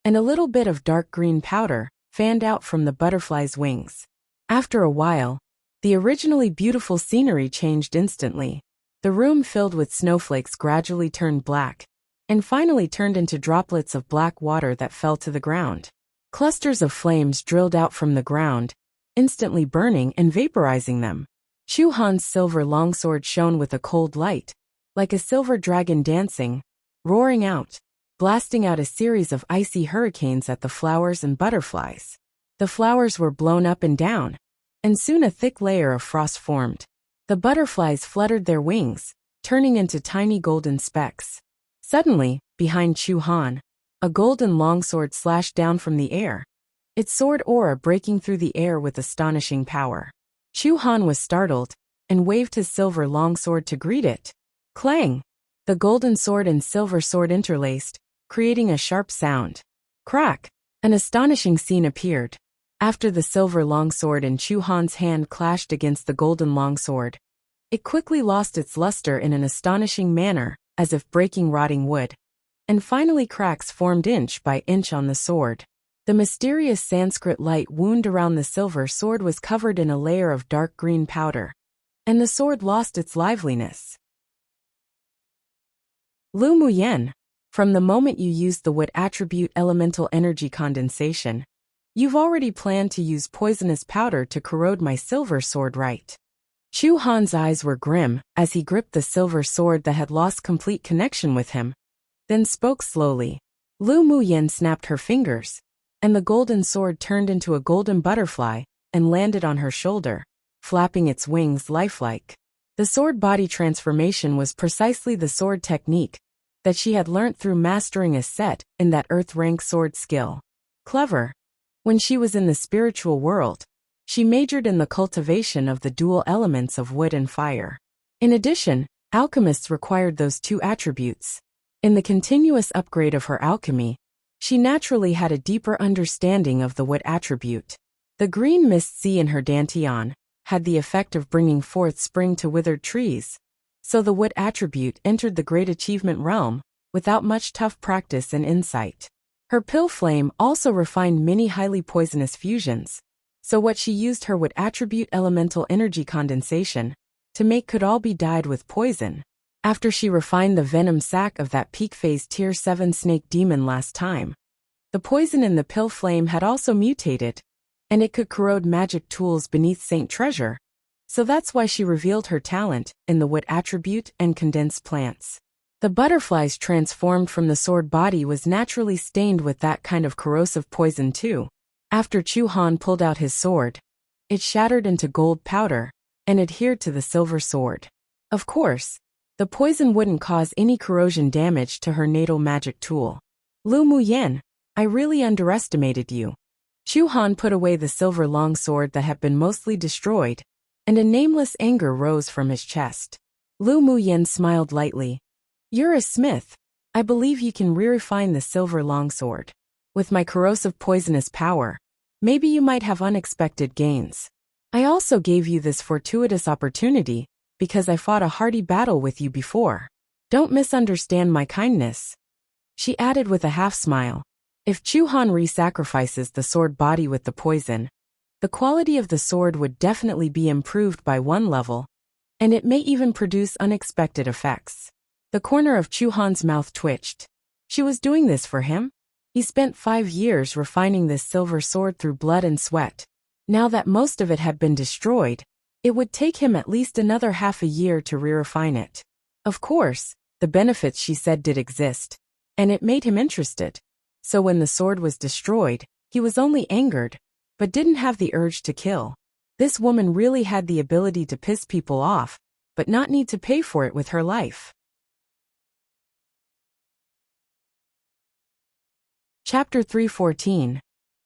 and a little bit of dark green powder fanned out from the butterflies' wings. After a while, the originally beautiful scenery changed instantly. The room filled with snowflakes gradually turned black, and finally turned into droplets of black water that fell to the ground. Clusters of flames drilled out from the ground, instantly burning and vaporizing them. Chu Han's silver longsword shone with a cold light, like a silver dragon dancing, roaring out, blasting out a series of icy hurricanes at the flowers and butterflies. The flowers were blown up and down, and soon a thick layer of frost formed. The butterflies fluttered their wings, turning into tiny golden specks. Suddenly, behind Chu Han, a golden longsword slashed down from the air, its sword aura breaking through the air with astonishing power. Chu Han was startled, and waved his silver longsword to greet it. Clang! The golden sword and silver sword interlaced, creating a sharp sound. Crack! An astonishing scene appeared. After the silver longsword and Chu Han's hand clashed against the golden longsword, it quickly lost its luster in an astonishing manner, as if breaking rotting wood. And finally cracks formed inch by inch on the sword. The mysterious Sanskrit light wound around the silver sword was covered in a layer of dark green powder, and the sword lost its liveliness. Lu Muyen, from the moment you used the wood attribute elemental energy condensation, you've already planned to use poisonous powder to corrode my silver sword, right? Chu Han's eyes were grim as he gripped the silver sword that had lost complete connection with him, then spoke slowly. Lu Muyen snapped her fingers, and the golden sword turned into a golden butterfly and landed on her shoulder, flapping its wings lifelike. The sword body transformation was precisely the sword technique that she had learnt through mastering a set in that earth-rank sword skill. Clever. When she was in the spiritual world, she majored in the cultivation of the dual elements of wood and fire. In addition, alchemists required those two attributes. In the continuous upgrade of her alchemy, she naturally had a deeper understanding of the wood attribute. The green mist sea in her dantian had the effect of bringing forth spring to withered trees, so the wood attribute entered the great achievement realm without much tough practice and insight. Her pill flame also refined many highly poisonous fusions, so what she used her wood attribute elemental energy condensation to make could all be dyed with poison. After she refined the venom sac of that peak phase tier 7 snake demon last time, the poison in the pill flame had also mutated, and it could corrode magic tools beneath Saint Treasure, so that's why she revealed her talent in the wood attribute and condensed plants. The butterflies transformed from the sword body was naturally stained with that kind of corrosive poison too. After Chu Han pulled out his sword, it shattered into gold powder and adhered to the silver sword. Of course, the poison wouldn't cause any corrosion damage to her natal magic tool. Lu Muyen, I really underestimated you. Chu Han put away the silver longsword that had been mostly destroyed, and a nameless anger rose from his chest. Lu Muyen smiled lightly. You're a smith. I believe you can re-refine the silver longsword. With my corrosive poisonous power, maybe you might have unexpected gains. I also gave you this fortuitous opportunity because I fought a hearty battle with you before. Don't misunderstand my kindness. She added with a half-smile. If Chu Han re-sacrifices the sword body with the poison, the quality of the sword would definitely be improved by one level, and it may even produce unexpected effects. The corner of Chu Han's mouth twitched. She was doing this for him? He spent 5 years refining this silver sword through blood and sweat. Now that most of it had been destroyed, it would take him at least another half a year to re-refine it. Of course, the benefits she said did exist, and it made him interested. So when the sword was destroyed, he was only angered, but didn't have the urge to kill. This woman really had the ability to piss people off, but not need to pay for it with her life. Chapter 314.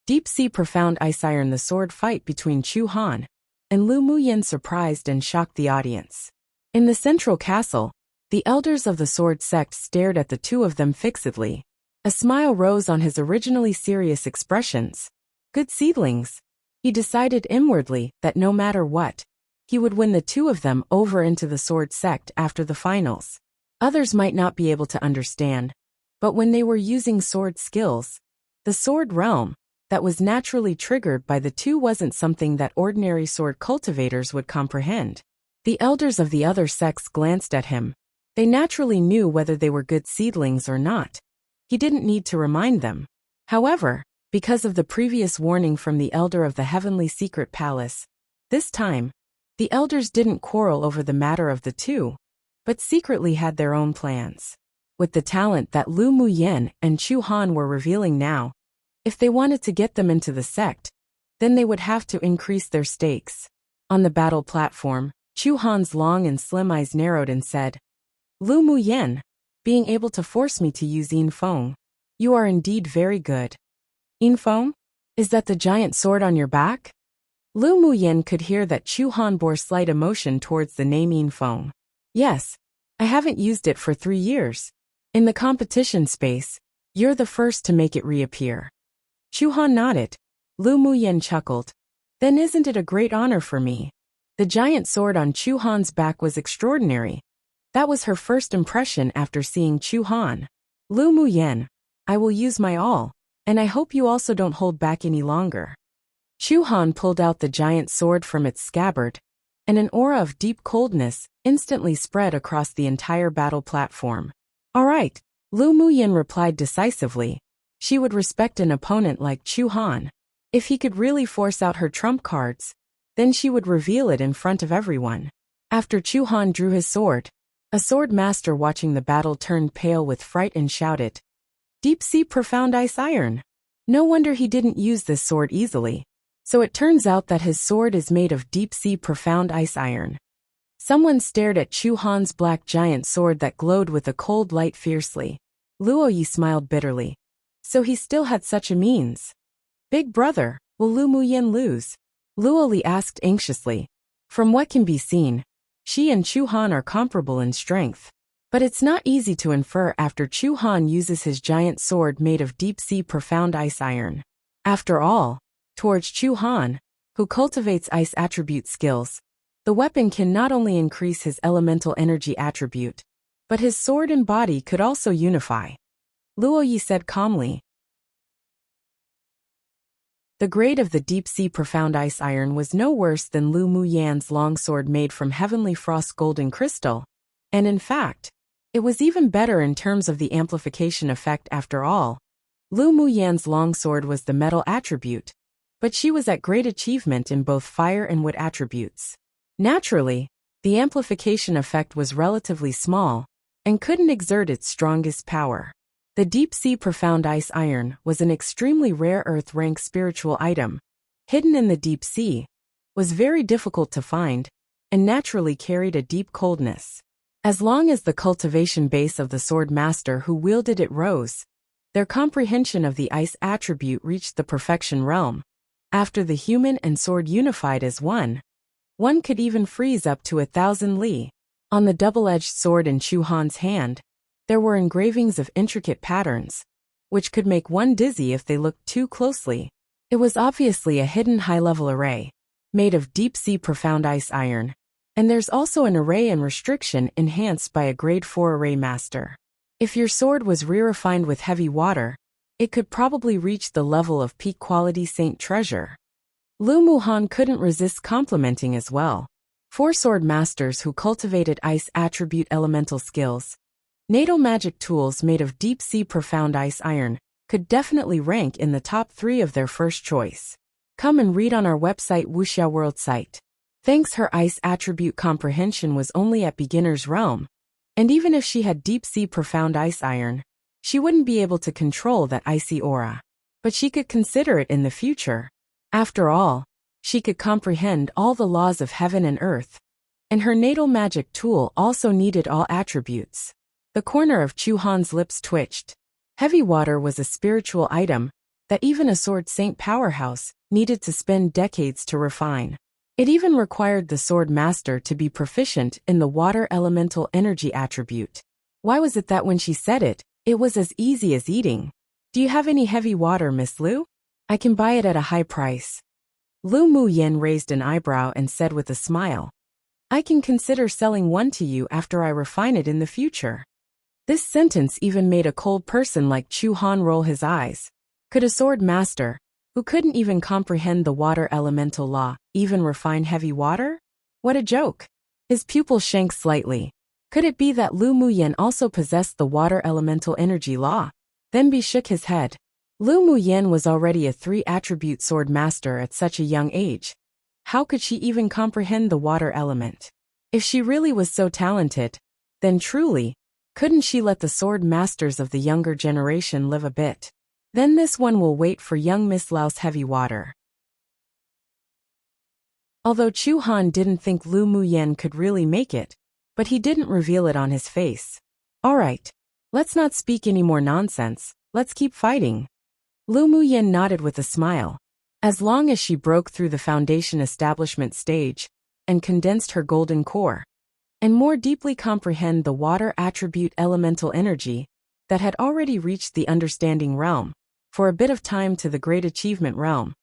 Deep Sea Profound Ice Iron. The sword fight between Chu Han and Lu Muyen surprised and shocked the audience. In the central castle, the elders of the sword sect stared at the two of them fixedly. A smile rose on his originally serious expressions. Good seedlings. He decided inwardly that no matter what, he would win the two of them over into the sword sect after the finals. Others might not be able to understand, but when they were using sword skills, the sword realm that was naturally triggered by the two wasn't something that ordinary sword cultivators would comprehend. The elders of the other sects glanced at him, They naturally knew whether they were good seedlings or not. He didn't need to remind them. However, because of the previous warning from the elder of the heavenly secret palace, this time, the elders didn't quarrel over the matter of the two, but secretly had their own plans. With the talent that Lu Muyen and Chu Han were revealing now, if they wanted to get them into the sect, then they would have to increase their stakes. On the battle platform, Chu Han's long and slim eyes narrowed and said, Lu Muyen, being able to force me to use Yin Feng. You are indeed very good. Yin Feng? Is that the giant sword on your back? Lu Muyen could hear that Chu Han bore slight emotion towards the name Yin Feng. Yes, I haven't used it for 3 years. In the competition space, you're the first to make it reappear. Chu Han nodded. Lu Muyen chuckled. Then isn't it a great honor for me? The giant sword on Chu Han's back was extraordinary. That was her first impression after seeing Chu Han. Lu Muyen, I will use my all, and I hope you also don't hold back any longer. Chu Han pulled out the giant sword from its scabbard, and an aura of deep coldness instantly spread across the entire battle platform. All right, Lu Muyen replied decisively. She would respect an opponent like Chu Han. If he could really force out her trump cards, then she would reveal it in front of everyone. After Chu Han drew his sword, a sword master watching the battle turned pale with fright and shouted, Deep Sea Profound Ice Iron. No wonder he didn't use this sword easily. So it turns out that his sword is made of Deep Sea Profound Ice Iron. Someone stared at Chu Han's black giant sword that glowed with a cold light fiercely. Luoyi smiled bitterly. So he still had such a means. Big brother, will Lu Muyen lose? Luoli asked anxiously. From what can be seen, she and Chu Han are comparable in strength. But it's not easy to infer after Chu Han uses his giant sword made of deep-sea profound ice iron. After all, towards Chu Han, who cultivates ice attribute skills, the weapon can not only increase his elemental energy attribute, but his sword and body could also unify. Luoyi said calmly. The grade of the deep-sea profound ice iron was no worse than Lu Muyan's longsword made from heavenly frost golden crystal, and in fact, it was even better in terms of the amplification effect after all. Lu Muyan's longsword was the metal attribute, but she was at great achievement in both fire and wood attributes. Naturally, the amplification effect was relatively small, and couldn't exert its strongest power. The deep-sea profound ice iron was an extremely rare earth-rank spiritual item, hidden in the deep sea, was very difficult to find, and naturally carried a deep coldness. As long as the cultivation base of the sword master who wielded it rose, their comprehension of the ice attribute reached the perfection realm. After the human and sword unified as one could even freeze up to 1,000 li. On the double-edged sword in Chu Han's hand, there were engravings of intricate patterns, which could make one dizzy if they looked too closely. It was obviously a hidden high-level array, made of deep-sea profound ice iron, and there's also an array and restriction enhanced by a grade 4 array master. If your sword was re-refined with heavy water, it could probably reach the level of peak quality saint treasure. Lu Muhan couldn't resist complimenting as well. 4 sword masters who cultivated ice attribute elemental skills, natal magic tools made of deep-sea profound ice iron, could definitely rank in the top 3 of their first choice. Come and read on our website Wuxia World site. Thanks, her ice attribute comprehension was only at beginner's realm, and even if she had deep-sea profound ice iron, she wouldn't be able to control that icy aura. But she could consider it in the future. After all, she could comprehend all the laws of heaven and earth, and her natal magic tool also needed all attributes. The corner of Chu Han's lips twitched. Heavy water was a spiritual item that even a sword saint powerhouse needed to spend decades to refine. It even required the sword master to be proficient in the water elemental energy attribute. Why was it that when she said it, it was as easy as eating? Do you have any heavy water, Miss Lu? I can buy it at a high price. Lu Muyen raised an eyebrow and said with a smile, I can consider selling one to you after I refine it in the future. This sentence even made a cold person like Chu Han roll his eyes. Could a sword master, who couldn't even comprehend the water elemental law, even refine heavy water? What a joke! His pupil shanked slightly. Could it be that Lu Muyen also possessed the water elemental energy law? Then Bi shook his head. Lu Muyen was already a 3-attribute sword master at such a young age. How could she even comprehend the water element? If she really was so talented, then truly, couldn't she let the sword masters of the younger generation live a bit? Then this one will wait for young Miss Lau's heavy water. Although Chu Han didn't think Lu Muyen could really make it, but he didn't reveal it on his face. Alright, let's not speak any more nonsense, let's keep fighting. Lu Muyen nodded with a smile. As long as she broke through the foundation establishment stage, and condensed her golden core, and more deeply comprehend the water attribute elemental energy that had already reached the understanding realm, for a bit of time to the great achievement realm,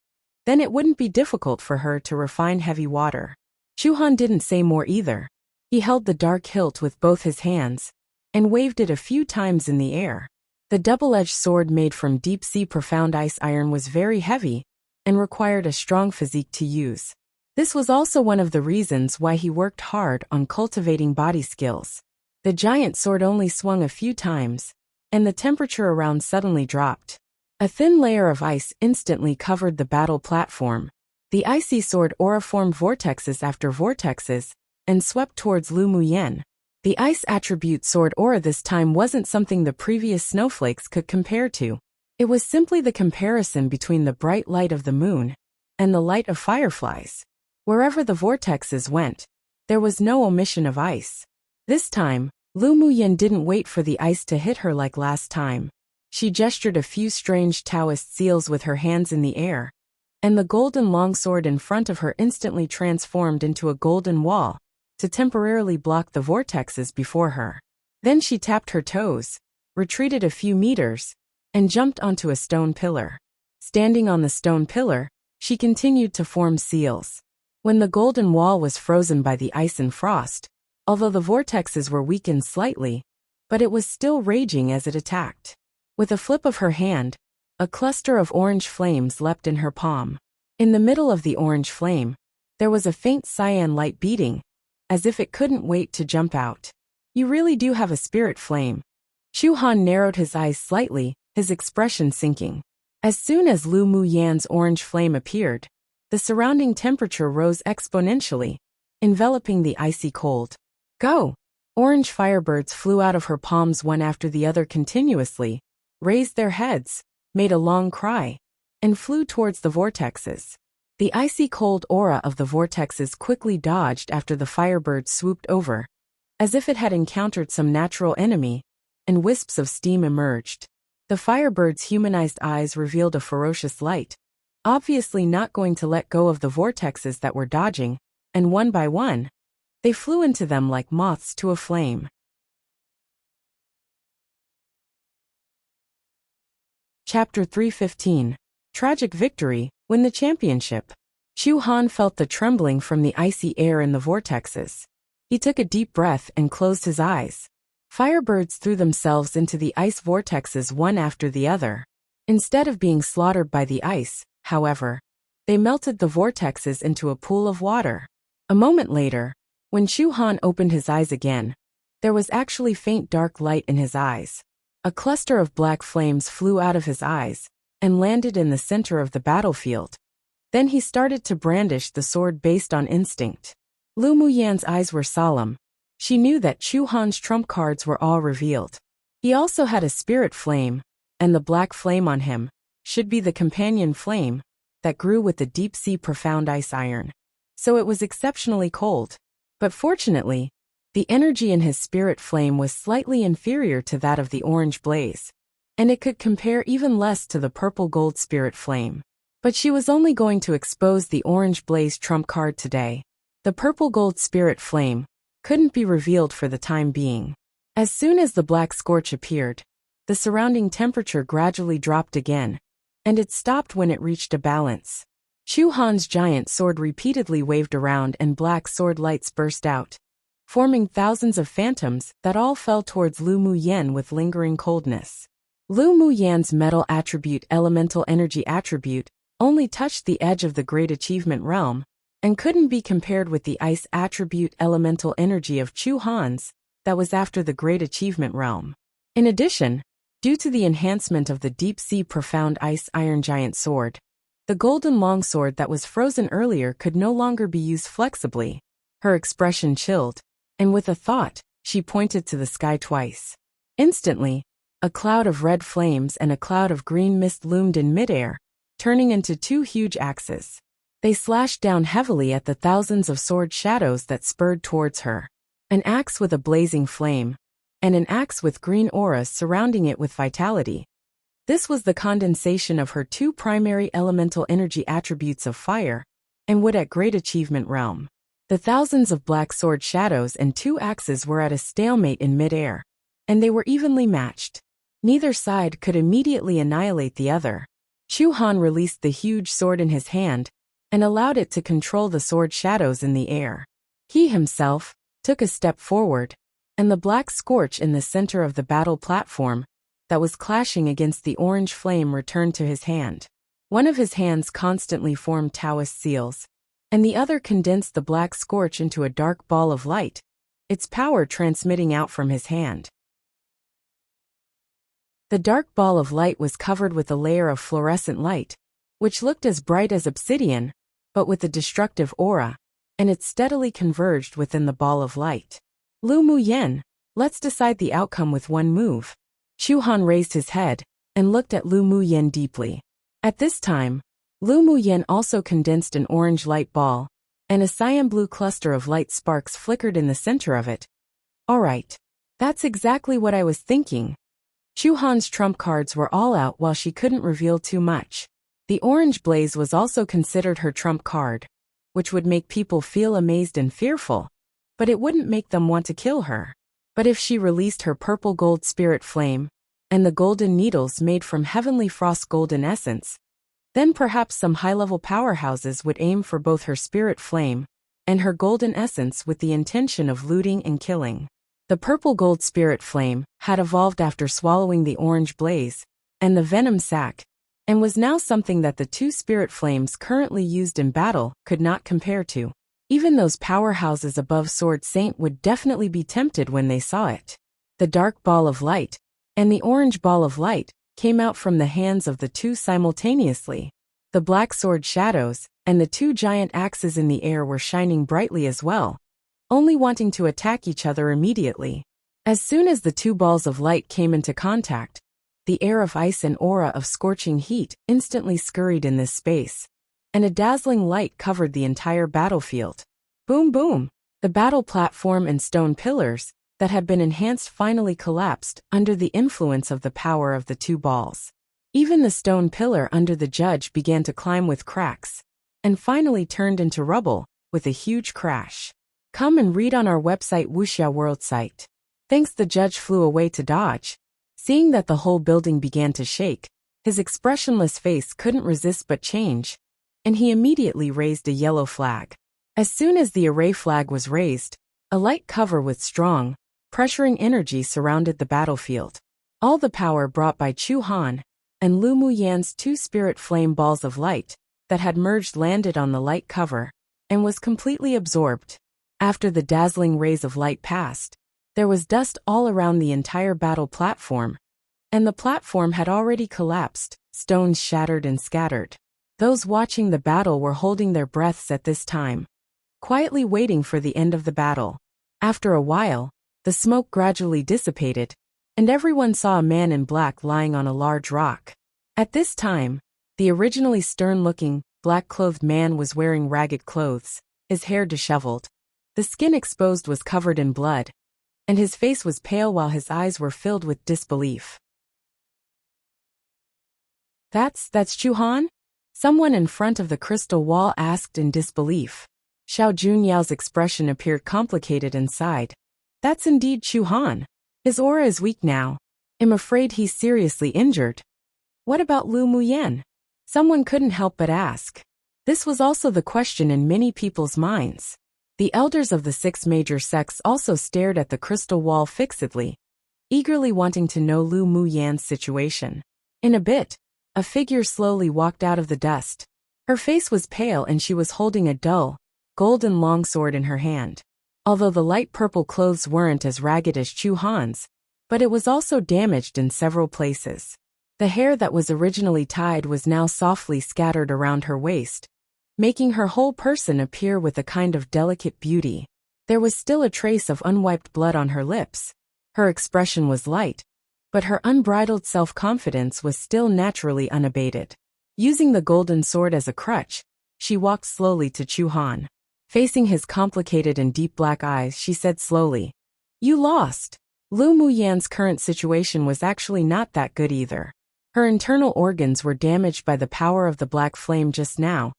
then it wouldn't be difficult for her to refine heavy water. Chu Han didn't say more either. He held the dark hilt with both his hands, and waved it a few times in the air. The double-edged sword made from deep-sea profound ice iron was very heavy, and required a strong physique to use. This was also one of the reasons why he worked hard on cultivating body skills. The giant sword only swung a few times, and the temperature around suddenly dropped. A thin layer of ice instantly covered the battle platform. The icy sword aura formed vortexes after vortexes, and swept towards Lu Muyen. The ice attribute sword aura this time wasn't something the previous snowflakes could compare to. It was simply the comparison between the bright light of the moon and the light of fireflies. Wherever the vortexes went, there was no omission of ice. This time, Lu Muyen didn't wait for the ice to hit her like last time. She gestured a few strange Taoist seals with her hands in the air, and the golden longsword in front of her instantly transformed into a golden wall to temporarily block the vortexes before her. Then she tapped her toes, retreated a few meters, and jumped onto a stone pillar. Standing on the stone pillar, she continued to form seals. When the golden wall was frozen by the ice and frost, although the vortexes were weakened slightly, but it was still raging as it attacked. With a flip of her hand, a cluster of orange flames leapt in her palm. In the middle of the orange flame, there was a faint cyan light beating, as if it couldn't wait to jump out. You really do have a spirit flame. Chu Han narrowed his eyes slightly, his expression sinking. As soon as Lu Muyen's orange flame appeared, the surrounding temperature rose exponentially, enveloping the icy cold. Go! Orange firebirds flew out of her palms one after the other continuously, raised their heads, made a long cry, and flew towards the vortexes. The icy cold aura of the vortexes quickly dodged after the firebird swooped over, as if it had encountered some natural enemy, and wisps of steam emerged. The firebird's humanized eyes revealed a ferocious light, obviously not going to let go of the vortexes that were dodging, and one by one, they flew into them like moths to a flame. Chapter 315. Tragic Victory, Win the Championship. Chu Han felt the trembling from the icy air in the vortexes. He took a deep breath and closed his eyes. Firebirds threw themselves into the ice vortexes one after the other. Instead of being slaughtered by the ice, however, they melted the vortexes into a pool of water. A moment later, when Chu Han opened his eyes again, there was actually faint dark light in his eyes. A cluster of black flames flew out of his eyes and landed in the center of the battlefield. Then he started to brandish the sword based on instinct. Lu Muyen's eyes were solemn. She knew that Chu Han's trump cards were all revealed. He also had a spirit flame, and the black flame on him should be the companion flame that grew with the deep-sea profound ice iron. So it was exceptionally cold. But fortunately, the energy in his spirit flame was slightly inferior to that of the orange blaze, and it could compare even less to the purple gold spirit flame. But she was only going to expose the orange blaze trump card today. The purple gold spirit flame couldn't be revealed for the time being. As soon as the black scorch appeared, the surrounding temperature gradually dropped again, and it stopped when it reached a balance. Chu Han's giant sword repeatedly waved around and black sword lights burst out, forming thousands of phantoms that all fell towards Lu Muyen with lingering coldness. Lu Muyen's metal attribute elemental energy attribute only touched the edge of the great achievement realm, and couldn't be compared with the ice attribute elemental energy of Chu Han's that was after the Great Achievement realm. In addition, due to the enhancement of the deep-sea profound ice iron giant sword, the golden longsword that was frozen earlier could no longer be used flexibly. Her expression chilled, and with a thought, she pointed to the sky twice. Instantly, a cloud of red flames and a cloud of green mist loomed in midair, turning into two huge axes. They slashed down heavily at the thousands of sword shadows that spurred towards her. An axe with a blazing flame, and an axe with green auras surrounding it with vitality. This was the condensation of her two primary elemental energy attributes of fire and wood at Great Achievement realm. The thousands of black sword shadows and two axes were at a stalemate in midair, and they were evenly matched. Neither side could immediately annihilate the other. Chu Han released the huge sword in his hand and allowed it to control the sword shadows in the air. He himself took a step forward, and the black scorch in the center of the battle platform that was clashing against the orange flame returned to his hand. One of his hands constantly formed Taoist seals, and the other condensed the black scorch into a dark ball of light, its power transmitting out from his hand. The dark ball of light was covered with a layer of fluorescent light, which looked as bright as obsidian, but with a destructive aura, and it steadily converged within the ball of light. Lu Muyen, let's decide the outcome with one move. Chu Han raised his head and looked at Lu Muyen deeply. At this time, Lu Muyen also condensed an orange light ball, and a cyan blue cluster of light sparks flickered in the center of it. All right. That's exactly what I was thinking. Chu Han's trump cards were all out while she couldn't reveal too much. The orange blaze was also considered her trump card, which would make people feel amazed and fearful, but it wouldn't make them want to kill her. But if she released her purple gold spirit flame, and the golden needles made from heavenly frost golden essence, then perhaps some high-level powerhouses would aim for both her spirit flame and her golden essence with the intention of looting and killing. The purple gold spirit flame had evolved after swallowing the orange blaze and the venom sac, and was now something that the two spirit flames currently used in battle could not compare to. Even those powerhouses above Sword Saint would definitely be tempted when they saw it. The dark ball of light and the orange ball of light came out from the hands of the two simultaneously. The black sword shadows and the two giant axes in the air were shining brightly as well, only wanting to attack each other immediately. As soon as the two balls of light came into contact, the air of ice and aura of scorching heat instantly scurried in this space, and a dazzling light covered the entire battlefield. Boom boom! The battle platform and stone pillars that had been enhanced finally collapsed under the influence of the power of the two balls. Even the stone pillar under the judge began to climb with cracks, and finally turned into rubble with a huge crash. Come and read on our website Wuxia World site. Thanks. The judge flew away to dodge. Seeing that the whole building began to shake, his expressionless face couldn't resist but change, and he immediately raised a yellow flag. As soon as the array flag was raised, a light cover with strong, pressuring energy surrounded the battlefield. All the power brought by Chu Han and Lu Muyan's two spirit flame balls of light that had merged landed on the light cover and was completely absorbed. After the dazzling rays of light passed, there was dust all around the entire battle platform, and the platform had already collapsed, stones shattered and scattered. Those watching the battle were holding their breaths at this time, quietly waiting for the end of the battle. After a while, the smoke gradually dissipated, and everyone saw a man in black lying on a large rock. At this time, the originally stern-looking, black-clothed man was wearing ragged clothes, his hair disheveled. The skin exposed was covered in blood, and his face was pale while his eyes were filled with disbelief. That's Chu Han? Someone in front of the crystal wall asked in disbelief. Xiao Junyao's expression appeared complicated and sighed. That's indeed Chu Han. His aura is weak now. I'm afraid he's seriously injured. What about Lu Muyen? Someone couldn't help but ask. This was also the question in many people's minds. The elders of the 6 major sects also stared at the crystal wall fixedly, eagerly wanting to know Lu Muyan's situation. In a bit, a figure slowly walked out of the dust. Her face was pale and she was holding a dull, golden longsword in her hand. although the light purple clothes weren't as ragged as Chu Han's, but it was also damaged in several places. The hair that was originally tied was now softly scattered around her waist, making her whole person appear with a kind of delicate beauty. There was still a trace of unwiped blood on her lips. Her expression was light, but her unbridled self-confidence was still naturally unabated. Using the golden sword as a crutch, she walked slowly to Chu Han. Facing his complicated and deep black eyes, she said slowly, "You lost." Lu Muyan's current situation was actually not that good either. Her internal organs were damaged by the power of the black flame just now,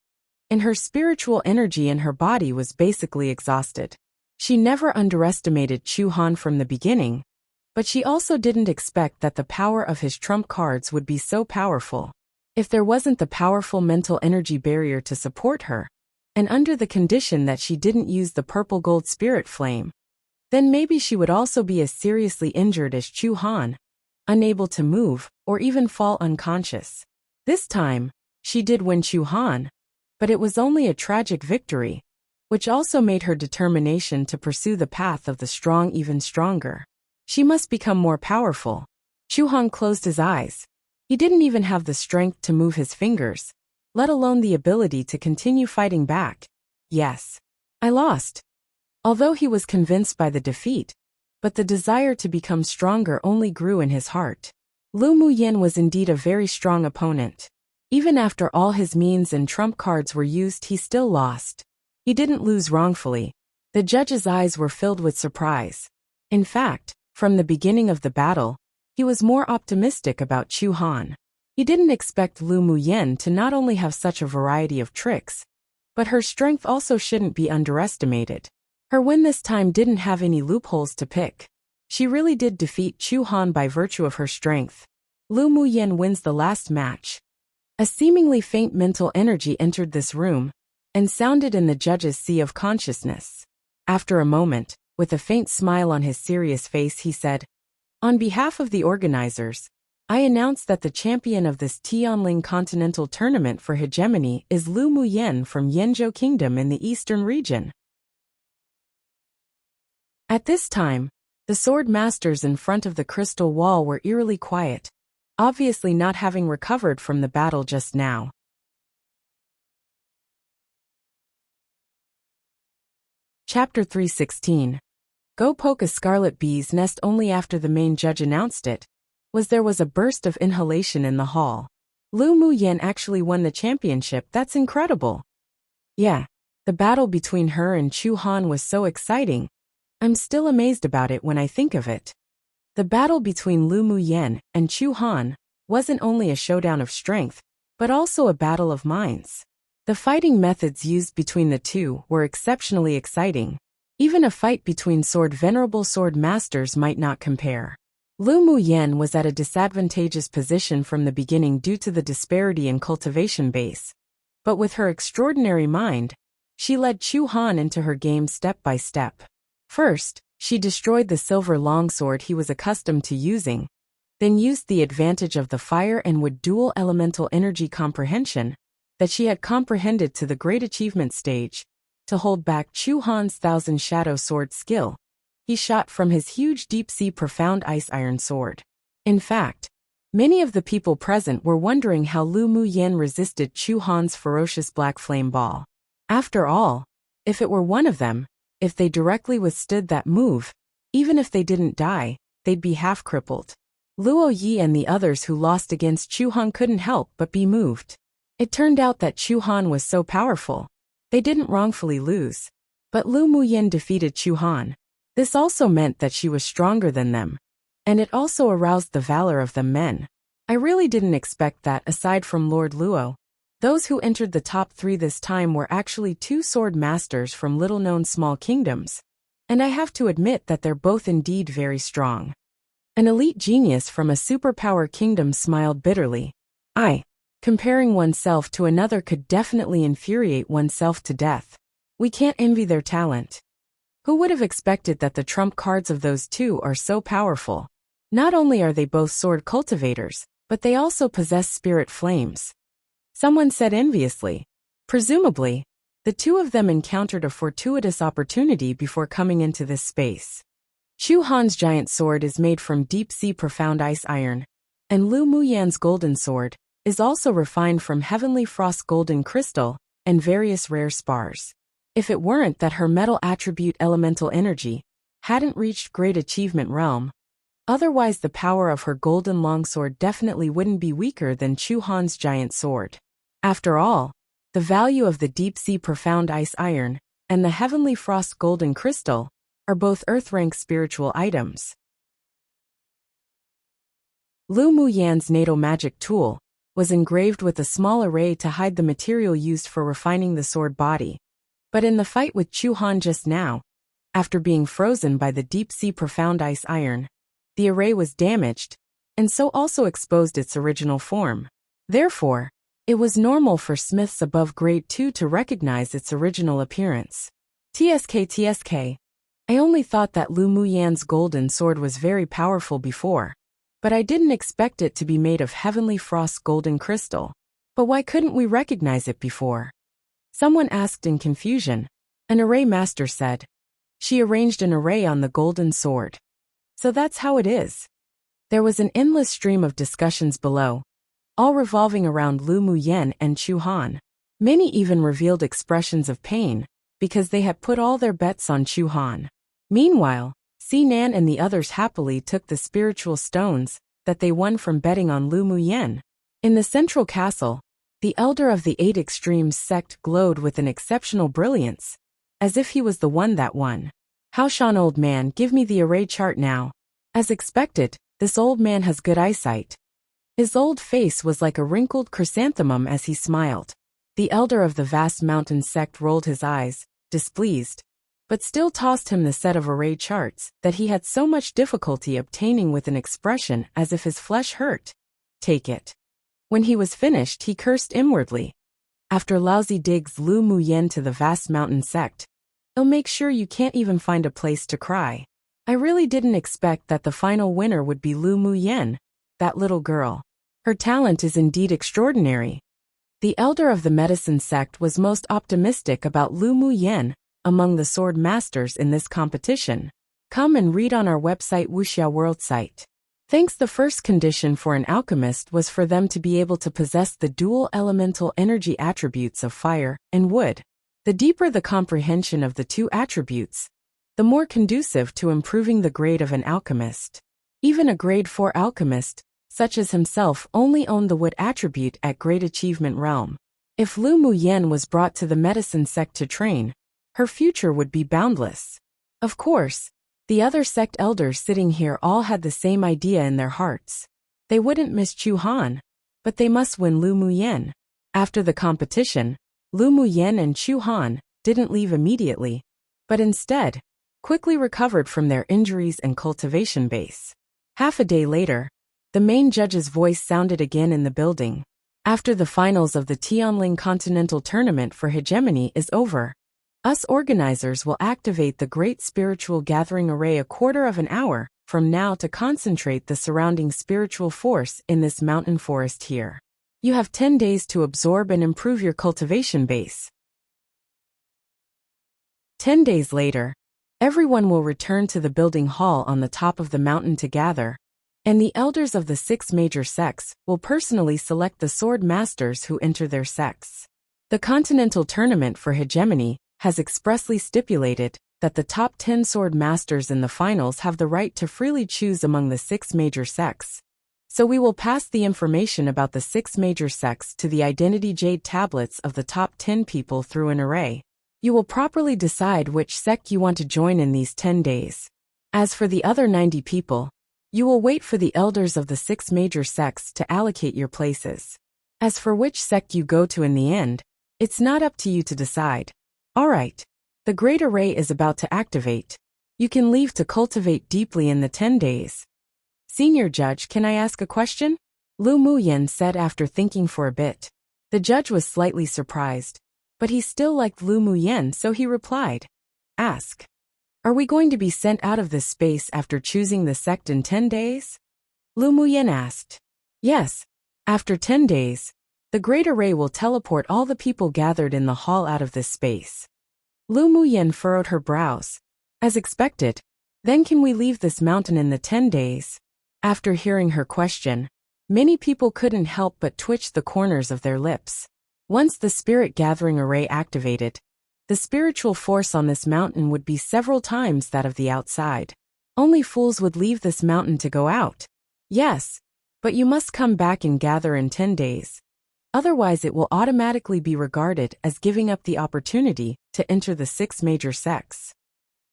and her spiritual energy in her body was basically exhausted. She never underestimated Chu Han from the beginning, but she also didn't expect that the power of his trump cards would be so powerful. If there wasn't the powerful mental energy barrier to support her, and under the condition that she didn't use the purple gold spirit flame, then maybe she would also be as seriously injured as Chu Han, unable to move, or even fall unconscious. This time, she did win Chu Han, but it was only a tragic victory, which also made her determination to pursue the path of the strong even stronger. She must become more powerful. Chu Han closed his eyes. He didn't even have the strength to move his fingers, let alone the ability to continue fighting back. Yes, I lost. Although he was convinced by the defeat, but the desire to become stronger only grew in his heart. Lu Muyan was indeed a very strong opponent. Even after all his means and trump cards were used, he still lost. He didn't lose wrongfully. The judge's eyes were filled with surprise. In fact, from the beginning of the battle, he was more optimistic about Chu Han. He didn't expect Lu Muyan to not only have such a variety of tricks, but her strength also shouldn't be underestimated. Her win this time didn't have any loopholes to pick. She really did defeat Chu Han by virtue of her strength. Lu Muyan wins the last match. A seemingly faint mental energy entered this room and sounded in the judge's sea of consciousness. After a moment, with a faint smile on his serious face, he said, "On behalf of the organizers, I announce that the champion of this Tianling Continental Tournament for Hegemony is Lu Muyan from Yanzhou Kingdom in the eastern region." At this time, the sword masters in front of the crystal wall were eerily quiet, obviously not having recovered from the battle just now. Chapter 316. Go poke a scarlet bee's nest. Only after the main judge announced it, there was a burst of inhalation in the hall. Lu Muyan actually won the championship. That's incredible. Yeah, the battle between her and Chu Han was so exciting. I'm still amazed about it when I think of it. The battle between Lu Muyan and Chu Han wasn't only a showdown of strength, but also a battle of minds. The fighting methods used between the two were exceptionally exciting. Even a fight between venerable sword masters might not compare. Lu Muyan was at a disadvantageous position from the beginning due to the disparity in cultivation base. But with her extraordinary mind, she led Chu Han into her game step by step. First, she destroyed the silver longsword he was accustomed to using, then used the advantage of the fire and wood dual elemental energy comprehension that she had comprehended to the great achievement stage to hold back Chu Han's thousand shadow sword skill. He shot from his huge deep-sea profound ice iron sword. In fact, many of the people present were wondering how Lu Muyan resisted Chu Han's ferocious black flame ball. After all, if it were one of them, if they directly withstood that move, even if they didn't die, they'd be half crippled. Luo Yi and the others who lost against Chu Han couldn't help but be moved. It turned out that Chu Han was so powerful. They didn't wrongfully lose. But Lu Muyan defeated Chu Han. This also meant that she was stronger than them. And it also aroused the valor of the men. I really didn't expect that. Aside from Lord Luo, those who entered the top 3 this time were actually 2 sword masters from little-known small kingdoms, and I have to admit that they're both indeed very strong. An elite genius from a superpower kingdom smiled bitterly. Comparing oneself to another could definitely infuriate oneself to death. We can't envy their talent. Who would have expected that the trump cards of those 2 are so powerful? Not only are they both sword cultivators, but they also possess spirit flames. Someone said enviously. Presumably, The two of them encountered a fortuitous opportunity before coming into this space. Chu Han's giant sword is made from deep-sea profound ice iron, and Lu Muyan's golden sword is also refined from heavenly frost golden crystal and various rare spars. If it weren't that her metal attribute elemental energy hadn't reached great achievement realm, otherwise the power of her golden longsword definitely wouldn't be weaker than Chu Han's giant sword. After all, the value of the deep-sea profound ice iron and the heavenly frost golden crystal are both earth-rank spiritual items. Lu Muyan's natal magic tool was engraved with a small array to hide the material used for refining the sword body. But in the fight with Chu Han just now, after being frozen by the deep-sea profound ice iron, the array was damaged, and so also exposed its original form. Therefore, it was normal for smiths above grade 2 to recognize its original appearance. TSK. I only thought that Lu Muyan's golden sword was very powerful before, but I didn't expect it to be made of heavenly frost golden crystal. But why couldn't we recognize it before? Someone asked in confusion. An array master said. She arranged an array on the golden sword. So that's how it is. There was an endless stream of discussions below, all revolving around Lu Muyan and Chu Han. Many even revealed expressions of pain, because they had put all their bets on Chu Han. Meanwhile, Sinan and the others happily took the spiritual stones that they won from betting on Lu Muyan. In the central castle, the elder of the Eight Extremes sect glowed with an exceptional brilliance, as if he was the one that won. Haoshan, old man, give me the array chart now. As expected, this old man has good eyesight. His old face was like a wrinkled chrysanthemum as he smiled. The elder of the vast mountain sect rolled his eyes, displeased, but still tossed him the set of array charts that he had so much difficulty obtaining with an expression as if his flesh hurt. Take it. When he was finished, he cursed inwardly. After lousy digs Lu Muyan to the vast mountain sect, I'll make sure you can't even find a place to cry. I really didn't expect that the final winner would be Lu Muyan, that little girl. Her talent is indeed extraordinary. The elder of the medicine sect was most optimistic about Lu Muyan among the sword masters in this competition. Come and read on our website Wuxia World site. Thanks. The first condition for an alchemist was for them to be able to possess the dual elemental energy attributes of fire and wood. The deeper the comprehension of the two attributes, the more conducive to improving the grade of an alchemist. Even a grade 4 alchemist, such as himself, only owned the wood attribute at great achievement realm. If Lu Muyan was brought to the medicine sect to train, her future would be boundless. Of course, the other sect elders sitting here all had the same idea in their hearts. They wouldn't miss Chu Han, but they must win Lu Muyan. After the competition, Lu Muyan and Chu Han didn't leave immediately, but instead, quickly recovered from their injuries and cultivation base. Half a day later, the main judge's voice sounded again in the building. After the finals of the Tianling Continental Tournament for Hegemony is over, us organizers will activate the Great Spiritual Gathering Array a quarter of an hour from now to concentrate the surrounding spiritual force in this mountain forest here. You have 10 days to absorb and improve your cultivation base. 10 days later, everyone will return to the building hall on the top of the mountain to gather, and the elders of the 6 major sects will personally select the sword masters who enter their sects. The Continental Tournament for Hegemony has expressly stipulated that the top 10 sword masters in the finals have the right to freely choose among the 6 major sects. So we will pass the information about the 6 major sects to the identity jade tablets of the top 10 people through an array. You will properly decide which sect you want to join in these 10 days. As for the other 90 people, you will wait for the elders of the 6 major sects to allocate your places. As for which sect you go to in the end, it's not up to you to decide. Alright, the great array is about to activate. You can leave to cultivate deeply in the 10 days. Senior Judge, can I ask a question? Lu Muyan said after thinking for a bit. The judge was slightly surprised, but he still liked Lu Muyan, so he replied. Ask. Are we going to be sent out of this space after choosing the sect in 10 days? Lu Muyan asked. Yes. After 10 days, The Great Array will teleport all the people gathered in the hall out of this space. Lu Muyen furrowed her brows. As expected. Then can we leave this mountain in the 10 days? After hearing her question, many people couldn't help but twitch the corners of their lips. Once the spirit gathering array activated, the spiritual force on this mountain would be several times that of the outside. Only fools would leave this mountain to go out. Yes, but you must come back and gather in 10 days. Otherwise it will automatically be regarded as giving up the opportunity to enter the 6 major sects.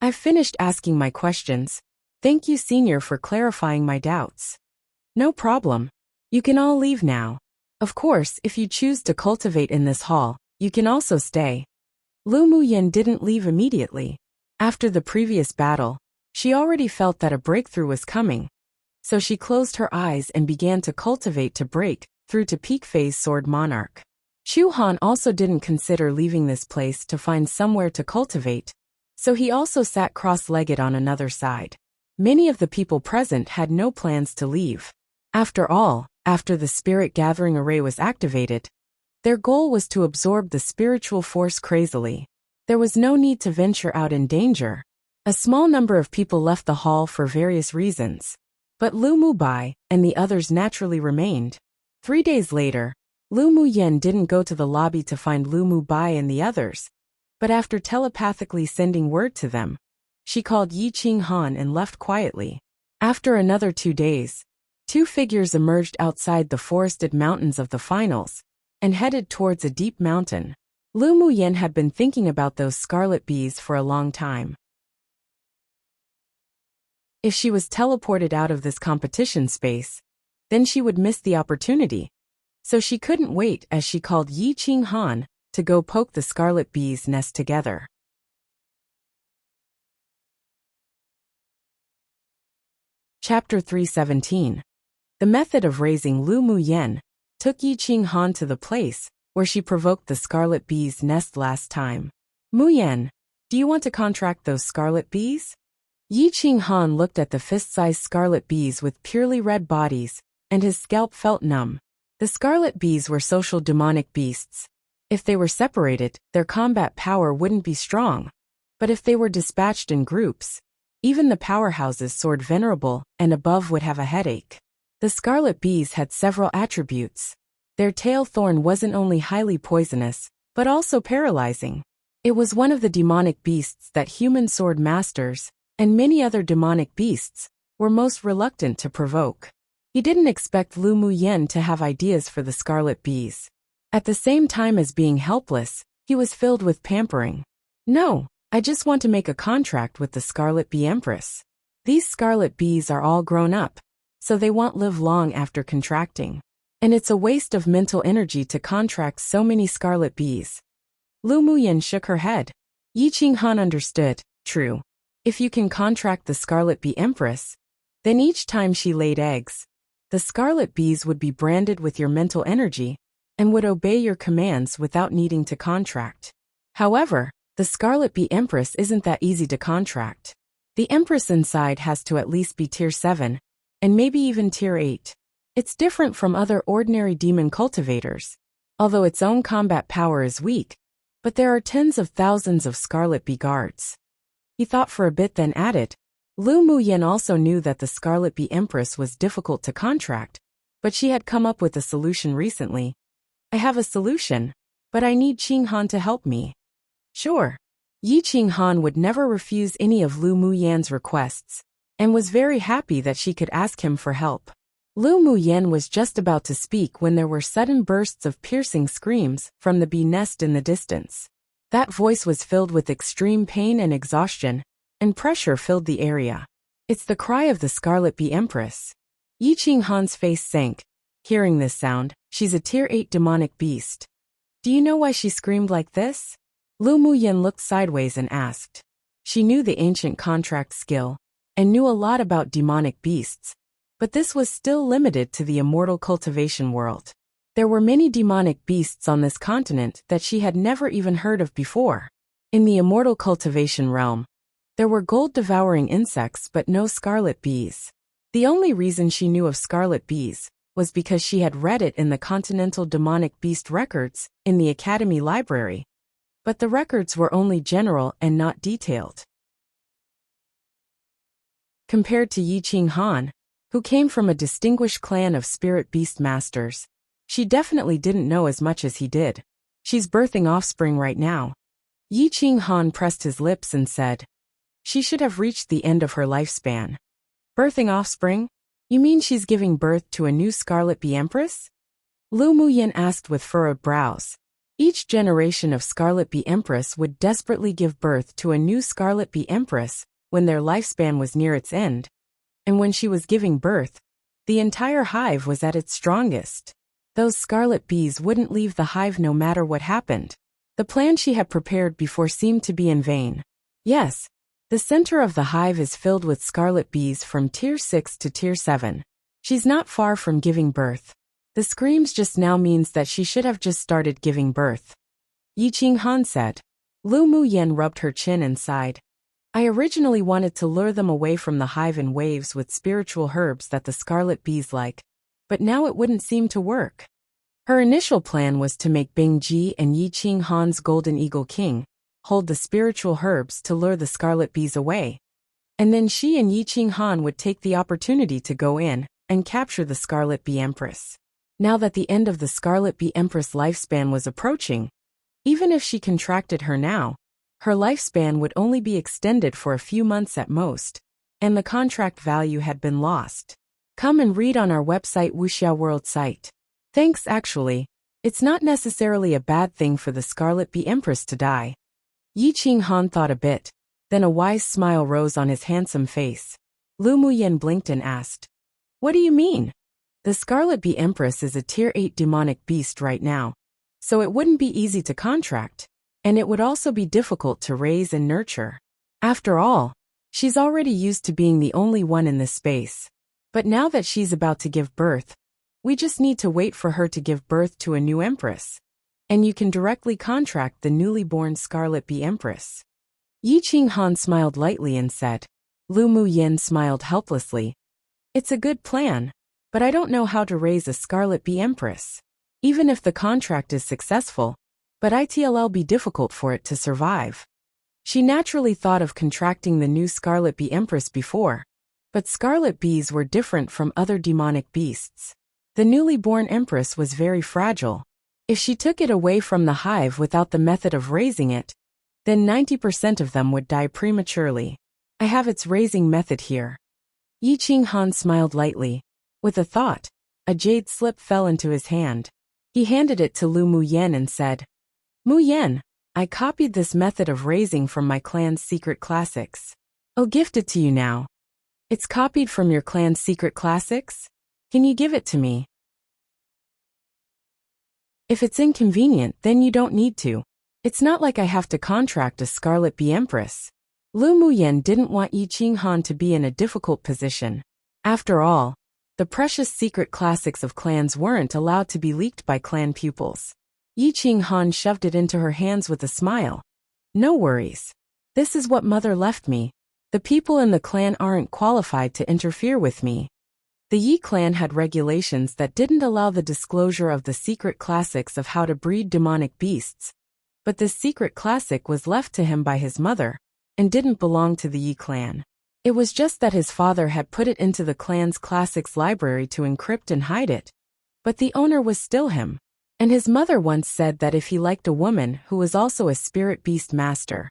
I've finished asking my questions. Thank you, Senior, for clarifying my doubts. No problem. You can all leave now. Of course, if you choose to cultivate in this hall, you can also stay. Lu Muyen didn't leave immediately. After the previous battle, she already felt that a breakthrough was coming. So she closed her eyes and began to cultivate to break through to peak phase Sword Monarch. Chu Han also didn't consider leaving this place to find somewhere to cultivate, so he also sat cross-legged on another side. Many of the people present had no plans to leave. After all, after the spirit gathering array was activated, their goal was to absorb the spiritual force crazily. There was no need to venture out in danger. A small number of people left the hall for various reasons, but Lu Mubai and the others naturally remained. 3 days later, Lu Muyen didn't go to the lobby to find Lu Mubai and the others, but after telepathically sending word to them, she called Yi Qing Han and left quietly. After another 2 days, 2 figures emerged outside the forested mountains of the finals and headed towards a deep mountain. Lu Muyen had been thinking about those scarlet bees for a long time. If she was teleported out of this competition space, then she would miss the opportunity. So she couldn't wait as she called Yi Qing Han to go poke the scarlet bees' nest together. Chapter 317. The method of raising Lu Muyen took Yi Qing Han to the place where she provoked the scarlet bees' nest last time. Muyen, do you want to contract those scarlet bees? Yi Qing Han looked at the fist-sized scarlet bees with purely red bodies, and his scalp felt numb. The scarlet bees were social demonic beasts. If they were separated, their combat power wouldn't be strong. But if they were dispatched in groups, even the powerhouses soared venerable and above would have a headache. The scarlet bees had several attributes. Their tail thorn wasn't only highly poisonous, but also paralyzing. It was one of the demonic beasts that human sword masters, and many other demonic beasts, were most reluctant to provoke. He didn't expect Lu Muyen to have ideas for the scarlet bees. At the same time as being helpless, he was filled with pampering. No, I just want to make a contract with the Scarlet Bee Empress. These scarlet bees are all grown up, so they won't live long after contracting. And it's a waste of mental energy to contract so many scarlet bees. Lu Muyen shook her head. Yi Qing Han understood. True. If you can contract the Scarlet Bee Empress, then each time she laid eggs, the scarlet bees would be branded with your mental energy and would obey your commands without needing to contract. However, the Scarlet Bee Empress isn't that easy to contract. The Empress inside has to at least be tier 7, and maybe even tier 8. It's different from other ordinary demon cultivators, although its own combat power is weak, but there are tens of thousands of Scarlet Bee guards. He thought for a bit then added, Lu Muyen also knew that the Scarlet Bee Empress was difficult to contract, but she had come up with a solution recently. I have a solution, but I need Qing Han to help me. Sure. Yi Qing Han would never refuse any of Lu Muyen's requests, and was very happy that she could ask him for help. Lu Muyen was just about to speak when there were sudden bursts of piercing screams from the bee nest in the distance. That voice was filled with extreme pain and exhaustion, and pressure filled the area. It's the cry of the Scarlet Bee Empress. Yi Qing Han's face sank. Hearing this sound, she's a tier 8 demonic beast. Do you know why she screamed like this? Lu Muyen looked sideways and asked. She knew the ancient contract skill, and knew a lot about demonic beasts, but this was still limited to the immortal cultivation world. There were many demonic beasts on this continent that she had never even heard of before. In the immortal cultivation realm, there were gold-devouring insects but no scarlet bees. The only reason she knew of scarlet bees was because she had read it in the Continental Demonic Beast records in the Academy Library. But the records were only general and not detailed. Compared to Yi Ching Han, who came from a distinguished clan of spirit beast masters, she definitely didn't know as much as he did. She's birthing offspring right now. Yi Ching Han pressed his lips and said, she should have reached the end of her lifespan. Birthing offspring? You mean she's giving birth to a new Scarlet Bee Empress? Lu Muyen asked with furrowed brows. Each generation of Scarlet Bee Empress would desperately give birth to a new Scarlet Bee Empress when their lifespan was near its end. And when she was giving birth, the entire hive was at its strongest. Those scarlet bees wouldn't leave the hive no matter what happened. The plan she had prepared before seemed to be in vain. Yes, the center of the hive is filled with scarlet bees from Tier 6 to Tier 7. She's not far from giving birth. The screams just now means that she should have just started giving birth. Yi Ching Han said. Lu Muyen rubbed her chin and sighed. I originally wanted to lure them away from the hive in waves with spiritual herbs that the scarlet bees like, but now it wouldn't seem to work. Her initial plan was to make Bing Ji and Yi Ching Han's Golden Eagle King hold the spiritual herbs to lure the scarlet bees away. And then she and Yi Ching Han would take the opportunity to go in and capture the Scarlet Bee Empress. Now that the end of the Scarlet Bee Empress lifespan was approaching, even if she contracted her now, her lifespan would only be extended for a few months at most, and the contract value had been lost. Come and read on our website Wuxia World site. Thanks actually, it's not necessarily a bad thing for the Scarlet Bee Empress to die. Yi Ching Han thought a bit, then a wise smile rose on his handsome face. Lu Muyen blinked and asked, what do you mean? The Scarlet Bee Empress is a Tier 8 demonic beast right now, so it wouldn't be easy to contract, and it would also be difficult to raise and nurture. After all, she's already used to being the only one in this space. But now that she's about to give birth, we just need to wait for her to give birth to a new empress. And you can directly contract the newly born Scarlet Bee Empress. Yi Ching Han smiled lightly and said. Lu Muyen smiled helplessly. It's a good plan, but I don't know how to raise a Scarlet Bee Empress. Even if the contract is successful, but it'll be difficult for it to survive. She naturally thought of contracting the new Scarlet Bee Empress before, but scarlet bees were different from other demonic beasts. The newly born empress was very fragile. If she took it away from the hive without the method of raising it, then 90% of them would die prematurely. I have its raising method here. Yi Ching Han smiled lightly. With a thought, a jade slip fell into his hand. He handed it to Lu Muyen and said, Muyen, I copied this method of raising from my clan's secret classics. I'll gift it to you now. It's copied from your clan's secret classics? Can you give it to me? If it's inconvenient, then you don't need to. It's not like I have to contract a Scarlet Bee Empress. Lu Muyen didn't want Yi Ching Han to be in a difficult position. After all, the precious secret classics of clans weren't allowed to be leaked by clan pupils. Yi Ching Han shoved it into her hands with a smile. No worries. This is what mother left me. The people in the clan aren't qualified to interfere with me. The Yi clan had regulations that didn't allow the disclosure of the secret classics of how to breed demonic beasts, but this secret classic was left to him by his mother, and didn't belong to the Yi clan. It was just that his father had put it into the clan's classics library to encrypt and hide it. But the owner was still him, and his mother once said that if he liked a woman who was also a spirit beast master,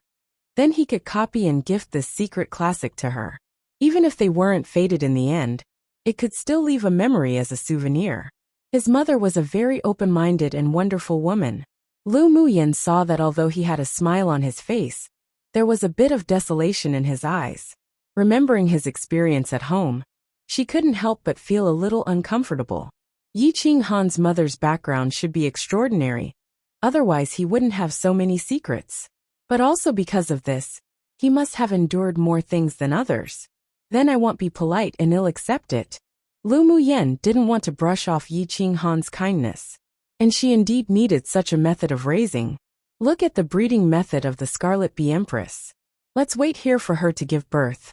then he could copy and gift this secret classic to her. Even if they weren't fated in the end, it could still leave a memory as a souvenir. His mother was a very open-minded and wonderful woman. Lu Muyen saw that although he had a smile on his face, there was a bit of desolation in his eyes. Remembering his experience at home, she couldn't help but feel a little uncomfortable. Yi Ching Han's mother's background should be extraordinary, otherwise he wouldn't have so many secrets. But also because of this, he must have endured more things than others. Then I won't be polite and ill accept it. Lu Muyen didn't want to brush off Yi Ching Han's kindness. And she indeed needed such a method of raising. Look at the breeding method of the Scarlet Bee Empress. Let's wait here for her to give birth.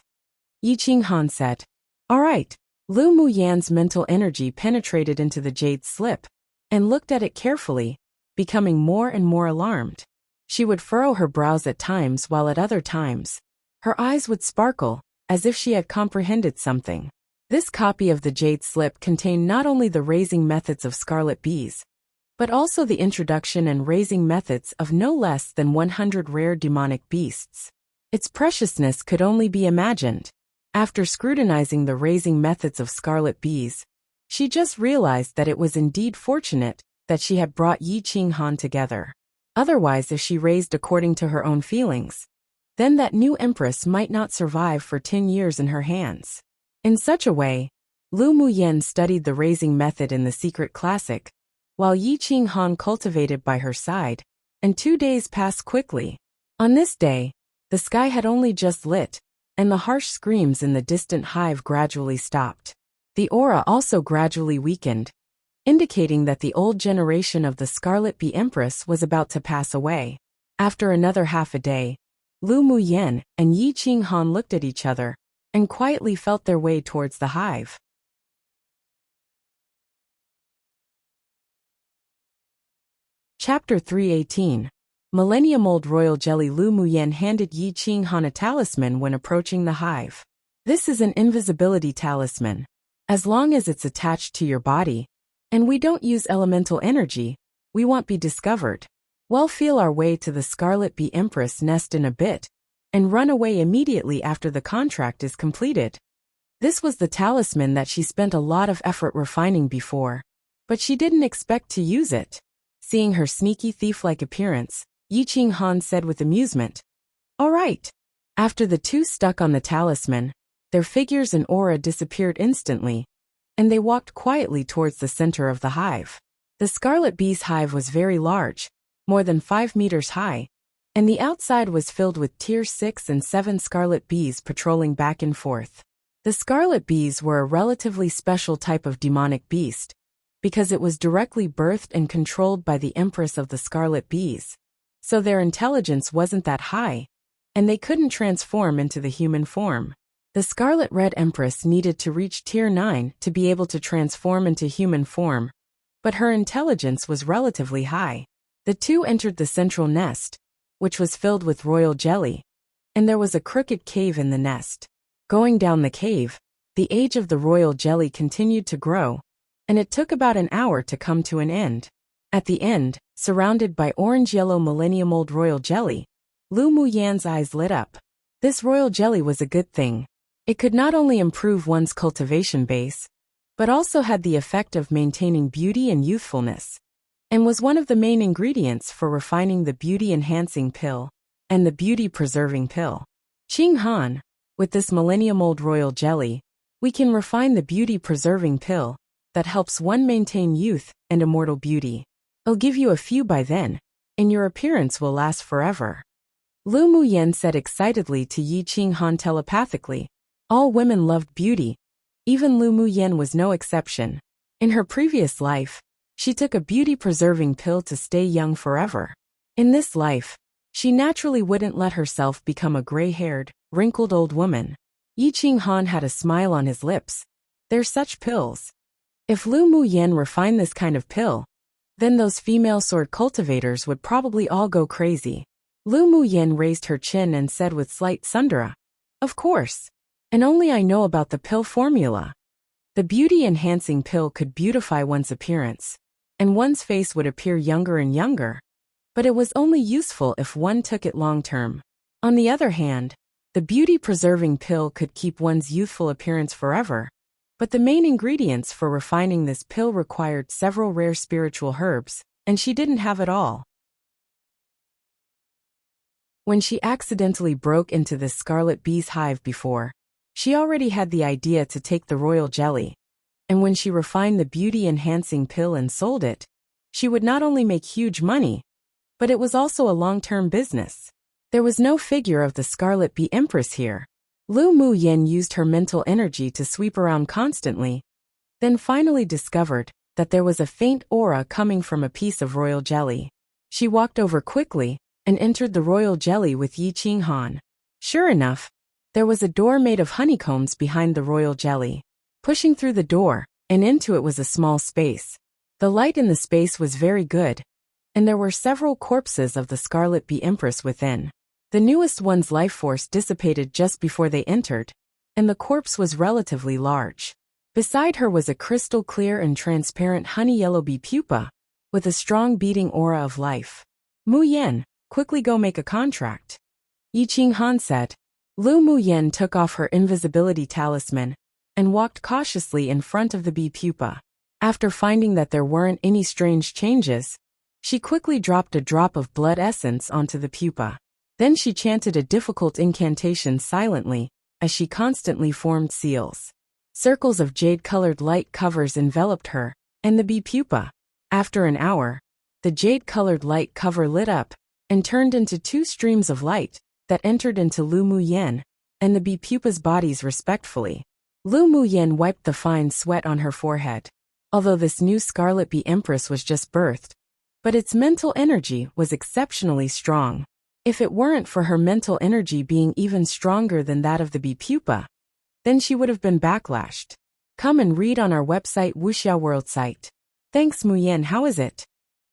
Yi Ching Han said. All right, Lu Muyan's mental energy penetrated into the jade slip and looked at it carefully, becoming more and more alarmed. She would furrow her brows at times while at other times her eyes would sparkle, as if she had comprehended something. This copy of the jade slip contained not only the raising methods of scarlet bees, but also the introduction and raising methods of no less than 100 rare demonic beasts. Its preciousness could only be imagined. After scrutinizing the raising methods of scarlet bees, she just realized that it was indeed fortunate that she had brought Yi Qinghan together. Otherwise, if she raised according to her own feelings, then that new empress might not survive for 10 years in her hands. In such a way, Lu Muyan studied the raising method in the secret classic, while Yi Qinghan cultivated by her side, and 2 days passed quickly. On this day, the sky had only just lit, and the harsh screams in the distant hive gradually stopped. The aura also gradually weakened, indicating that the old generation of the Scarlet Bee Empress was about to pass away. After another half a day, Lu Muyan and Yi Qinghan looked at each other and quietly felt their way towards the hive. Chapter 318. Millennium Old Royal Jelly. Lu Muyan handed Yi Qinghan a talisman when approaching the hive. This is an invisibility talisman. As long as it's attached to your body, and we don't use elemental energy, we won't be discovered. We'll feel our way to the Scarlet Bee Empress nest in a bit, and run away immediately after the contract is completed. This was the talisman that she spent a lot of effort refining before, but she didn't expect to use it. Seeing her sneaky thief-like appearance, Yi Qinghan said with amusement, "All right." After the two stuck on the talisman, their figures and aura disappeared instantly, and they walked quietly towards the center of the hive. The Scarlet Bee's hive was very large, more than 5 meters high, and the outside was filled with tier 6 and 7 scarlet bees patrolling back and forth. The scarlet bees were a relatively special type of demonic beast, because it was directly birthed and controlled by the Empress of the Scarlet Bees, so their intelligence wasn't that high, and they couldn't transform into the human form. The Scarlet Red Empress needed to reach tier 9 to be able to transform into human form, but her intelligence was relatively high. The two entered the central nest, which was filled with royal jelly, and there was a crooked cave in the nest. Going down the cave, the age of the royal jelly continued to grow, and it took about an hour to come to an end. At the end, surrounded by orange-yellow millennium-old royal jelly, Lu Muyan's eyes lit up. This royal jelly was a good thing. It could not only improve one's cultivation base, but also had the effect of maintaining beauty and youthfulness, and was one of the main ingredients for refining the beauty-enhancing pill and the beauty-preserving pill. Qinghan, with this millennium-old royal jelly, we can refine the beauty-preserving pill that helps one maintain youth and immortal beauty. I'll give you a few by then, and your appearance will last forever. Lu Muyan said excitedly to Yi Qinghan telepathically. All women loved beauty. Even Lu Muyan was no exception. In her previous life, she took a beauty-preserving pill to stay young forever. In this life, she naturally wouldn't let herself become a gray-haired, wrinkled old woman. Yi Qinghan had a smile on his lips. They're such pills. If Lu Muyan refined this kind of pill, then those female sword cultivators would probably all go crazy. Lu Muyan raised her chin and said with slight sundera, "Of course. And only I know about the pill formula." The beauty-enhancing pill could beautify one's appearance, and one's face would appear younger and younger, but it was only useful if one took it long-term. On the other hand, the beauty-preserving pill could keep one's youthful appearance forever, but the main ingredients for refining this pill required several rare spiritual herbs, and she didn't have it all. When she accidentally broke into this scarlet bee's hive before, she already had the idea to take the royal jelly, and when she refined the beauty-enhancing pill and sold it, she would not only make huge money, but it was also a long-term business. There was no figure of the Scarlet Bee Empress here. Lu Muyan used her mental energy to sweep around constantly, then finally discovered that there was a faint aura coming from a piece of royal jelly. She walked over quickly and entered the royal jelly with Yi Qinghan. Sure enough, there was a door made of honeycombs behind the royal jelly. pushing through the door, and into it was a small space. The light in the space was very good, and there were several corpses of the Scarlet Bee Empress within. The newest one's life force dissipated just before they entered, and the corpse was relatively large. Beside her was a crystal clear and transparent honey yellow bee pupa, with a strong beating aura of life. Mu Yen, quickly go make a contract, Yi Qinghan said. Mu Yen took off her invisibility talisman and walked cautiously in front of the bee pupa. After finding that there weren't any strange changes, she quickly dropped a drop of blood essence onto the pupa. Then she chanted a difficult incantation silently, as she constantly formed seals. Circles of jade-colored light covers enveloped her and the bee pupa. After an hour, the jade-colored light cover lit up and turned into two streams of light that entered into Mu Yen and the bee pupa's bodies respectfully. Mu Yen wiped the fine sweat on her forehead. Although this new Scarlet Bee Empress was just birthed, but its mental energy was exceptionally strong. If it weren't for her mental energy being even stronger than that of the bee pupa, then she would have been backlashed. Come and read on our website Wuxia World site. Thanks Mu Yen, how is it?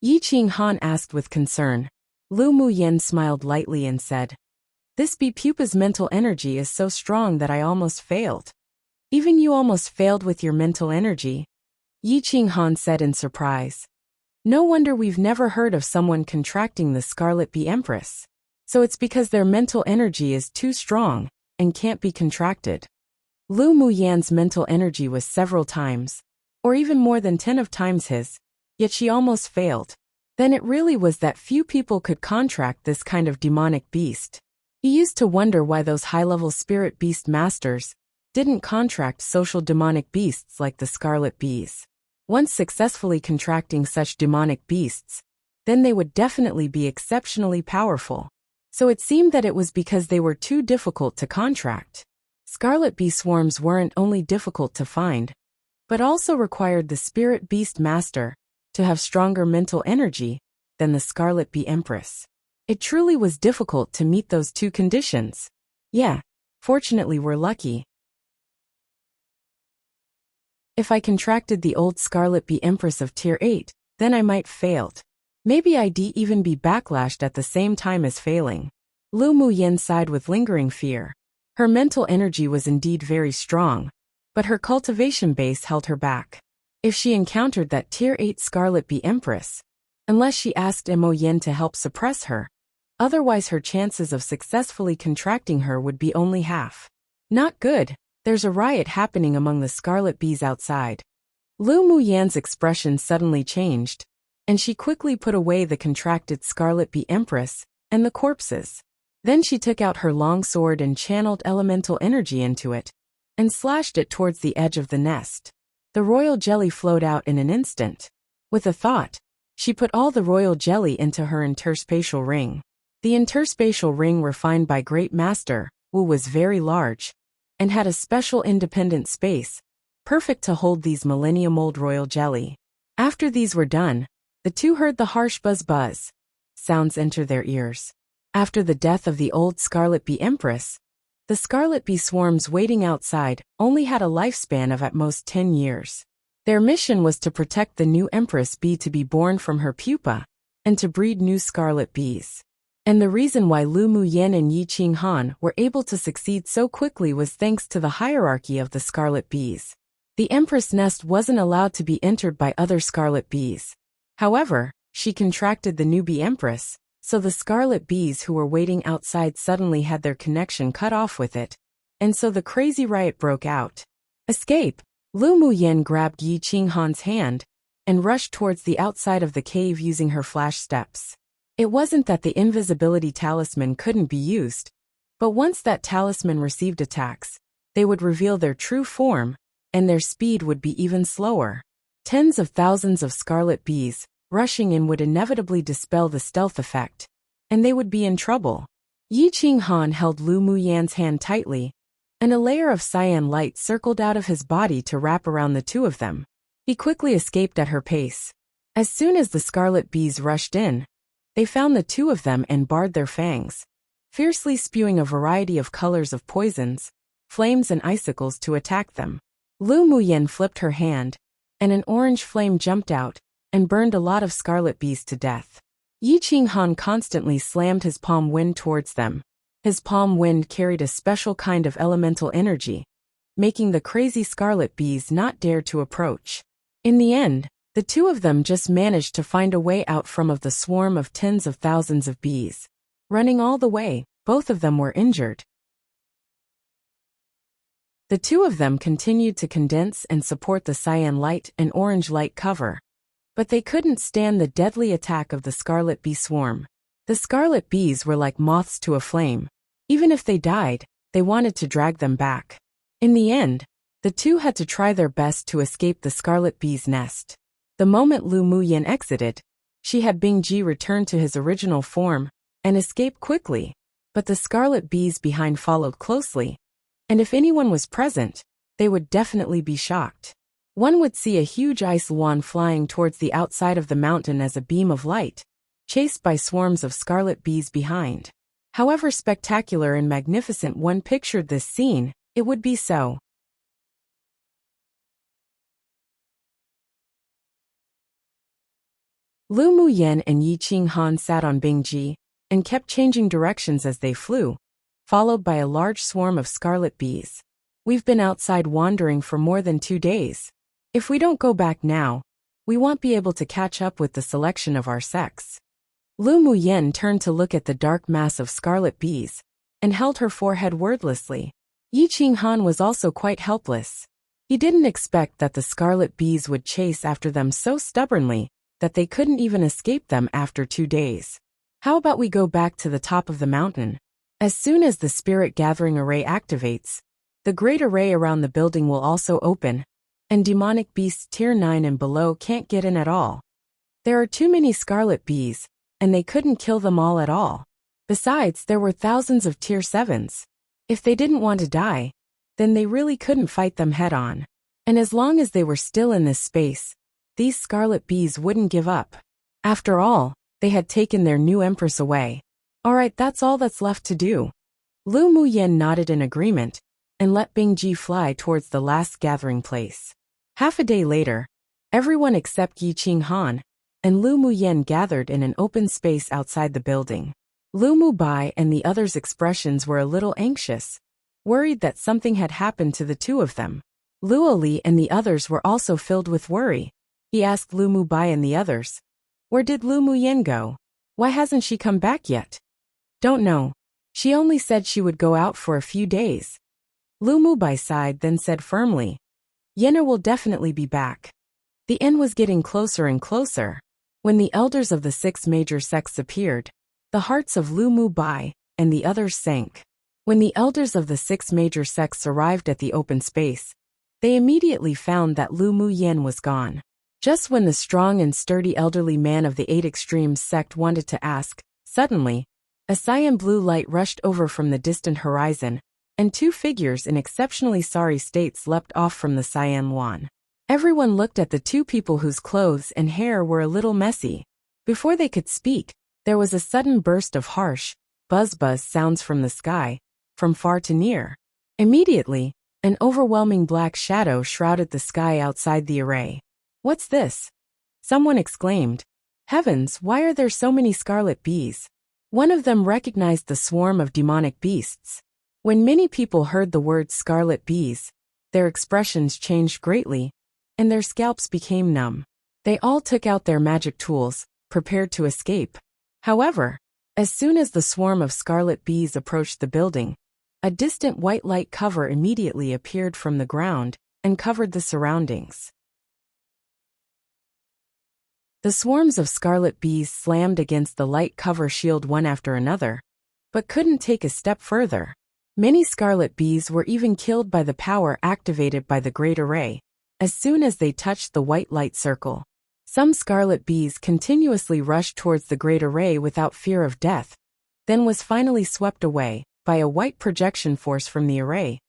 Yi Qinghan asked with concern. Mu Yen smiled lightly and said, this bee pupa's mental energy is so strong that I almost failed. Even you almost failed with your mental energy? Yi Qinghan said in surprise. No wonder we've never heard of someone contracting the Scarlet Bee Empress. So it's because their mental energy is too strong and can't be contracted. Mu Yan's mental energy was several times, or even more than 10 of times his, yet she almost failed. Then it really was that few people could contract this kind of demonic beast. He used to wonder why those high-level spirit beast masters didn't contract social demonic beasts like the Scarlet Bees. Once successfully contracting such demonic beasts, then they would definitely be exceptionally powerful. So it seemed that it was because they were too difficult to contract. Scarlet bee swarms weren't only difficult to find, but also required the spirit beast master to have stronger mental energy than the Scarlet Bee Empress. It truly was difficult to meet those two conditions. Yeah, fortunately we're lucky. If I contracted the old Scarlet Bee Empress of Tier 8, then I might failed. Maybe I'd even be backlashed at the same time as failing. Mu Yen sighed with lingering fear. Her mental energy was indeed very strong, but her cultivation base held her back. If she encountered that Tier 8 Scarlet Bee Empress, unless she asked Mo Yen to help suppress her, otherwise her chances of successfully contracting her would be only half. Not good. There's a riot happening among the Scarlet Bees outside. Mu Yan's expression suddenly changed, and she quickly put away the contracted Scarlet Bee Empress and the corpses. Then she took out her long sword and channeled elemental energy into it, and slashed it towards the edge of the nest. The royal jelly flowed out in an instant. With a thought, she put all the royal jelly into her interspatial ring. The interspatial ring refined by Great Master Wu was very large, and had a special independent space, perfect to hold these millennium-old royal jelly. After these were done, the two heard the harsh buzz-buzz sounds enter their ears. After the death of the old Scarlet Bee Empress, the Scarlet Bee swarms waiting outside only had a lifespan of at most 10 years. Their mission was to protect the new Empress Bee to be born from her pupa, and to breed new Scarlet Bees. And the reason why Mu Yen and Yi Qinghan were able to succeed so quickly was thanks to the hierarchy of the Scarlet Bees. The Empress nest wasn't allowed to be entered by other Scarlet Bees. However, she contracted the new Bee Empress, so the Scarlet Bees who were waiting outside suddenly had their connection cut off with it, and so the crazy riot broke out. Escape! Mu Yen grabbed Yi Qinghan's hand and rushed towards the outside of the cave using her flash steps. It wasn't that the invisibility talisman couldn't be used, but once that talisman received attacks, they would reveal their true form, and their speed would be even slower. Tens of thousands of Scarlet Bees rushing in would inevitably dispel the stealth effect, and they would be in trouble. Yi Qinghan held Mu Yan's hand tightly, and a layer of cyan light circled out of his body to wrap around the two of them. He quickly escaped at her pace. As soon as the Scarlet Bees rushed in, they found the two of them and bared their fangs, fiercely spewing a variety of colors of poisons, flames and icicles to attack them. Lu Muyen flipped her hand, and an orange flame jumped out and burned a lot of scarlet bees to death. Yi Qinghan constantly slammed his palm wind towards them. His palm wind carried a special kind of elemental energy, making the crazy scarlet bees not dare to approach. In the end, the two of them just managed to find a way out from the swarm of tens of thousands of bees. Running all the way, both of them were injured. The two of them continued to condense and support the cyan light and orange light cover. But they couldn't stand the deadly attack of the scarlet bee swarm. The scarlet bees were like moths to a flame. Even if they died, they wanted to drag them back. In the end, the two had to try their best to escape the scarlet bee's nest. The moment Lu Muyen exited, she had Bingji return to his original form and escape quickly. But the scarlet bees behind followed closely. And if anyone was present, they would definitely be shocked. One would see a huge ice wand flying towards the outside of the mountain as a beam of light, chased by swarms of scarlet bees behind. However spectacular and magnificent one pictured this scene, it would be so. Lu Muyen and Yi Qinghan sat on Bingji and kept changing directions as they flew, followed by a large swarm of scarlet bees. We've been outside wandering for more than 2 days. If we don't go back now, we won't be able to catch up with the selection of our sex. Lu Muyen turned to look at the dark mass of scarlet bees and held her forehead wordlessly. Yi Qinghan was also quite helpless. He didn't expect that the scarlet bees would chase after them so stubbornly that they couldn't even escape them after 2 days. How about we go back to the top of the mountain? As soon as the spirit gathering array activates, the great array around the building will also open, and demonic beasts tier 9 and below can't get in at all. There are too many scarlet bees, and they couldn't kill them all at all. Besides, there were thousands of tier 7s. If they didn't want to die, then they really couldn't fight them head on. And as long as they were still in this space, these scarlet bees wouldn't give up. After all, they had taken their new empress away. Alright, that's all that's left to do. Lu Muyen nodded in agreement and let Bingji fly towards the last gathering place. Half a day later, everyone except Yi Qinghan and Lu Muyen gathered in an open space outside the building. Lu Mubai and the others' expressions were a little anxious, worried that something had happened to the two of them. Lu Ali and the others were also filled with worry. He asked Lu Mubai and the others, "Where did Lu Muyen go? Why hasn't she come back yet?" "Don't know. She only said she would go out for a few days." Lu Mubai sighed, then said firmly, "Yenna will definitely be back." The end was getting closer and closer. When the elders of the 6 major sects appeared, the hearts of Lu Mubai and the others sank. When the elders of the 6 major sects arrived at the open space, they immediately found that Lu Muyen was gone. Just when the strong and sturdy elderly man of the 8 extremes sect wanted to ask, suddenly, a cyan blue light rushed over from the distant horizon, and 2 figures in exceptionally sorry states leapt off from the cyan lawn. Everyone looked at the 2 people whose clothes and hair were a little messy. Before they could speak, there was a sudden burst of harsh, buzz-buzz sounds from the sky, from far to near. Immediately, an overwhelming black shadow shrouded the sky outside the array. "What's this?" someone exclaimed. "Heavens, why are there so many scarlet bees?" One of them recognized the swarm of demonic beasts. When many people heard the word scarlet bees, their expressions changed greatly, and their scalps became numb. They all took out their magic tools, prepared to escape. However, as soon as the swarm of scarlet bees approached the building, a distant white light cover immediately appeared from the ground and covered the surroundings. The swarms of scarlet bees slammed against the light cover shield one after another, but couldn't take a step further. Many scarlet bees were even killed by the power activated by the Great Array, as soon as they touched the white light circle. Some scarlet bees continuously rushed towards the Great Array without fear of death, then was finally swept away by a white projection force from the array,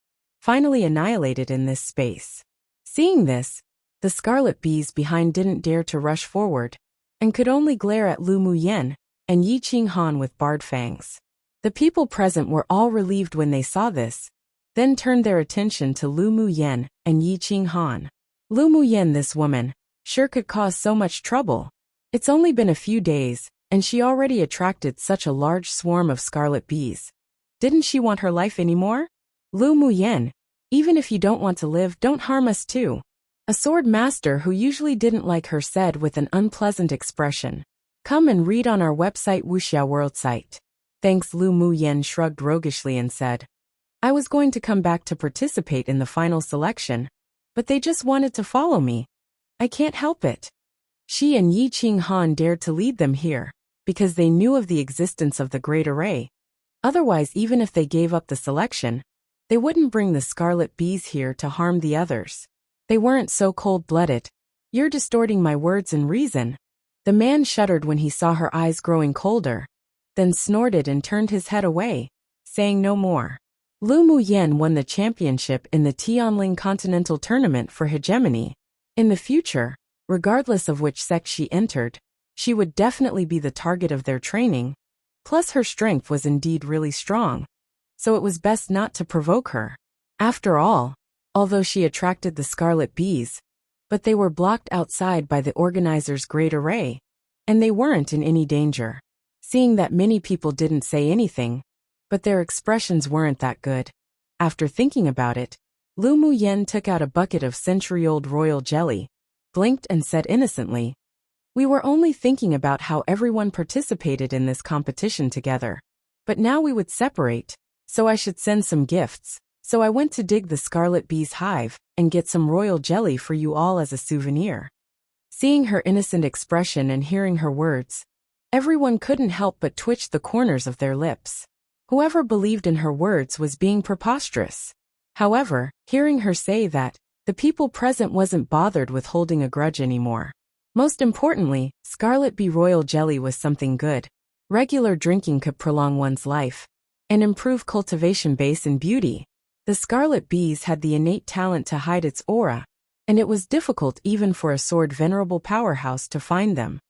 finally annihilated in this space. Seeing this, the scarlet bees behind didn't dare to rush forward, and could only glare at Lu Muyen and Yi Qinghan with barred fangs. The people present were all relieved when they saw this, then turned their attention to Lu Muyen and Yi Qinghan. Lu Muyen, this woman, sure could cause so much trouble. It's only been a few days, and she already attracted such a large swarm of scarlet bees. Didn't she want her life anymore? Lu Muyen, even if you don't want to live, don't harm us too. A sword master who usually didn't like her said with an unpleasant expression. Come and read on our website Wuxia World site. Thanks. Lu Muyen shrugged roguishly and said, I was going to come back to participate in the final selection, but they just wanted to follow me. I can't help it. She and Yi Qinghan dared to lead them here, because they knew of the existence of the Great Array. Otherwise, even if they gave up the selection, they wouldn't bring the scarlet bees here to harm the others. They weren't so cold-blooded. You're distorting my words and reason. The man shuddered when he saw her eyes growing colder, then snorted and turned his head away, saying no more. Lu Muyen won the championship in the Tianling Continental Tournament for hegemony. In the future, regardless of which sect she entered, she would definitely be the target of their training. Plus her strength was indeed really strong, so it was best not to provoke her. After all, although she attracted the scarlet bees, but they were blocked outside by the organizer's Great Array, and they weren't in any danger. Seeing that many people didn't say anything, but their expressions weren't that good. After thinking about it, Lu Muyen took out a bucket of century-old royal jelly, blinked and said innocently, We were only thinking about how everyone participated in this competition together. But now we would separate, so I should send some gifts. So I went to dig the scarlet bee's hive and get some royal jelly for you all as a souvenir. Seeing her innocent expression and hearing her words, everyone couldn't help but twitch the corners of their lips. Whoever believed in her words was being preposterous. However, hearing her say that, the people present wasn't bothered with holding a grudge anymore. Most importantly, scarlet bee royal jelly was something good. Regular drinking could prolong one's life and improve cultivation base and beauty. The scarlet bees had the innate talent to hide its aura, and it was difficult even for a sword venerable powerhouse to find them.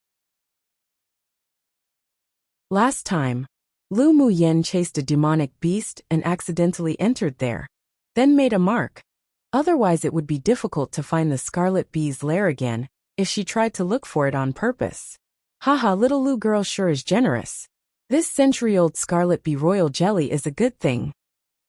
Last time, Lu Muyen chased a demonic beast and accidentally entered there, then made a mark. Otherwise it would be difficult to find the scarlet bee's lair again if she tried to look for it on purpose. Haha, little Lu girl sure is generous. This century-old scarlet bee royal jelly is a good thing.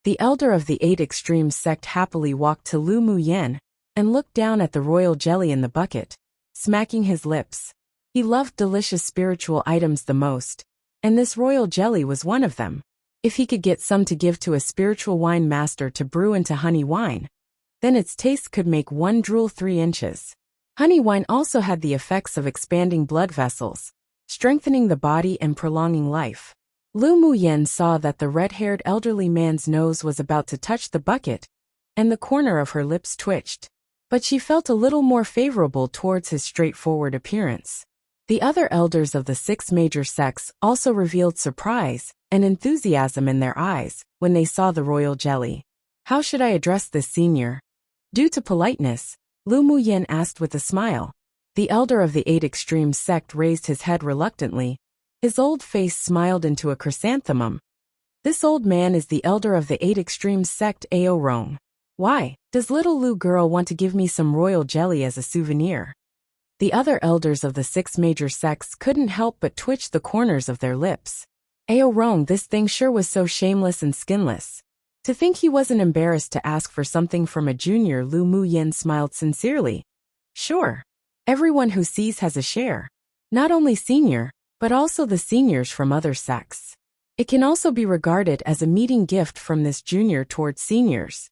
The elder of the 8 Extremes sect happily walked to Lu Muyen and looked down at the royal jelly in the bucket, smacking his lips. He loved delicious spiritual items the most, and this royal jelly was one of them. If he could get some to give to a spiritual wine master to brew into honey wine, then its taste could make one drool 3 inches. Honey wine also had the effects of expanding blood vessels, strengthening the body and prolonging life. Lu Muyen saw that the red-haired elderly man's nose was about to touch the bucket, and the corner of her lips twitched. But she felt a little more favorable towards his straightforward appearance. The other elders of the 6 major sects also revealed surprise and enthusiasm in their eyes when they saw the royal jelly. How should I address this senior? Due to politeness, Lu Muyen asked with a smile. The elder of the 8 Extremes sect raised his head reluctantly. His old face smiled into a chrysanthemum. This old man is the elder of the 8 Extremes sect Aorong. Why, does little Lu girl want to give me some royal jelly as a souvenir? The other elders of the 6 major sects couldn't help but twitch the corners of their lips. Aorong, this thing sure was so shameless and skinless. To think he wasn't embarrassed to ask for something from a junior. Lu Muyen smiled sincerely. Sure. Everyone who sees has a share. Not only senior, but also the seniors from other sects. It can also be regarded as a meeting gift from this junior towards seniors.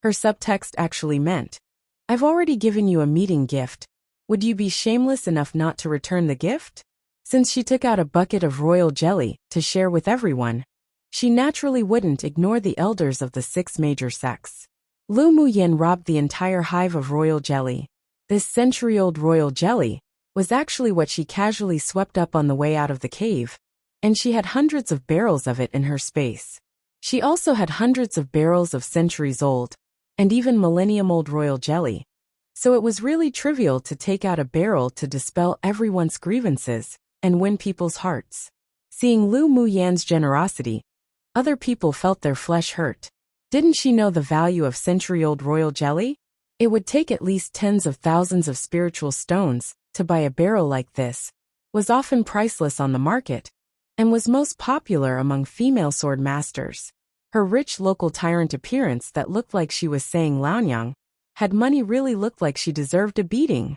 Her subtext actually meant, I've already given you a meeting gift. Would you be shameless enough not to return the gift? Since she took out a bucket of royal jelly to share with everyone, she naturally wouldn't ignore the elders of the 6 major sects. Lu Muyen robbed the entire hive of royal jelly. This century-old royal jelly was actually what she casually swept up on the way out of the cave, and she had hundreds of barrels of it in her space. She also had hundreds of barrels of centuries-old, and even millennium-old royal jelly. So it was really trivial to take out a barrel to dispel everyone's grievances and win people's hearts. Seeing Lu Muyen's generosity, other people felt their flesh hurt. Didn't she know the value of century-old royal jelly? It would take at least tens of thousands of spiritual stones to buy a barrel like this, was often priceless on the market, and was most popular among female sword masters. Her rich local tyrant appearance that looked like she was saying Laonyang, had money really looked like she deserved a beating.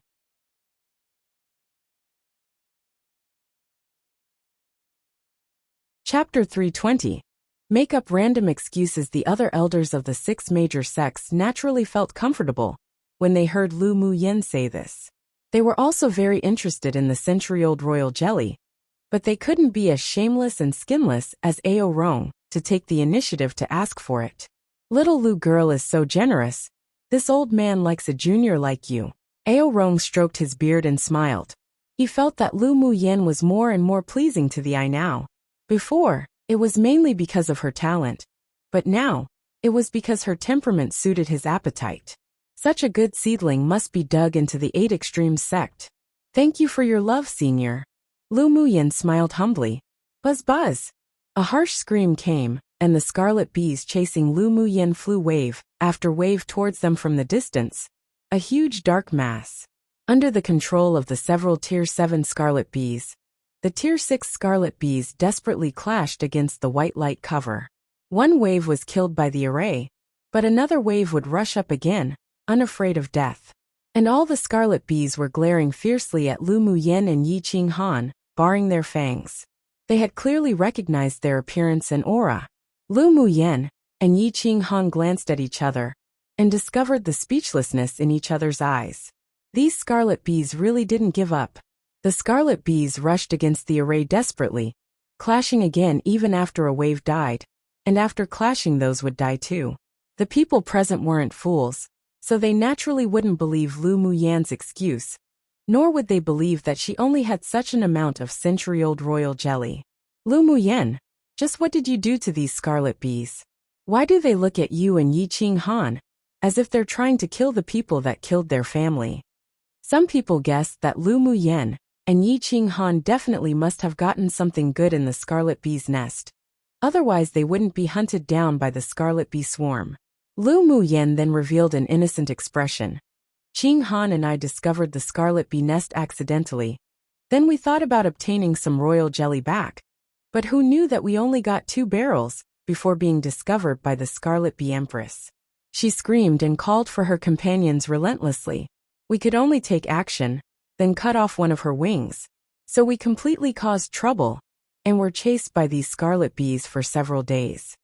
Chapter 320. Make up random excuses. The other elders of the 6 major sects naturally felt comfortable when they heard Lu Muyen say this. They were also very interested in the century-old royal jelly, but they couldn't be as shameless and skinless as Ao Rong to take the initiative to ask for it. Little Lu girl is so generous. This old man likes a junior like you. Ao Rong stroked his beard and smiled. He felt that Lu Muyen was more and more pleasing to the eye now. Before, it was mainly because of her talent, but now, it was because her temperament suited his appetite. Such a good seedling must be dug into the 8 Extremes sect. Thank you for your love, senior. Lu Muyen smiled humbly. Buzz buzz. A harsh scream came, and the scarlet bees chasing Lu Muyen flew wave after wave towards them from the distance, a huge dark mass. Under the control of the several Tier 7 scarlet bees, the Tier 6 scarlet bees desperately clashed against the white light cover. One wave was killed by the array, but another wave would rush up again, unafraid of death. And all the scarlet bees were glaring fiercely at Lu Muyen and Yi Qing Han, baring their fangs. They had clearly recognized their appearance and aura. Lu Muyen and Yi Qing Han glanced at each other and discovered the speechlessness in each other's eyes. These scarlet bees really didn't give up. The scarlet bees rushed against the array desperately, clashing again even after a wave died, and after clashing those would die too. The people present weren't fools, so they naturally wouldn't believe Lu Muyen's excuse, nor would they believe that she only had such an amount of century-old royal jelly. Lu Muyen, just what did you do to these scarlet bees? Why do they look at you and Yi Qing Han, as if they're trying to kill the people that killed their family? Some people guessed that Lu Muyen and Yi Qing Han definitely must have gotten something good in the scarlet bee's nest. Otherwise they wouldn't be hunted down by the scarlet bee swarm. Lu Muyen then revealed an innocent expression. Qing Han and I discovered the scarlet bee nest accidentally. Then we thought about obtaining some royal jelly back. But who knew that we only got 2 barrels before being discovered by the scarlet bee empress? She screamed and called for her companions relentlessly. We could only take action, then cut off one of her wings. So we completely caused trouble, and were chased by these scarlet bees for several days.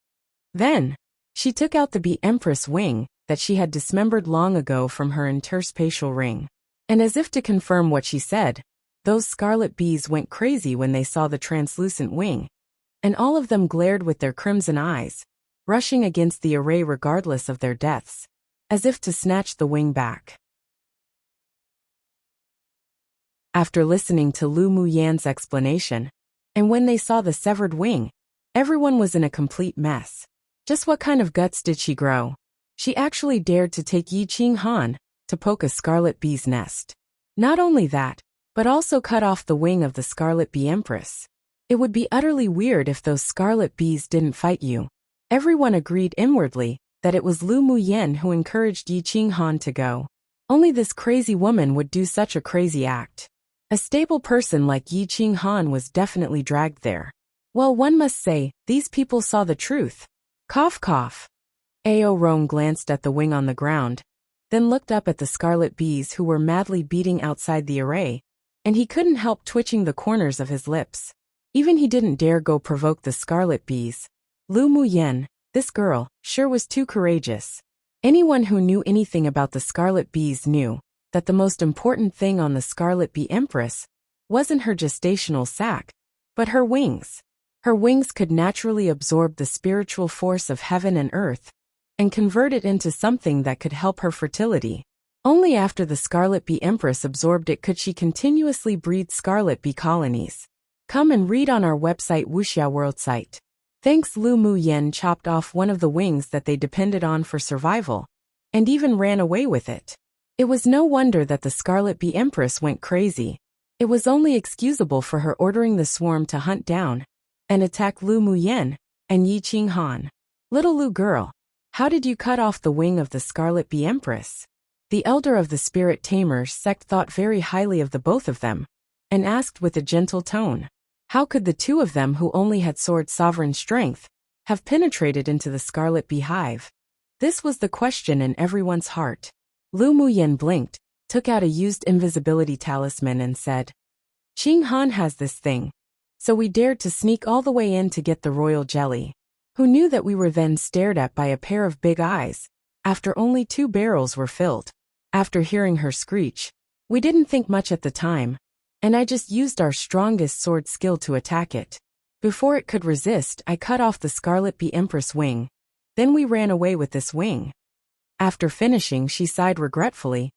Then, she took out the bee empress wing that she had dismembered long ago from her interspatial ring. And as if to confirm what she said, those scarlet bees went crazy when they saw the translucent wing, and all of them glared with their crimson eyes, rushing against the array regardless of their deaths, as if to snatch the wing back. After listening to Lu Muyen's explanation, and when they saw the severed wing, everyone was in a complete mess. Just what kind of guts did she grow? She actually dared to take Yi Qing Han to poke a scarlet bee's nest. Not only that, but also cut off the wing of the scarlet bee empress. It would be utterly weird if those scarlet bees didn't fight you. Everyone agreed inwardly that it was Lu Muyen who encouraged Yi Qing Han to go. Only this crazy woman would do such a crazy act. A stable person like Yi Qing Han was definitely dragged there. Well, one must say, these people saw the truth. Cough cough. Ao Rong glanced at the wing on the ground, then looked up at the scarlet bees who were madly beating outside the array, and he couldn't help twitching the corners of his lips. Even he didn't dare go provoke the scarlet bees. Lu Muyen, this girl, sure was too courageous. Anyone who knew anything about the scarlet bees knew that the most important thing on the scarlet bee empress wasn't her gestational sac, but her wings. Her wings could naturally absorb the spiritual force of heaven and earth and convert it into something that could help her fertility. Only after the scarlet bee empress absorbed it could she continuously breed scarlet bee colonies. Come and read on our website Wuxia World site. Thanks. Lu Muyen chopped off one of the wings that they depended on for survival, and even ran away with it. It was no wonder that the scarlet bee empress went crazy. It was only excusable for her ordering the swarm to hunt down and attack Lu Muyen and Yi Qing Han. Little Lu girl, How did you cut off the wing of the Scarlet Bee Empress? The elder of the Spirit Tamers sect thought very highly of the both of them, and asked with a gentle tone, how could the two of them who only had sword sovereign strength have penetrated into the Scarlet Bee hive? This was the question in everyone's heart. Lu Muyen blinked, took out a used invisibility talisman and said, Qing Han has this thing. So we dared to sneak all the way in to get the royal jelly. Who knew that we were then stared at by a pair of big eyes, after only 2 barrels were filled. After hearing her screech, we didn't think much at the time, and I just used our strongest sword skill to attack it. Before it could resist, I cut off the Scarlet Bee Empress wing. Then we ran away with this wing. After finishing, she sighed regretfully.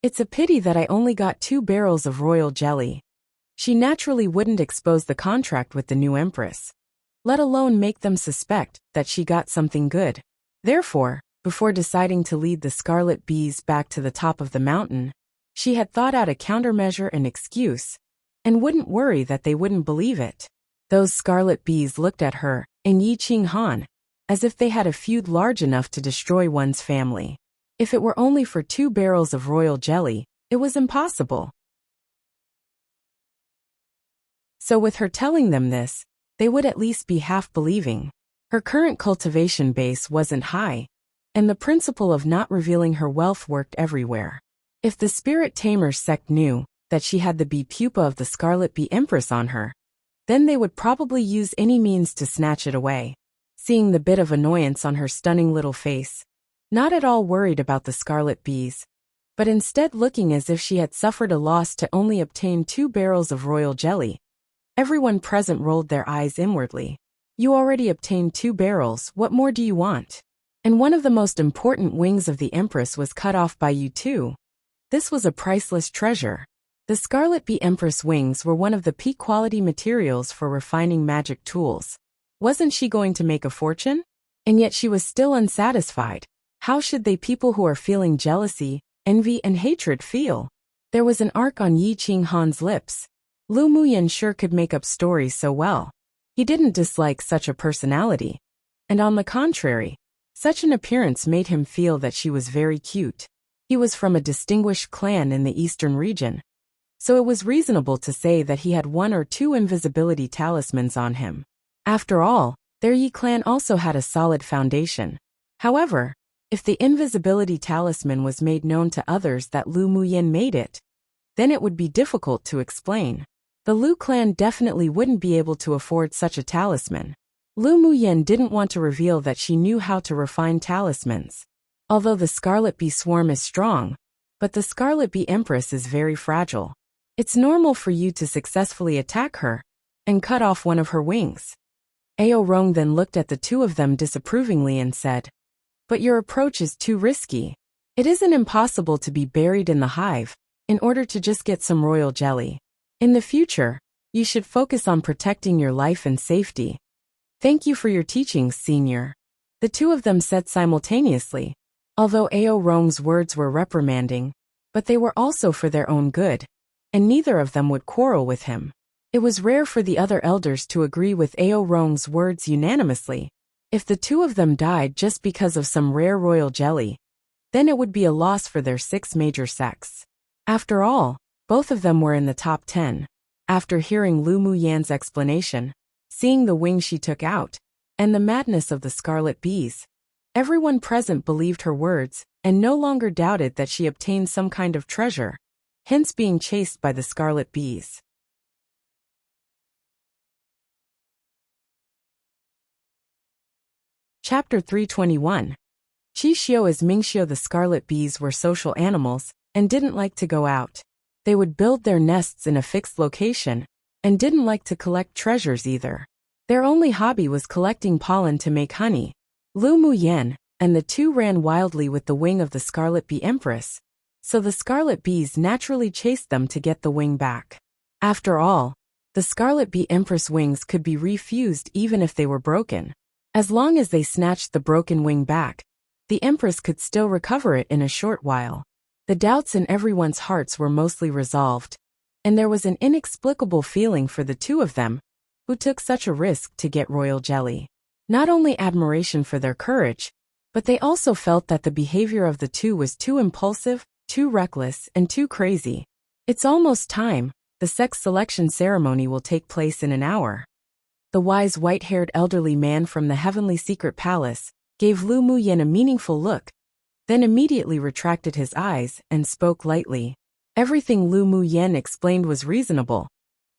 It's a pity that I only got 2 barrels of royal jelly. She naturally wouldn't expose the contract with the new empress, let alone make them suspect that she got something good. Therefore, before deciding to lead the Scarlet Bees back to the top of the mountain, she had thought out a countermeasure and excuse, and wouldn't worry that they wouldn't believe it. Those Scarlet Bees looked at her, and Yi Qing Han, as if they had a feud large enough to destroy one's family. If it were only for 2 barrels of royal jelly, it was impossible. So with her telling them this, they would at least be half believing. Her current cultivation base wasn't high, and the principle of not revealing her wealth worked everywhere. If the Spirit Tamers sect knew that she had the bee pupa of the Scarlet Bee Empress on her, then they would probably use any means to snatch it away. Seeing the bit of annoyance on her stunning little face, not at all worried about the Scarlet Bees, but instead looking as if she had suffered a loss to only obtain 2 barrels of royal jelly, everyone present rolled their eyes inwardly. You already obtained 2 barrels, what more do you want? And one of the most important wings of the Empress was cut off by you too. This was a priceless treasure. The Scarlet Bee Empress wings were one of the peak quality materials for refining magic tools. Wasn't she going to make a fortune? And yet she was still unsatisfied. How should they people who are feeling jealousy, envy and hatred feel? There was an arc on Yi Qing Han's lips. Lu Muyen sure could make up stories so well. He didn't dislike such a personality. And on the contrary, such an appearance made him feel that she was very cute. He was from a distinguished clan in the eastern region, so it was reasonable to say that he had 1 or 2 invisibility talismans on him. After all, their Yi clan also had a solid foundation. However, if the invisibility talisman was made known to others that Lu Muyen made it, then it would be difficult to explain. The Lu clan definitely wouldn't be able to afford such a talisman. Lu Muyen didn't want to reveal that she knew how to refine talismans. Although the Scarlet Bee swarm is strong, but the Scarlet Bee Empress is very fragile. It's normal for you to successfully attack her and cut off one of her wings. Ao Rong then looked at the two of them disapprovingly and said, But your approach is too risky. It isn't impossible to be buried in the hive in order to just get some royal jelly. In the future, you should focus on protecting your life and safety. Thank you for your teachings, Senior. The two of them said simultaneously, although Ao Rong's words were reprimanding, but they were also for their own good, and neither of them would quarrel with him. It was rare for the other elders to agree with Ao Rong's words unanimously. If the two of them died just because of some rare royal jelly, then it would be a loss for their 6 major sects. After all, both of them were in the top 10. After hearing Lu Muyan's explanation, seeing the wing she took out, and the madness of the Scarlet Bees, everyone present believed her words and no longer doubted that she obtained some kind of treasure, hence being chased by the Scarlet Bees. Chapter 321. Qi Xiu as Ming Xiu. The Scarlet Bees were social animals and didn't like to go out. They would build their nests in a fixed location and didn't like to collect treasures either. Their only hobby was collecting pollen to make honey. Lu Muyen and the two ran wildly with the wing of the Scarlet Bee Empress, so the Scarlet Bees naturally chased them to get the wing back. After all, the Scarlet Bee Empress wings could be refused even if they were broken. As long as they snatched the broken wing back, the Empress could still recover it in a short while. The doubts in everyone's hearts were mostly resolved, and there was an inexplicable feeling for the two of them, who took such a risk to get royal jelly. Not only admiration for their courage, But they also felt that the behavior of the two was too impulsive, too reckless, and too crazy. It's almost time. The sex selection ceremony will take place in an hour. The wise white-haired elderly man from the heavenly secret palace gave Lu Muyin a meaningful look, then immediately retracted his eyes and spoke lightly. Everything Lu Muyin explained was reasonable,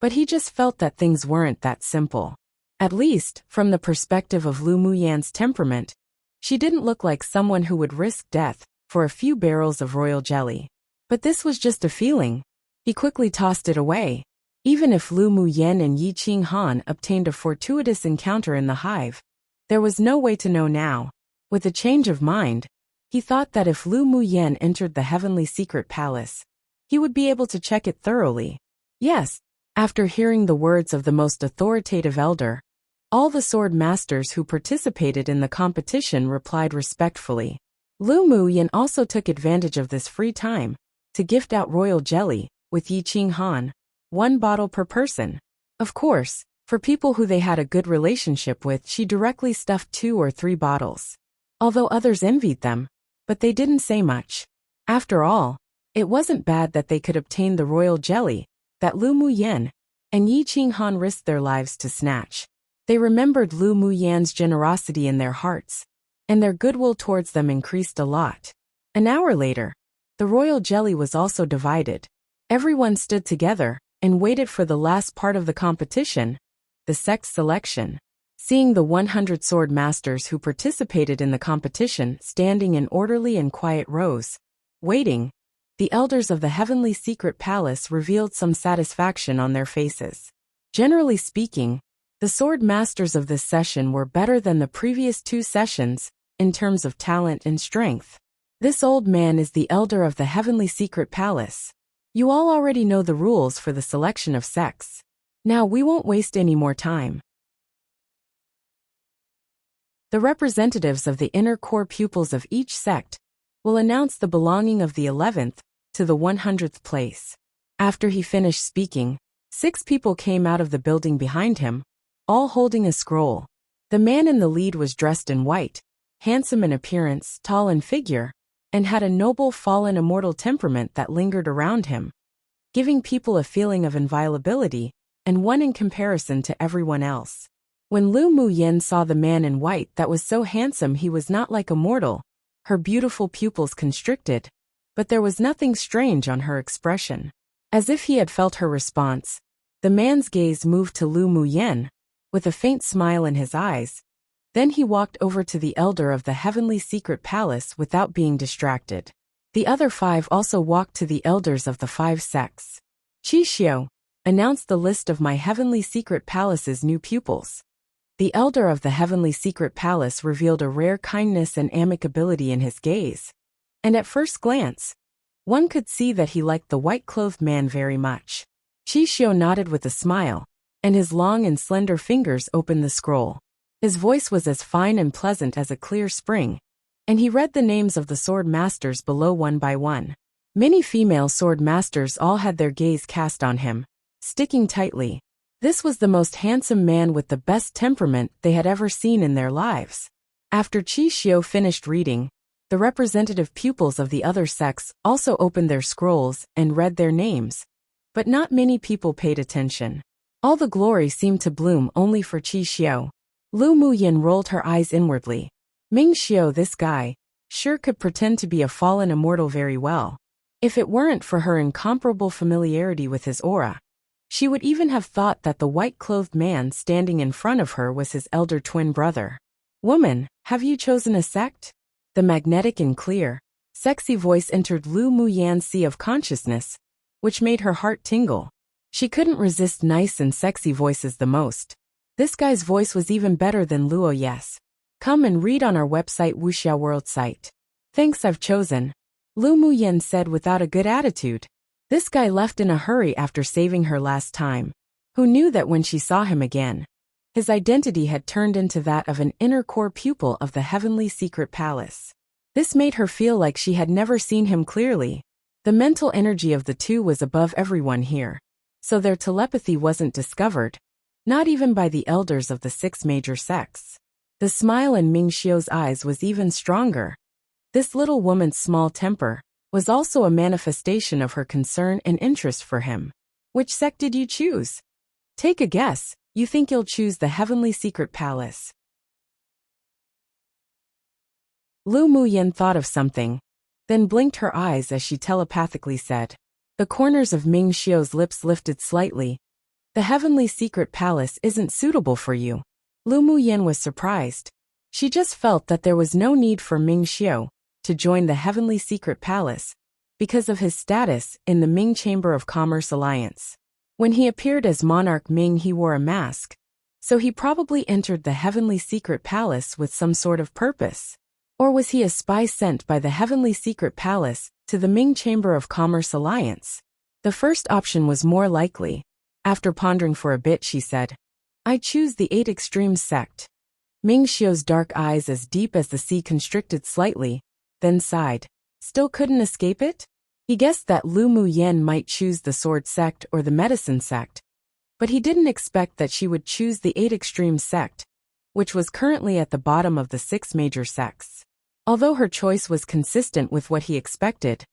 but he just felt that things weren't that simple. At least, from the perspective of Lu Muyin's temperament, she didn't look like someone who would risk death for a few barrels of royal jelly. But this was just a feeling. He quickly tossed it away. Even if Lu Muyin and Yi Qinghan obtained a fortuitous encounter in the hive, there was no way to know now. With a change of mind, he thought that if Lu Muyin entered the heavenly secret palace, he would be able to check it thoroughly. Yes, after hearing the words of the most authoritative elder, all the sword masters who participated in the competition replied respectfully. Lu Muyin also took advantage of this free time to gift out royal jelly, with Yi Qinghan, 1 bottle per person. Of course, for people who they had a good relationship with, she directly stuffed 2 or 3 bottles. Although others envied them, but they didn't say much. After all, it wasn't bad that they could obtain the royal jelly that Lu Muyin and Yi Qinghan risked their lives to snatch. They remembered Lu Muyin's generosity in their hearts, and their goodwill towards them increased a lot. An hour later, the royal jelly was also divided. Everyone stood together and waited for the last part of the competition, the sex selection. Seeing the 100 sword masters who participated in the competition standing in orderly and quiet rows, waiting, the elders of the heavenly secret palace revealed some satisfaction on their faces. Generally speaking, the sword masters of this session were better than the previous 2 sessions in terms of talent and strength. This old man is the elder of the heavenly secret palace. You all already know the rules for the selection of sex. Now we won't waste any more time. The representatives of the inner core pupils of each sect will announce the belonging of the 11th to the 100th place. After he finished speaking, 6 people came out of the building behind him, all holding a scroll. The man in the lead was dressed in white, handsome in appearance, tall in figure, and had a noble fallen immortal temperament that lingered around him, giving people a feeling of inviolability and one in comparison to everyone else. When Lu Muyin saw the man in white that was so handsome he was not like a mortal, her beautiful pupils constricted, but there was nothing strange on her expression. As if he had felt her response, the man's gaze moved to Lu Muyin, with a faint smile in his eyes. Then he walked over to the elder of the heavenly secret palace without being distracted. The other 5 also walked to the elders of the 5 sects. Qi Xiu, announced the list of my heavenly secret palace's new pupils. The elder of the heavenly secret palace revealed a rare kindness and amicability in his gaze. And at first glance, one could see that he liked the white-clothed man very much. Qi Xiu nodded with a smile, and his long and slender fingers opened the scroll. His voice was as fine and pleasant as a clear spring, and he read the names of the sword masters below one by one. Many female sword masters all had their gaze cast on him, sticking tightly. This was the most handsome man with the best temperament they had ever seen in their lives. After Qi Xiu finished reading, the representative pupils of the other sects also opened their scrolls and read their names. But not many people paid attention. All the glory seemed to bloom only for Qi Xiu. Lu Muyin rolled her eyes inwardly. Ming Xiu, this guy, sure could pretend to be a fallen immortal very well. If it weren't for her incomparable familiarity with his aura, she would even have thought that the white-clothed man standing in front of her was his elder twin brother. Woman, have you chosen a sect? The magnetic and clear, sexy voice entered Lu Muyin's sea of consciousness, which made her heart tingle. She couldn't resist nice and sexy voices the most. This guy's voice was even better than Luo Yes. Come and read on our website Wuxia World site. Thanks, I've chosen. Lu Muyin said without a good attitude. This guy left in a hurry after saving her last time. Who knew that when she saw him again, his identity had turned into that of an inner core pupil of the heavenly secret palace. This made her feel like she had never seen him clearly. The mental energy of the two was above everyone here, so their telepathy wasn't discovered, not even by the elders of the 6 major sects. The smile in Ming Xiu's eyes was even stronger. This little woman's small temper was also a manifestation of her concern and interest for him. Which sect did you choose? Take a guess. You think you'll choose the Heavenly Secret Palace. Lu Muyin thought of something, then blinked her eyes as she telepathically said. The corners of Ming Xiu's lips lifted slightly. The Heavenly Secret Palace isn't suitable for you. Lu Muyin was surprised. She just felt that there was no need for Ming Xiu to join the Heavenly Secret Palace because of his status in the Ming Chamber of Commerce Alliance. When he appeared as Monarch Ming, he wore a mask, so he probably entered the Heavenly Secret Palace with some sort of purpose. Or was he a spy sent by the Heavenly Secret Palace to the Ming Chamber of Commerce Alliance? The first option was more likely. After pondering for a bit, she said, I choose the 8 Extremes sect. Ming Xiu's dark eyes, as deep as the sea, constricted slightly, then sighed. Still couldn't escape it? He guessed that Lu Muyin might choose the Sword sect or the Medicine sect, but he didn't expect that she would choose the 8 Extremes sect, which was currently at the bottom of the 6 major sects. Although her choice was consistent with what he expected,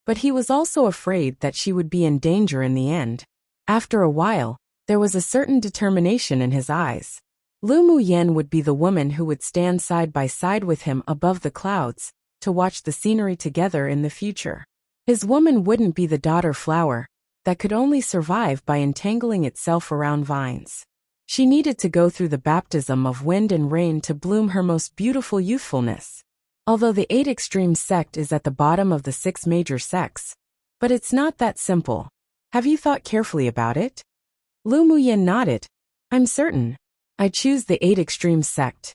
but he was also afraid that she would be in danger in the end. After a while, there was a certain determination in his eyes. Lu Muyin would be the woman who would stand side by side with him above the clouds to watch the scenery together in the future. His woman wouldn't be the daughter flower that could only survive by entangling itself around vines. She needed to go through the baptism of wind and rain to bloom her most beautiful youthfulness. Although the 8 Extremes sect is at the bottom of the 6 major sects, but it's not that simple. Have you thought carefully about it? Lu Muyin nodded. I'm certain. I choose the 8 Extremes sect.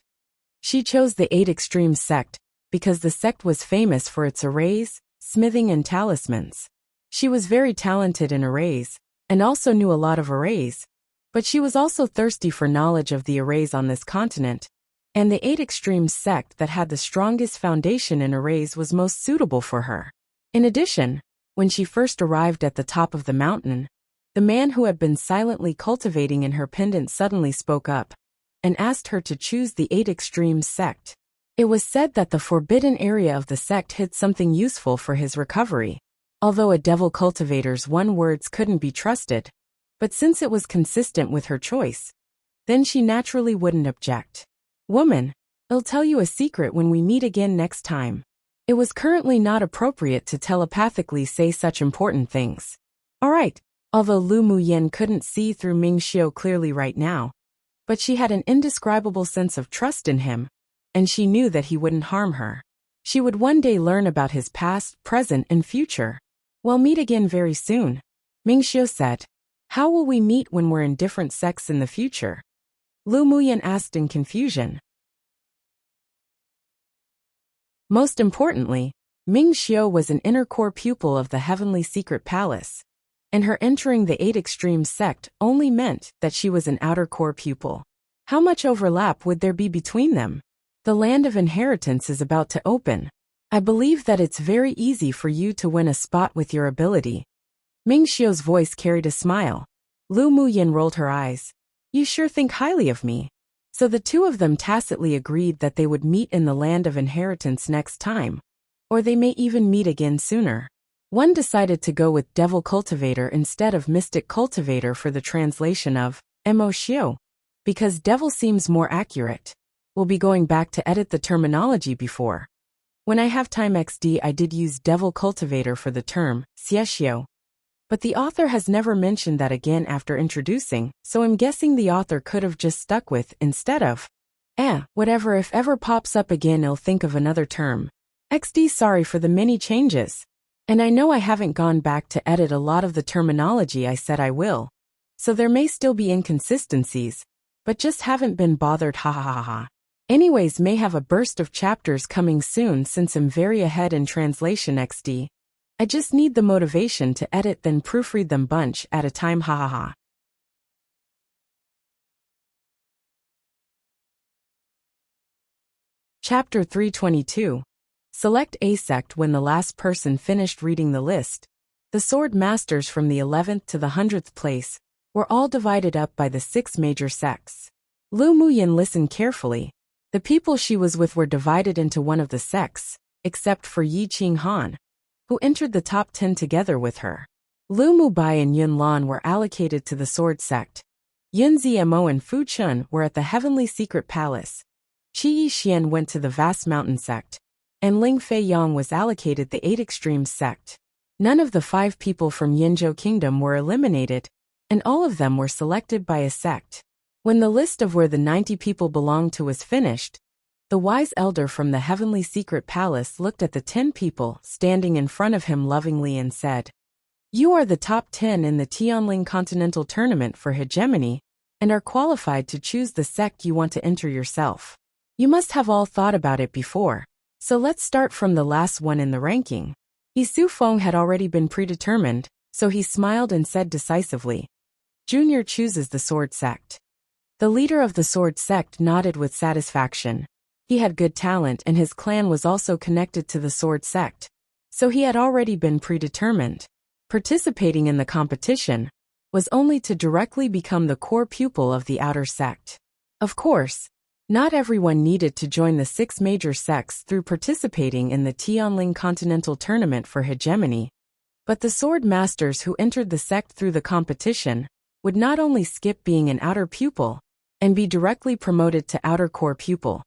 She chose the 8 Extremes sect because the sect was famous for its arrays, smithing, and talismans. She was very talented in arrays, and also knew a lot of arrays, but she was also thirsty for knowledge of the arrays on this continent, and the 8 Extremes sect that had the strongest foundation in arrays was most suitable for her. In addition, when she first arrived at the top of the mountain, the man who had been silently cultivating in her pendant suddenly spoke up and asked her to choose the 8 Extremes sect. It was said that the forbidden area of the sect hid something useful for his recovery. Although a devil cultivator's words couldn't be trusted, but since it was consistent with her choice, then she naturally wouldn't object. Woman, I'll tell you a secret when we meet again next time. It was currently not appropriate to telepathically say such important things. Alright, although Lu Muyin couldn't see through Ming Xiu clearly right now, but she had an indescribable sense of trust in him, and she knew that he wouldn't harm her. She would one day learn about his past, present, and future. We'll meet again very soon. Ming Xiu said. How will we meet when we're in different sects in the future? Lu Muyin asked in confusion. Most importantly, Ming Xiu was an inner core pupil of the Heavenly Secret Palace, and her entering the 8 Extremes sect only meant that she was an outer core pupil. How much overlap would there be between them? The land of inheritance is about to open. I believe that it's very easy for you to win a spot with your ability. Ming Xiu's voice carried a smile. Lu Muyin rolled her eyes. You sure think highly of me. So the two of them tacitly agreed that they would meet in the land of inheritance next time, or they may even meet again sooner. One decided to go with Devil Cultivator instead of Mystic Cultivator for the translation of Mo Xiu, because Devil seems more accurate. We'll be going back to edit the terminology before. When I have time XD, I did use Devil Cultivator for the term Xie, but the author has never mentioned that again after introducing, so I'm guessing the author could have just stuck with instead of. Whatever, if ever pops up again I'll think of another term. XD, sorry for the many changes. And I know I haven't gone back to edit a lot of the terminology I said I will, so there may still be inconsistencies, but just haven't been bothered, ha ha ha ha. Anyways, may have a burst of chapters coming soon since I'm very ahead in translation XD. I just need the motivation to edit then proofread them bunch at a time, ha ha ha. Chapter 322. Select a sect. When the last person finished reading the list, the sword masters from the 11th to the 100th place were all divided up by the 6 major sects. Lu Muyin listened carefully, The people she was with were divided into one of the sects, except for Yi Qinghan, who entered the top 10 together with her. Lu Mubai and Yun Lan were allocated to the sword sect. Yun Zmo and Fu Chun were at the Heavenly Secret Palace. Qi Yixian went to the Vast Mountain sect, and Ling Fei Yang was allocated the 8 Extremes sect. None of the 5 people from Yinzhou Kingdom were eliminated, and all of them were selected by a sect. When the list of where the 90 people belonged to was finished, the wise elder from the Heavenly Secret Palace looked at the 10 people standing in front of him lovingly and said, "You are the top 10 in the Tianling Continental Tournament for Hegemony, and are qualified to choose the sect you want to enter yourself. You must have all thought about it before, so let's start from the last one in the ranking." Yi Sufeng had already been predetermined, so he smiled and said decisively, "Junior chooses the sword sect." The leader of the sword sect nodded with satisfaction. He had good talent and his clan was also connected to the sword sect, so he had already been predetermined. Participating in the competition was only to directly become the core pupil of the outer sect. Of course, not everyone needed to join the 6 major sects through participating in the Tianling Continental Tournament for Hegemony, but the sword masters who entered the sect through the competition would not only skip being an outer pupil and be directly promoted to outer core pupil,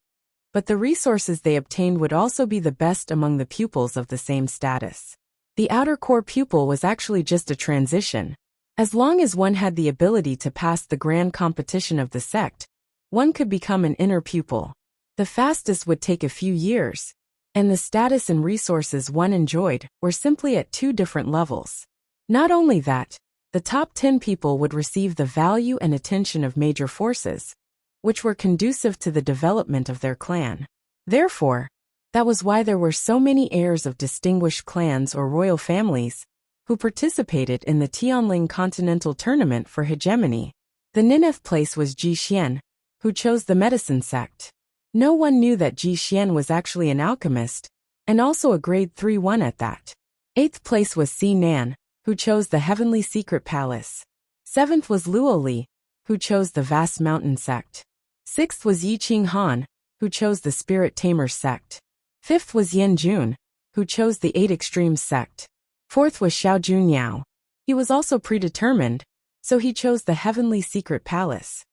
but the resources they obtained would also be the best among the pupils of the same status. The outer core pupil was actually just a transition. As long as one had the ability to pass the grand competition of the sect, one could become an inner pupil. The fastest would take a few years, and the status and resources one enjoyed were simply at 2 different levels. Not only that, the top 10 people would receive the value and attention of major forces, which were conducive to the development of their clan. Therefore, that was why there were so many heirs of distinguished clans or royal families who participated in the Tianling Continental Tournament for Hegemony. The ninth place was Ji Xian, who chose the medicine sect. No one knew that Ji Xian was actually an alchemist, and also a grade 3-1 at that. 8th place was Si Nan, who chose the Heavenly Secret Palace. 7th was Luo Li, who chose the Vast Mountain sect. 6th was Yi Qinghan, who chose the Spirit Tamers sect. 5th was Yan Jun, who chose the 8 Extremes sect. 4th was Xiao Junyao. He was also predetermined, so he chose the Heavenly Secret Palace.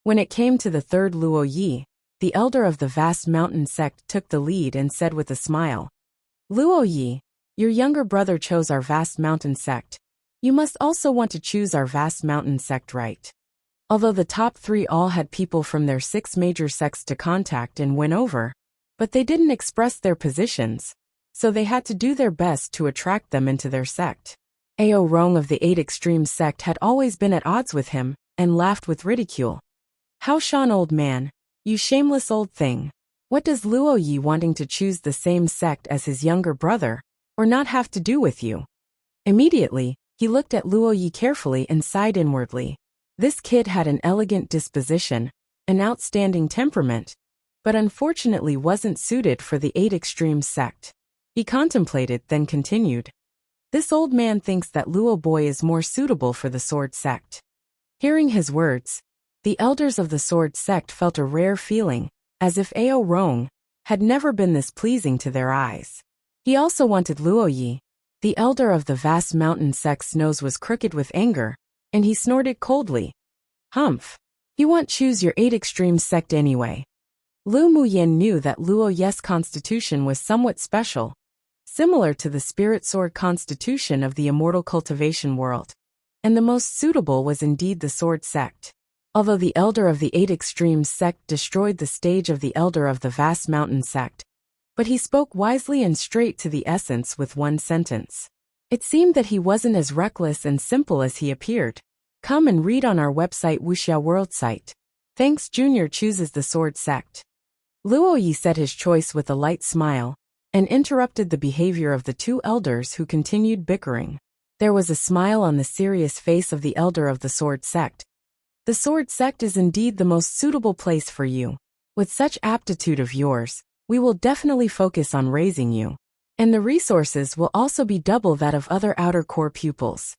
When it came to the 3rd Luo Yi, the elder of the Vast Mountain sect took the lead and said with a smile, "Luo Yi, your younger brother chose our Vast Mountain sect. You must also want to choose our Vast Mountain sect, right?" Although the top 3 all had people from their 6 major sects to contact and win over, but they didn't express their positions, so they had to do their best to attract them into their sect. Ao Rong of the 8 Extremes sect had always been at odds with him, and laughed with ridicule. "How Shan, old man, you shameless old thing. What does Luo Yi wanting to choose the same sect as his younger brother, or not have to do with you?" Immediately, he looked at Luo Yi carefully and sighed inwardly. This kid had an elegant disposition, an outstanding temperament, but unfortunately wasn't suited for the 8 Extremes sect. He contemplated, then continued. "This old man thinks that Luo boy is more suitable for the sword sect." Hearing his words, the elders of the sword sect felt a rare feeling, as if Ao Rong had never been this pleasing to their eyes. He also wanted Luo Yi. The elder of the Vast Mountain sect's nose was crooked with anger, and he snorted coldly. "Humph! You won't choose your 8 Extremes sect anyway." Lu Muyen knew that Luo Yi's constitution was somewhat special, similar to the spirit sword constitution of the immortal cultivation world, and the most suitable was indeed the sword sect. Although the elder of the 8 Extremes sect destroyed the stage of the elder of the Vast Mountain sect, but he spoke wisely and straight to the essence with one sentence. It seemed that he wasn't as reckless and simple as he appeared. Come and read on our website Wuxia World site. Thanks, Junior chooses the sword sect. Luo Yi said his choice with a light smile, and interrupted the behavior of the 2 elders who continued bickering. There was a smile on the serious face of the elder of the sword sect. "The sword sect is indeed the most suitable place for you. With such aptitude of yours, we will definitely focus on raising you. And the resources will also be double that of other outer core pupils."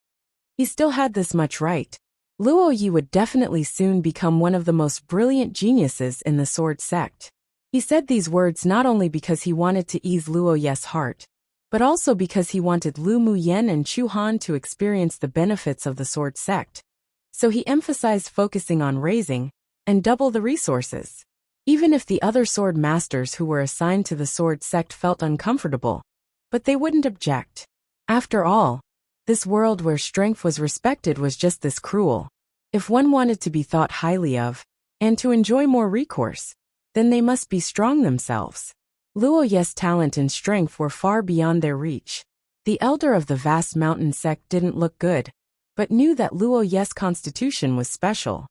He still had this much right. Luo Yi would definitely soon become one of the most brilliant geniuses in the sword sect. He said these words not only because he wanted to ease Luo Ye's heart, but also because he wanted Lu Muyen and Chu Han to experience the benefits of the sword sect. So he emphasized focusing on raising and double the resources. Even if the other sword masters who were assigned to the sword sect felt uncomfortable, but they wouldn't object. After all, this world where strength was respected was just this cruel. If one wanted to be thought highly of, and to enjoy more recourse, then they must be strong themselves. Luo Ye's talent and strength were far beyond their reach. The elder of the vast mountain sect didn't look good, but knew that Luo Ye's constitution was special.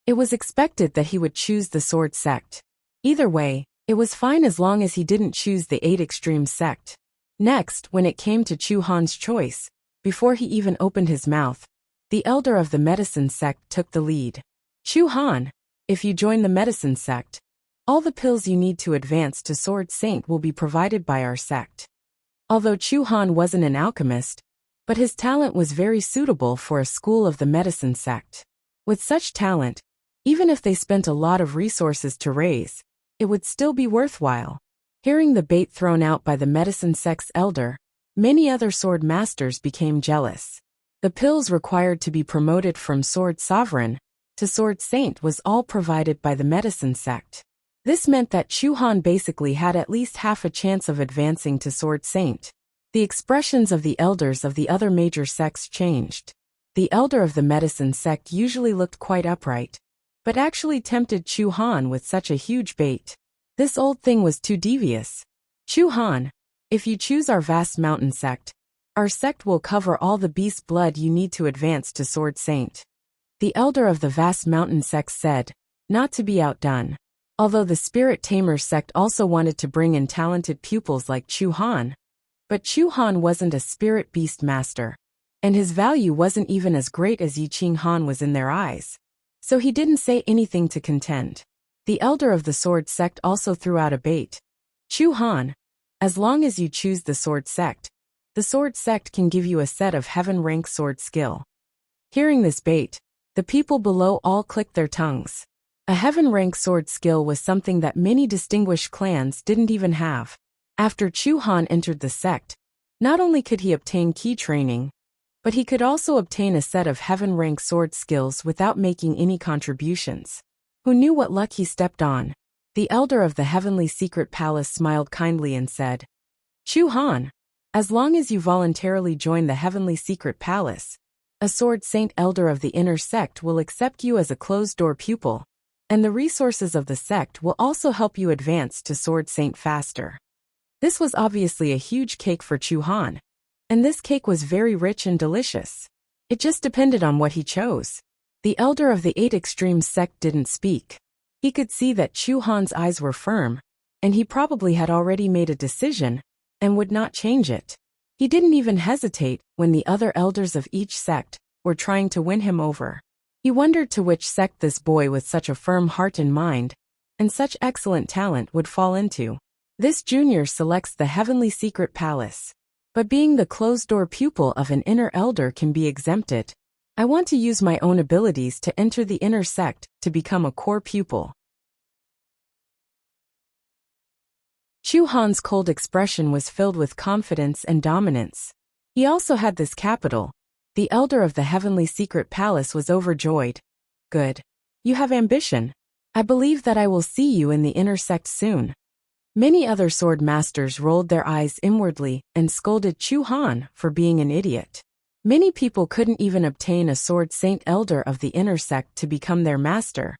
It was expected that he would choose the sword sect. Either way, it was fine as long as he didn't choose the 8 extreme sect. Next, when it came to Chu Han's choice, before he even opened his mouth, the elder of the medicine sect took the lead. Chu Han, if you join the medicine sect, all the pills you need to advance to Sword Saint will be provided by our sect. Although Chu Han wasn't an alchemist, but his talent was very suitable for a school of the medicine sect. With such talent, even if they spent a lot of resources to raise, it would still be worthwhile. Hearing the bait thrown out by the medicine sect's elder, many other sword masters became jealous. The pills required to be promoted from Sword Sovereign to Sword Saint was all provided by the medicine sect. This meant that Chu Han basically had at least half a chance of advancing to Sword Saint. The expressions of the elders of the other major sects changed. The elder of the medicine sect usually looked quite upright, but actually tempted Chu Han with such a huge bait. This old thing was too devious. Chu Han, if you choose our vast mountain sect, our sect will cover all the beast blood you need to advance to Sword Saint. The elder of the vast mountain sect said, not to be outdone. Although the Spirit Tamer sect also wanted to bring in talented pupils like Chu Han, but Chu Han wasn't a spirit beast master, and his value wasn't even as great as Yi Qing Han was in their eyes. So he didn't say anything to contend. The elder of the sword sect also threw out a bait. Chu Han, as long as you choose the sword sect can give you a set of heaven-rank sword skill. Hearing this bait, the people below all clicked their tongues. A heaven-rank sword skill was something that many distinguished clans didn't even have. After Chu Han entered the sect, not only could he obtain key training, but he could also obtain a set of heaven-rank sword skills without making any contributions. Who knew what luck he stepped on? The elder of the heavenly secret palace smiled kindly and said, Chu Han, as long as you voluntarily join the heavenly secret palace, a sword saint elder of the inner sect will accept you as a closed-door pupil, and the resources of the sect will also help you advance to sword saint faster. This was obviously a huge cake for Chu Han, and this cake was very rich and delicious. It just depended on what he chose. The elder of the 8 extreme sect didn't speak. He could see that Chu Han's eyes were firm, and he probably had already made a decision and would not change it. He didn't even hesitate when the other elders of each sect were trying to win him over. He wondered to which sect this boy with such a firm heart and mind and such excellent talent would fall into. This junior selects the heavenly secret palace. But being the closed-door pupil of an inner elder can be exempted. I want to use my own abilities to enter the inner sect to become a core pupil. Chu Han's cold expression was filled with confidence and dominance. He also had this capital. The elder of the heavenly secret palace was overjoyed. Good. You have ambition. I believe that I will see you in the inner sect soon. Many other sword masters rolled their eyes inwardly and scolded Chu Han for being an idiot. Many people couldn't even obtain a sword saint elder of the inner sect to become their master.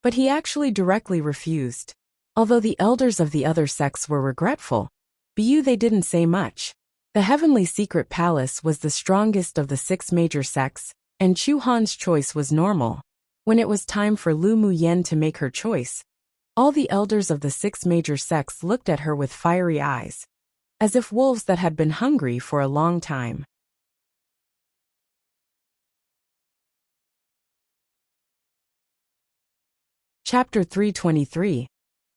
But he actually directly refused. Although the elders of the other sects were regretful, they didn't say much. The heavenly secret palace was the strongest of the 6 major sects, and Chu Han's choice was normal. When it was time for Lu Muyen to make her choice, all the elders of the 6 major sects looked at her with fiery eyes, as if wolves that had been hungry for a long time. Chapter 323.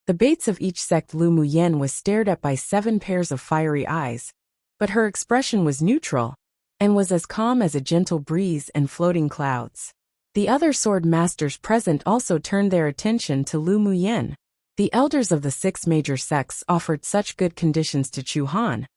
The baits of each sect. Lu Muyen was stared at by 7 pairs of fiery eyes, but her expression was neutral, and was as calm as a gentle breeze and floating clouds. The other sword masters present also turned their attention to Lu Muyen. The elders of the 6 major sects offered such good conditions to Chu Han,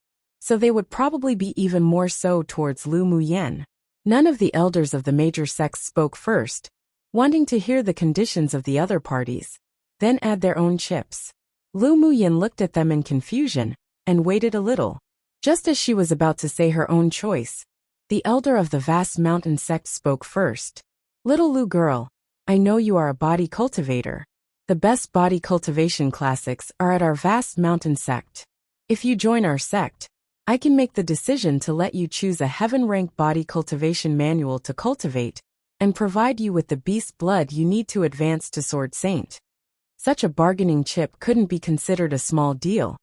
so they would probably be even more so towards Lu Muyen. None of the elders of the major sects spoke first, wanting to hear the conditions of the other parties, then add their own chips. Lu Muyen looked at them in confusion, and waited a little. Just as she was about to say her own choice, the elder of the vast mountain sect spoke first. Little Lu girl, I know you are a body cultivator. The best body cultivation classics are at our vast mountain sect. If you join our sect, I can make the decision to let you choose a heaven-rank body cultivation manual to cultivate, and provide you with the beast blood you need to advance to Sword Saint. Such a bargaining chip couldn't be considered a small deal,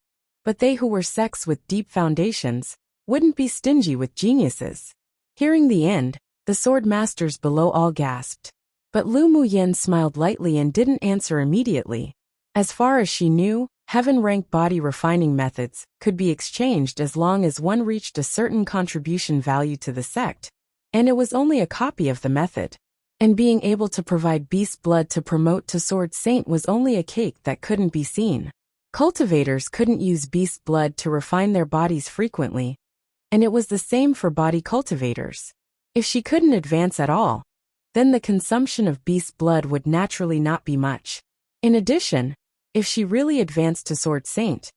but they who were sects with deep foundations wouldn't be stingy with geniuses. Hearing the end, the sword masters below all gasped. But Lu Muyen smiled lightly and didn't answer immediately. As far as she knew, heaven-rank body refining methods could be exchanged as long as one reached a certain contribution value to the sect, and it was only a copy of the method. And being able to provide beast blood to promote to Sword Saint was only a cake that couldn't be seen. Cultivators couldn't use beast blood to refine their bodies frequently, and it was the same for body cultivators. If she couldn't advance at all, then the consumption of beast blood would naturally not be much. In addition, if she really advanced to Sword Saint,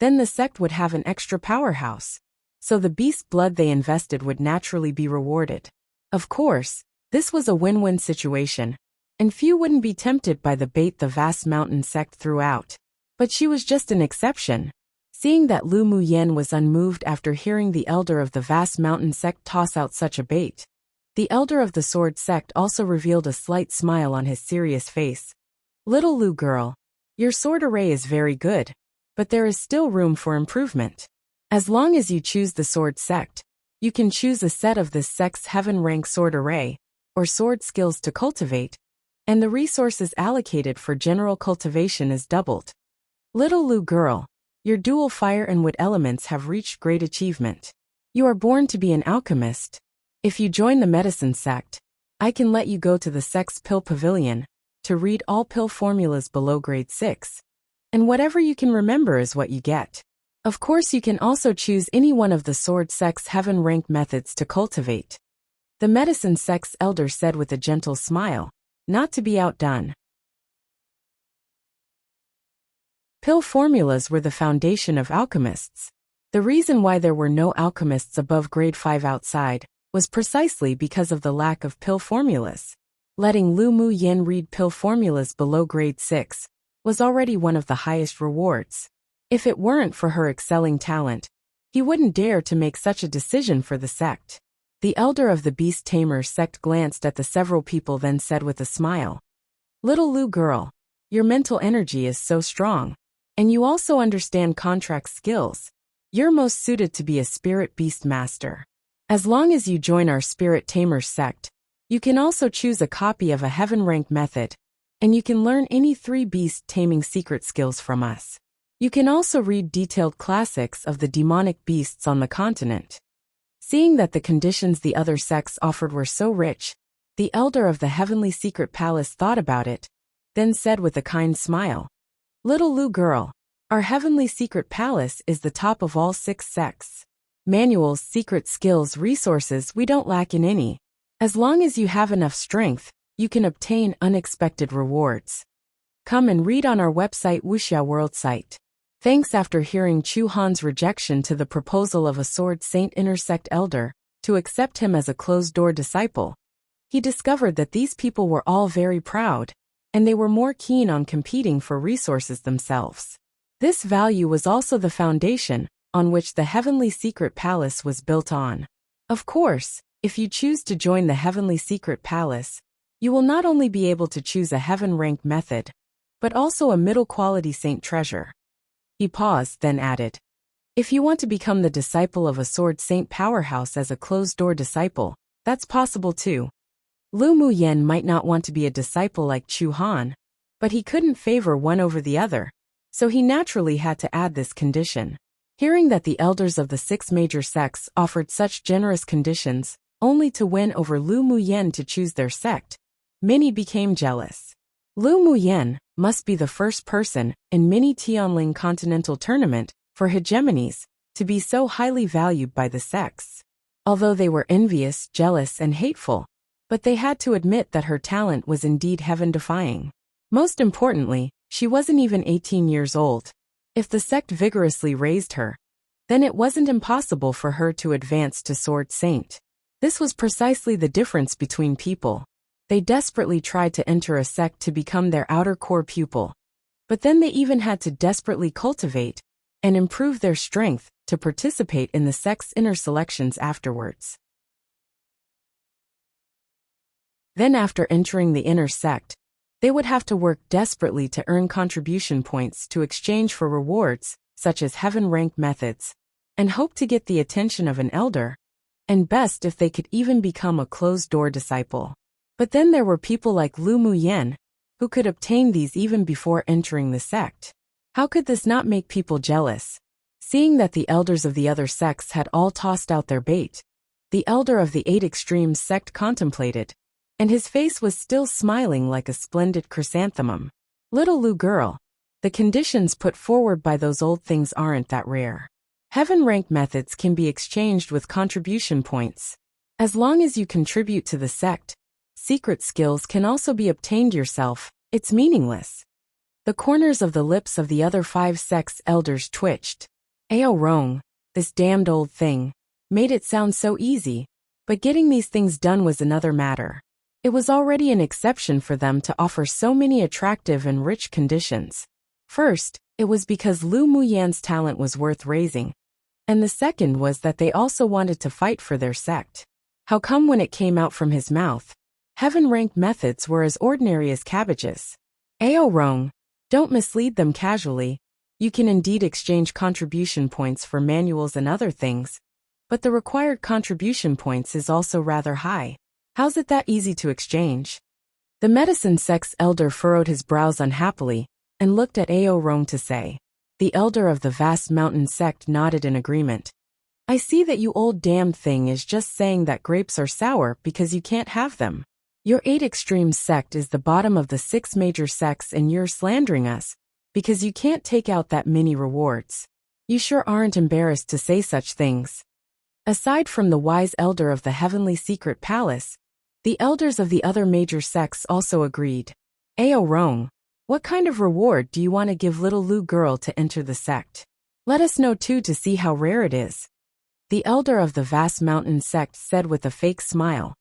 then the sect would have an extra powerhouse, so the beast blood they invested would naturally be rewarded. Of course, this was a win-win situation, and few wouldn't be tempted by the bait the vast mountain sect threw out. But she was just an exception. Seeing that Lu Muyen was unmoved after hearing the elder of the vast mountain sect toss out such a bait, the elder of the sword sect also revealed a slight smile on his serious face. Little Lu girl, your sword array is very good, but there is still room for improvement. As long as you choose the sword sect, you can choose a set of this sect's heaven-rank sword array, or sword skills to cultivate, and the resources allocated for general cultivation is doubled. Little Lu girl, your dual fire and wood elements have reached great achievement. You are born to be an alchemist. If you join the medicine sect, I can let you go to the sect's pill pavilion to read all pill formulas below grade 6. And whatever you can remember is what you get. Of course, you can also choose any one of the sword sect's heaven-rank methods to cultivate. The medicine sect's elder said with a gentle smile, not to be outdone. Pill formulas were the foundation of alchemists. The reason why there were no alchemists above grade 5 outside was precisely because of the lack of pill formulas. Letting Lu Muyen read pill formulas below grade 6 was already one of the highest rewards. If it weren't for her excelling talent, he wouldn't dare to make such a decision for the sect. The elder of the Beast Tamers sect glanced at the several people, then said with a smile, Little Lu girl, your mental energy is so strong, and you also understand contract skills. You're most suited to be a spirit beast master. As long as you join our Spirit Tamers sect, you can also choose a copy of a heaven-rank method, and you can learn any 3 beast taming secret skills from us. You can also read detailed classics of the demonic beasts on the continent. Seeing that the conditions the other sects offered were so rich, the elder of the Heavenly Secret Palace thought about it, then said with a kind smile, Little Lu girl, our Heavenly Secret Palace is the top of all 6 sects. Manuals, secret skills, resources, we don't lack in any. As long as you have enough strength, you can obtain unexpected rewards. Come and read on our website Wuxia World site. Thanks. After hearing Chu Han's rejection to the proposal of a Sword Saint intersect elder to accept him as a closed-door disciple, he discovered that these people were all very proud, and they were more keen on competing for resources themselves. This value was also the foundation on which the Heavenly Secret Palace was built on. Of course, if you choose to join the Heavenly Secret Palace, you will not only be able to choose a heaven-rank method, but also a middle-quality saint treasure. He paused, then added, If you want to become the disciple of a Sword Saint powerhouse as a closed-door disciple, that's possible too. Lu Muyen might not want to be a disciple like Chu Han, but he couldn't favor one over the other, so he naturally had to add this condition. Hearing that the elders of the 6 major sects offered such generous conditions, only to win over Lu Muyen to choose their sect, many became jealous. Lu Muyen must be the first person in mini Tianling Continental Tournament for hegemonies to be so highly valued by the sects. Although they were envious, jealous, and hateful, but they had to admit that her talent was indeed heaven-defying. Most importantly, she wasn't even 18 years old. If the sect vigorously raised her, then it wasn't impossible for her to advance to Sword Saint. This was precisely the difference between people. They desperately tried to enter a sect to become their outer core pupil, but then they even had to desperately cultivate and improve their strength to participate in the sect's inner selections afterwards. Then after entering the inner sect, they would have to work desperately to earn contribution points to exchange for rewards, such as heaven rank methods, and hope to get the attention of an elder, and best if they could even become a closed-door disciple. But then there were people like Lu Muyen, who could obtain these even before entering the sect. How could this not make people jealous? Seeing that the elders of the other sects had all tossed out their bait, the elder of the 8 Extremes sect contemplated, and his face was still smiling like a splendid chrysanthemum. Little Lu girl, the conditions put forward by those old things aren't that rare. Heaven rank methods can be exchanged with contribution points. As long as you contribute to the sect, secret skills can also be obtained yourself. It's meaningless. The corners of the lips of the other 5 sects elders twitched. Ao Rong, this damned old thing, made it sound so easy, but getting these things done was another matter. It was already an exception for them to offer so many attractive and rich conditions. First, it was because Lu Muyan's talent was worth raising, and the second was that they also wanted to fight for their sect. How come when it came out from his mouth, heaven-ranked methods were as ordinary as cabbages? Ao Rong, don't mislead them casually. You can indeed exchange contribution points for manuals and other things, but the required contribution points is also rather high. How's it that easy to exchange? The medicine sect's elder furrowed his brows unhappily and looked at Ao Rong to say. The elder of the vast mountain sect nodded in agreement. I see that you old damn thing is just saying that grapes are sour because you can't have them. Your 8 Extremes sect is the bottom of the 6 major sects and you're slandering us because you can't take out that many rewards. You sure aren't embarrassed to say such things. Aside from the wise elder of the heavenly secret palace, the elders of the other major sects also agreed. Ao Rong, what kind of reward do you want to give little Lu girl to enter the sect? Let us know too to see how rare it is. The elder of the vast mountain sect said with a fake smile,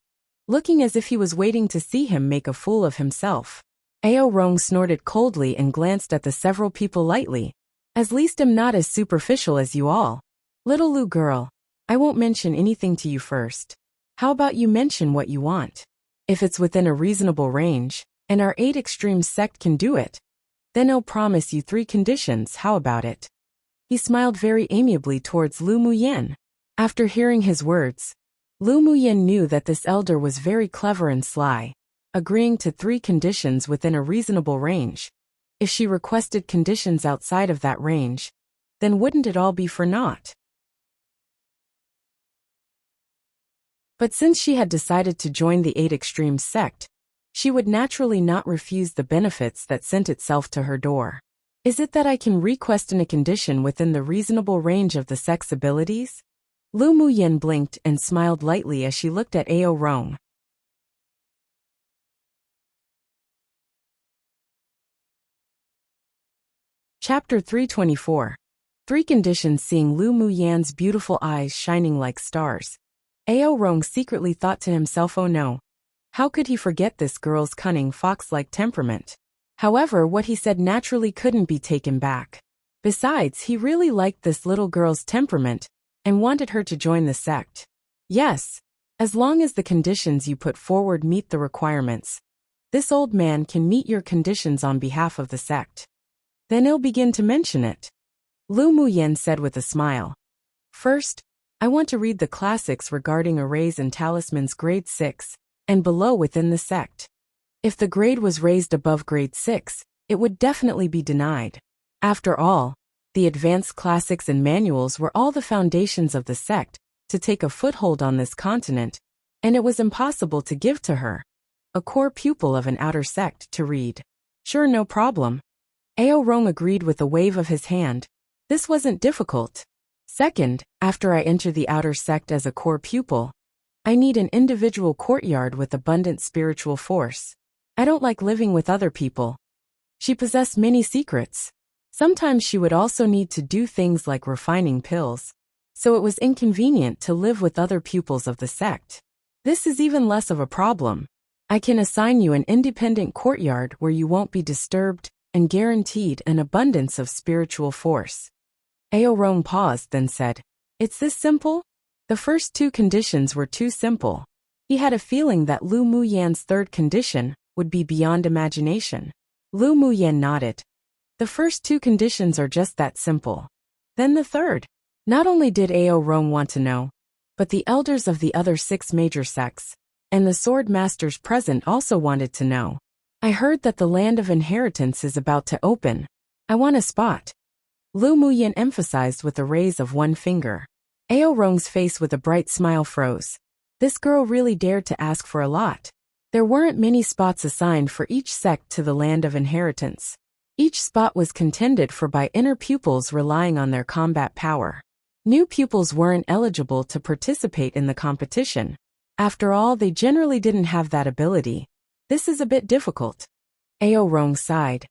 looking as if he was waiting to see him make a fool of himself. Ao Rong snorted coldly and glanced at the several people lightly. At least I'm not as superficial as you all. Little Lu girl, I won't mention anything to you first. How about you mention what you want? If it's within a reasonable range, and our 8 Extremes sect can do it, then I'll promise you 3 conditions. How about it? He smiled very amiably towards Lu Muyen. After hearing his words, Lu Muyen knew that this elder was very clever and sly, agreeing to 3 conditions within a reasonable range. If she requested conditions outside of that range, then wouldn't it all be for naught? But since she had decided to join the 8 Extremes sect, she would naturally not refuse the benefits that sent itself to her door. Is it that I can request a condition within the reasonable range of the sect's abilities? Lu Muyen blinked and smiled lightly as she looked at Ao Rong. Chapter 324. 3 conditions. Seeing Lu Muyan's beautiful eyes shining like stars, Ao Rong secretly thought to himself, oh no. How could he forget this girl's cunning fox-like temperament? However, what he said naturally couldn't be taken back. Besides, he really liked this little girl's temperament and wanted her to join the sect. Yes, as long as the conditions you put forward meet the requirements, this old man can meet your conditions on behalf of the sect. Then he'll begin to mention it. Lu Muyen said with a smile. First, I want to read the classics regarding arrays and talismans grade 6 and below within the sect. If the grade was raised above grade 6, it would definitely be denied. After all, The advanced classics and manuals were all the foundations of the sect to take a foothold on this continent, and it was impossible to give to her, a core pupil of an outer sect, to read. Sure, no problem. Aorong agreed with a wave of his hand. This wasn't difficult. Second, after I enter the outer sect as a core pupil, I need an individual courtyard with abundant spiritual force. I don't like living with other people. She possessed many secrets. Sometimes she would also need to do things like refining pills, so it was inconvenient to live with other pupils of the sect. This is even less of a problem. I can assign you an independent courtyard where you won't be disturbed and guaranteed an abundance of spiritual force. Aorong paused, then said, "It's this simple?" The first two conditions were too simple. He had a feeling that Lu Muyan's third condition would be beyond imagination. Lu Muyan nodded. The first two conditions are just that simple. Then the third. Not only did Aorong want to know, but the elders of the other 6 major sects and the sword masters present also wanted to know. I heard that the land of inheritance is about to open. I want a spot. Lu Muyan emphasized with a raise of one finger. Aorong's face with a bright smile froze. This girl really dared to ask for a lot. There weren't many spots assigned for each sect to the land of inheritance. Each spot was contended for by inner pupils relying on their combat power. New pupils weren't eligible to participate in the competition. After all, they generally didn't have that ability. This is a bit difficult. Aorong sighed.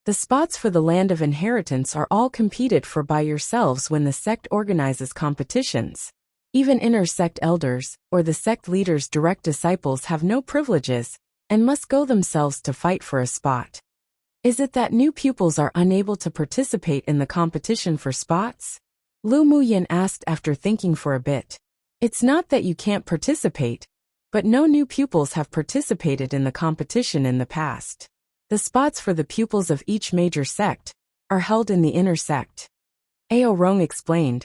The spots for the land of inheritance are all competed for by yourselves when the sect organizes competitions. Even inner sect elders, or the sect leader's direct disciples, have no privileges, and must go themselves to fight for a spot. Is it that new pupils are unable to participate in the competition for spots? Lu Muyan asked after thinking for a bit. It's not that you can't participate, but no new pupils have participated in the competition in the past. The spots for the pupils of each major sect are held in the inner sect. Aorong explained.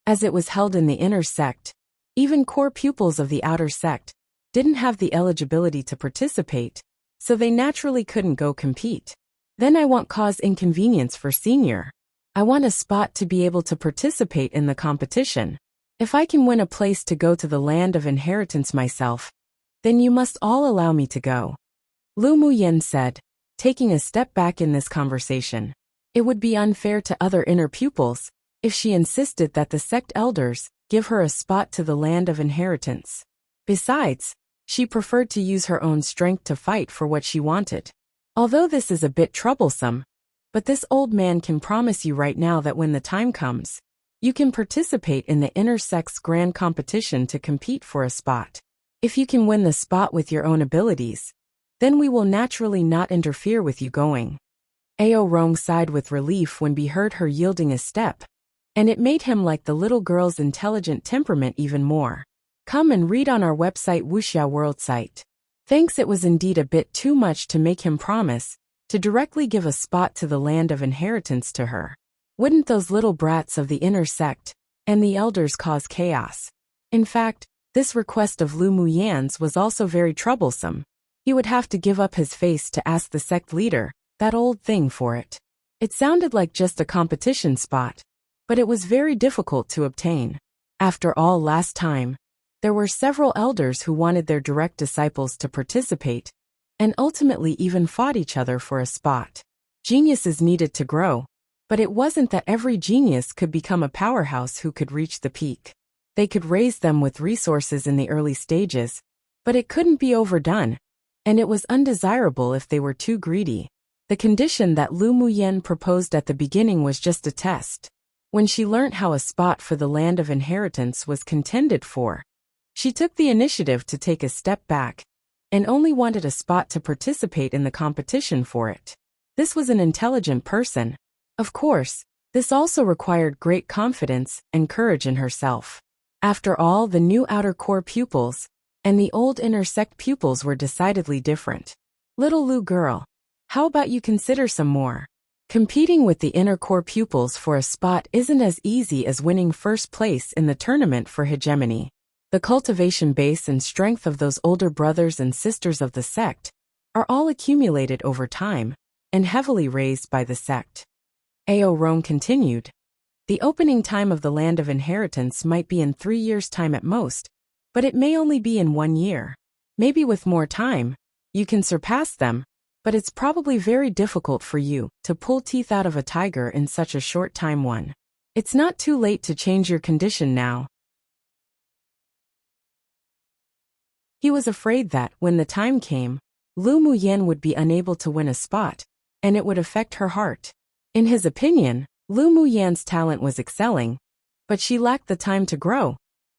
As it was held in the inner sect, even core pupils of the outer sect didn't have the eligibility to participate, so they naturally couldn't go compete. Then I won't cause inconvenience for senior. I want a spot to be able to participate in the competition. If I can win a place to go to the land of inheritance myself, then you must all allow me to go. Lu Muyan said, taking a step back in this conversation. It would be unfair to other inner pupils if she insisted that the sect elders give her a spot to the land of inheritance. Besides, she preferred to use her own strength to fight for what she wanted. Although this is a bit troublesome, but this old man can promise you right now that when the time comes, you can participate in the inner sect's grand competition to compete for a spot. If you can win the spot with your own abilities, then we will naturally not interfere with you going. Aorong sighed with relief when he heard her yielding a step, and it made him like the little girl's intelligent temperament even more. Come and read on our website Wuxia World site. Thanks. It was indeed a bit too much to make him promise to directly give a spot to the land of inheritance to her. Wouldn't those little brats of the inner sect and the elders cause chaos? In fact, this request of Lu Muyan's was also very troublesome. He would have to give up his face to ask the sect leader that old thing for it. It sounded like just a competition spot, but it was very difficult to obtain. After all, last time, there were several elders who wanted their direct disciples to participate, and ultimately even fought each other for a spot. Geniuses needed to grow, but it wasn't that every genius could become a powerhouse who could reach the peak. They could raise them with resources in the early stages, but it couldn't be overdone, and it was undesirable if they were too greedy. The condition that Lu Muyan proposed at the beginning was just a test. When she learnt how a spot for the land of inheritance was contended for, she took the initiative to take a step back, and only wanted a spot to participate in the competition for it. This was an intelligent person. Of course, this also required great confidence and courage in herself. After all, the new outer core pupils and the old inner sect pupils were decidedly different. Little Lu girl, how about you consider some more? Competing with the inner core pupils for a spot isn't as easy as winning first place in the tournament for hegemony. The cultivation base and strength of those older brothers and sisters of the sect are all accumulated over time, and heavily raised by the sect. Ao Rong continued. The opening time of the land of inheritance might be in 3 years' time at most, but it may only be in 1 year. Maybe with more time, you can surpass them, but it's probably very difficult for you to pull teeth out of a tiger in such a short time. It's not too late to change your condition now. He was afraid that, when the time came, Lu Muyen would be unable to win a spot, and it would affect her heart. In his opinion, Lu Muyen's talent was excelling, but she lacked the time to grow,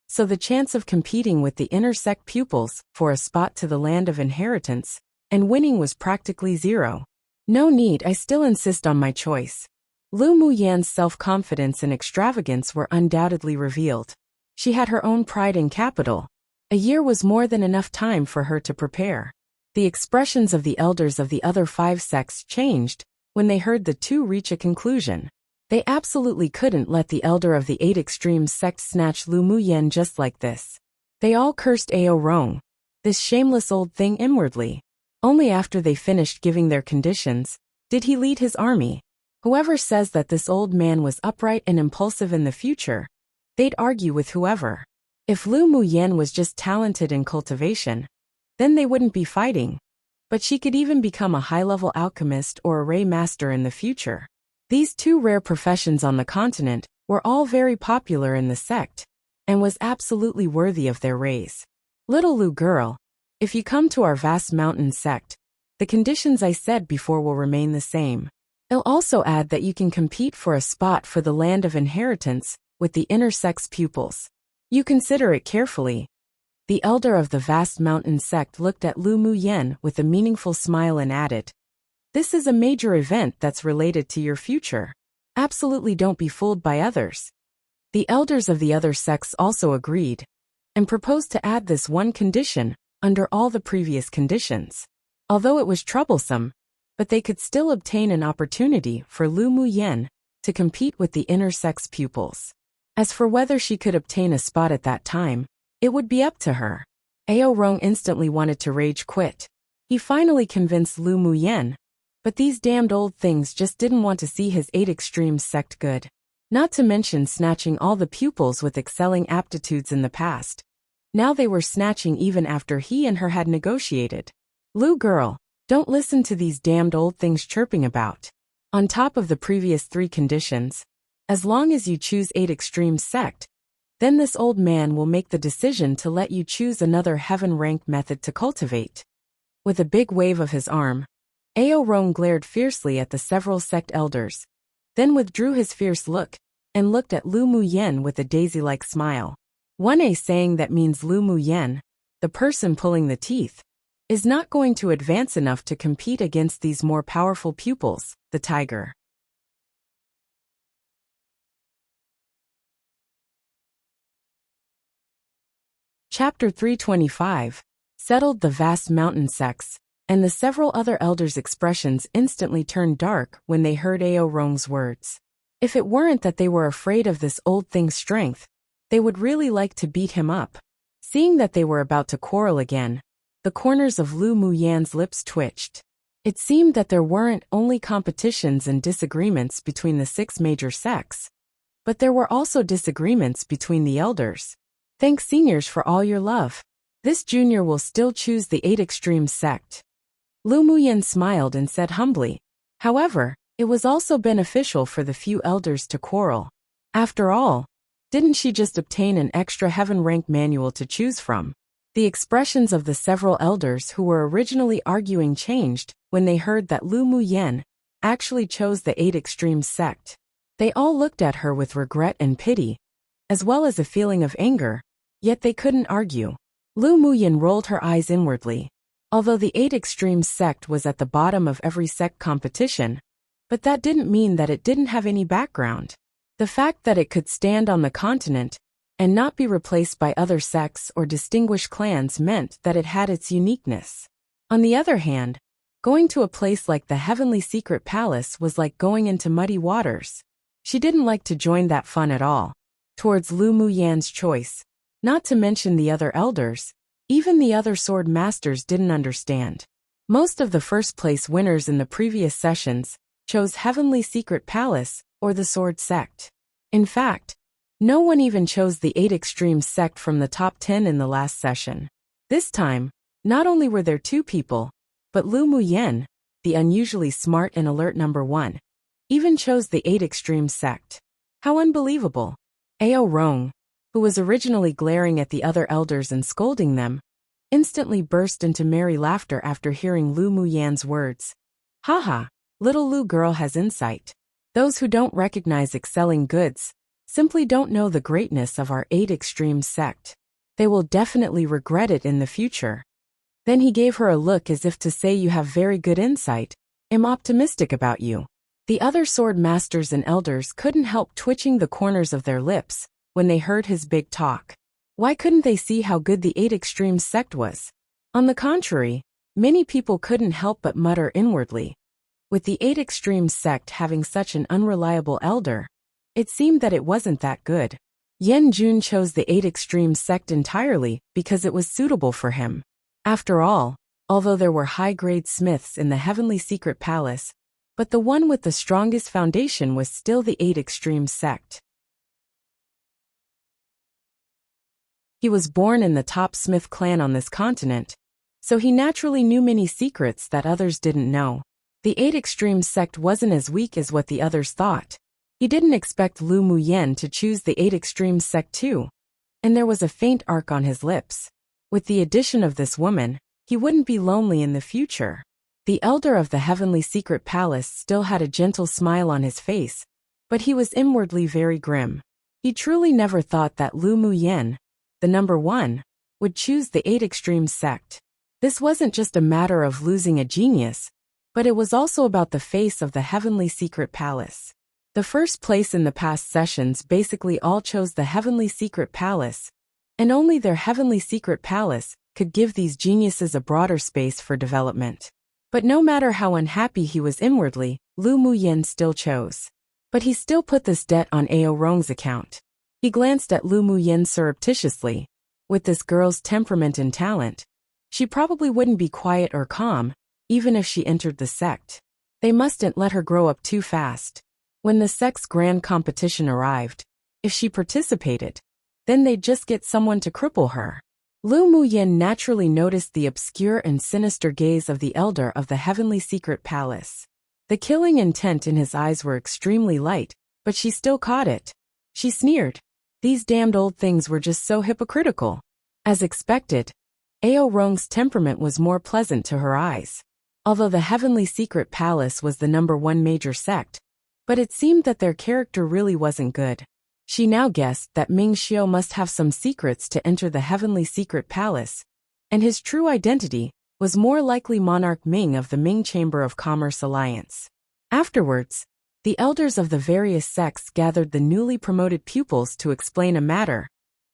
so the chance of competing with the inner sect pupils for a spot to the land of inheritance and winning was practically zero. No need, I still insist on my choice. Lu Muyen's self-confidence and extravagance were undoubtedly revealed. She had her own pride and capital. A year was more than enough time for her to prepare. The expressions of the elders of the other 5 sects changed when they heard the two reach a conclusion. They absolutely couldn't let the elder of the 8 extremes sect snatch Lu Muyen just like this. They all cursed Ao Rong, this shameless old thing, inwardly. Only after they finished giving their conditions did he lead his army. Whoever says that this old man was upright and impulsive in the future, they'd argue with whoever. If Lu Muyen was just talented in cultivation, then they wouldn't be fighting. But she could even become a high-level alchemist or array master in the future. These 2 rare professions on the continent were all very popular in the sect, and was absolutely worthy of their raise. Little Lu girl, if you come to our vast mountain sect, the conditions I said before will remain the same. I'll also add that you can compete for a spot for the land of inheritance with the inner sect's pupils. You consider it carefully. The elder of the vast mountain sect looked at Lu Muyen with a meaningful smile and added, "This is a major event that's related to your future. Absolutely don't be fooled by others." The elders of the other sects also agreed, and proposed to add this one condition under all the previous conditions. Although it was troublesome, but they could still obtain an opportunity for Lu Muyen to compete with the inner sect's pupils. As for whether she could obtain a spot at that time, it would be up to her. Ao Rong instantly wanted to rage quit. He finally convinced Lu Muyen, but these damned old things just didn't want to see his 8 extremes sect good. Not to mention snatching all the pupils with excelling aptitudes in the past. Now they were snatching even after he and her had negotiated. Lu girl, don't listen to these damned old things chirping about. On top of the previous 3 conditions, as long as you choose 8 extremes sect, then this old man will make the decision to let you choose another heaven-rank method to cultivate. With a big wave of his arm, Ao Rong glared fiercely at the several sect elders, then withdrew his fierce look, and looked at Lu Muyen with a daisy-like smile. 1A saying that means Lu Muyen, the person pulling the teeth, is not going to advance enough to compete against these more powerful pupils, the tiger. Chapter 325 settled the vast mountain sects, and the several other elders' expressions instantly turned dark when they heard Ao Rong's words. If it weren't that they were afraid of this old thing's strength, they would really like to beat him up. Seeing that they were about to quarrel again, the corners of Lu Muyen's lips twitched. It seemed that there weren't only competitions and disagreements between the 6 major sects, but there were also disagreements between the elders. Thanks seniors for all your love. This junior will still choose the 8 extremes sect. Lu Muyen smiled and said humbly. However, it was also beneficial for the few elders to quarrel. After all, didn't she just obtain an extra heaven-rank manual to choose from? The expressions of the several elders who were originally arguing changed when they heard that Lu Muyen actually chose the 8 extremes sect. They all looked at her with regret and pity, as well as a feeling of anger, yet they couldn't argue. Lu Muyen rolled her eyes inwardly. Although the 8 extremes sect was at the bottom of every sect competition, but that didn't mean that it didn't have any background. The fact that it could stand on the continent and not be replaced by other sects or distinguished clans meant that it had its uniqueness. On the other hand, going to a place like the Heavenly Secret Palace was like going into muddy waters. She didn't like to join that fun at all. Towards Lu Muyen's choice, not to mention the other elders, even the other sword masters didn't understand. Most of the first-place winners in the previous sessions chose Heavenly Secret Palace or the Sword Sect. In fact, no one even chose the 8 Extremes sect from the top 10 in the last session. This time, not only were there 2 people, but Lu Muyen, the unusually smart and alert number 1, even chose the 8 Extremes sect. How unbelievable! Ao Rong, who was originally glaring at the other elders and scolding them, instantly burst into merry laughter after hearing Lu Muyan's words. Haha, little Lu girl has insight. Those who don't recognize excelling goods simply don't know the greatness of our 8 Extremes sect. They will definitely regret it in the future. Then he gave her a look as if to say, you have very good insight. I'm optimistic about you. The other sword masters and elders couldn't help twitching the corners of their lips when they heard his big talk. Why couldn't they see how good the 8 Extremes sect was? On the contrary, many people couldn't help but mutter inwardly. With the 8 Extremes sect having such an unreliable elder, it seemed that it wasn't that good. Yen Jun chose the 8 Extremes sect entirely because it was suitable for him. After all, although there were high-grade smiths in the Heavenly Secret Palace, but the one with the strongest foundation was still the 8 Extremes sect. He was born in the top smith clan on this continent, so he naturally knew many secrets that others didn't know. The 8 Extremes sect wasn't as weak as what the others thought. He didn't expect Lu Muyen to choose the 8 Extremes sect too, and there was a faint arc on his lips. With the addition of this woman, he wouldn't be lonely in the future. The elder of the Heavenly Secret Palace still had a gentle smile on his face, but he was inwardly very grim. He truly never thought that Lu Muyen, the number 1, would choose the 8 Extremes sect. This wasn't just a matter of losing a genius, but it was also about the face of the Heavenly Secret Palace. The first place in the past sessions basically all chose the Heavenly Secret Palace, and only their Heavenly Secret Palace could give these geniuses a broader space for development. But no matter how unhappy he was inwardly, Lu Muyen still chose. But he still put this debt on Ao Rong's account. He glanced at Lu Muyen surreptitiously. With this girl's temperament and talent, she probably wouldn't be quiet or calm, even if she entered the sect. They mustn't let her grow up too fast. When the sect's grand competition arrived, if she participated, then they'd just get someone to cripple her. Lu Muyen naturally noticed the obscure and sinister gaze of the elder of the Heavenly Secret Palace. The killing intent in his eyes were extremely light, but she still caught it. She sneered. These damned old things were just so hypocritical. As expected, Ao Rong's temperament was more pleasant to her eyes. Although the Heavenly Secret Palace was the number 1 major sect, but it seemed that their character really wasn't good. She now guessed that Ming Xiu must have some secrets to enter the Heavenly Secret Palace, and his true identity was more likely Monarch Ming of the Ming Chamber of Commerce Alliance. Afterwards, the elders of the various sects gathered the newly promoted pupils to explain a matter,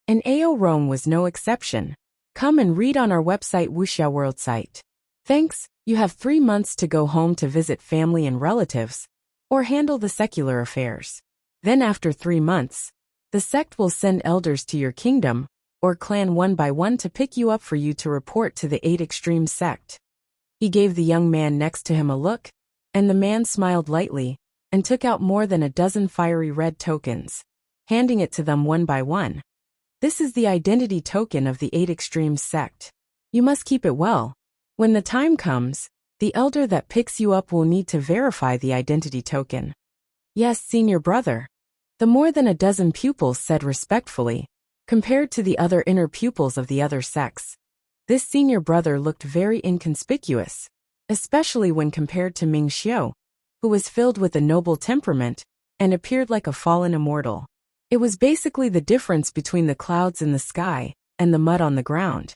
and Ao Rong was no exception. Come and read on our website Wuxia World site. Thanks, you have 3 months to go home to visit family and relatives, or handle the secular affairs. Then after 3 months, the sect will send elders to your kingdom, or clan one by one to pick you up for you to report to the 8 Extremes sect. He gave the young man next to him a look, and the man smiled lightly, and took out more than a dozen fiery red tokens, handing it to them one by one. This is the identity token of the 8 Extremes sect. You must keep it well. When the time comes, the elder that picks you up will need to verify the identity token. Yes, senior brother. The more than a dozen pupils said respectfully. Compared to the other inner pupils of the other sects, this senior brother looked very inconspicuous, especially when compared to Ming Xiu, who was filled with a noble temperament and appeared like a fallen immortal. It was basically the difference between the clouds in the sky and the mud on the ground.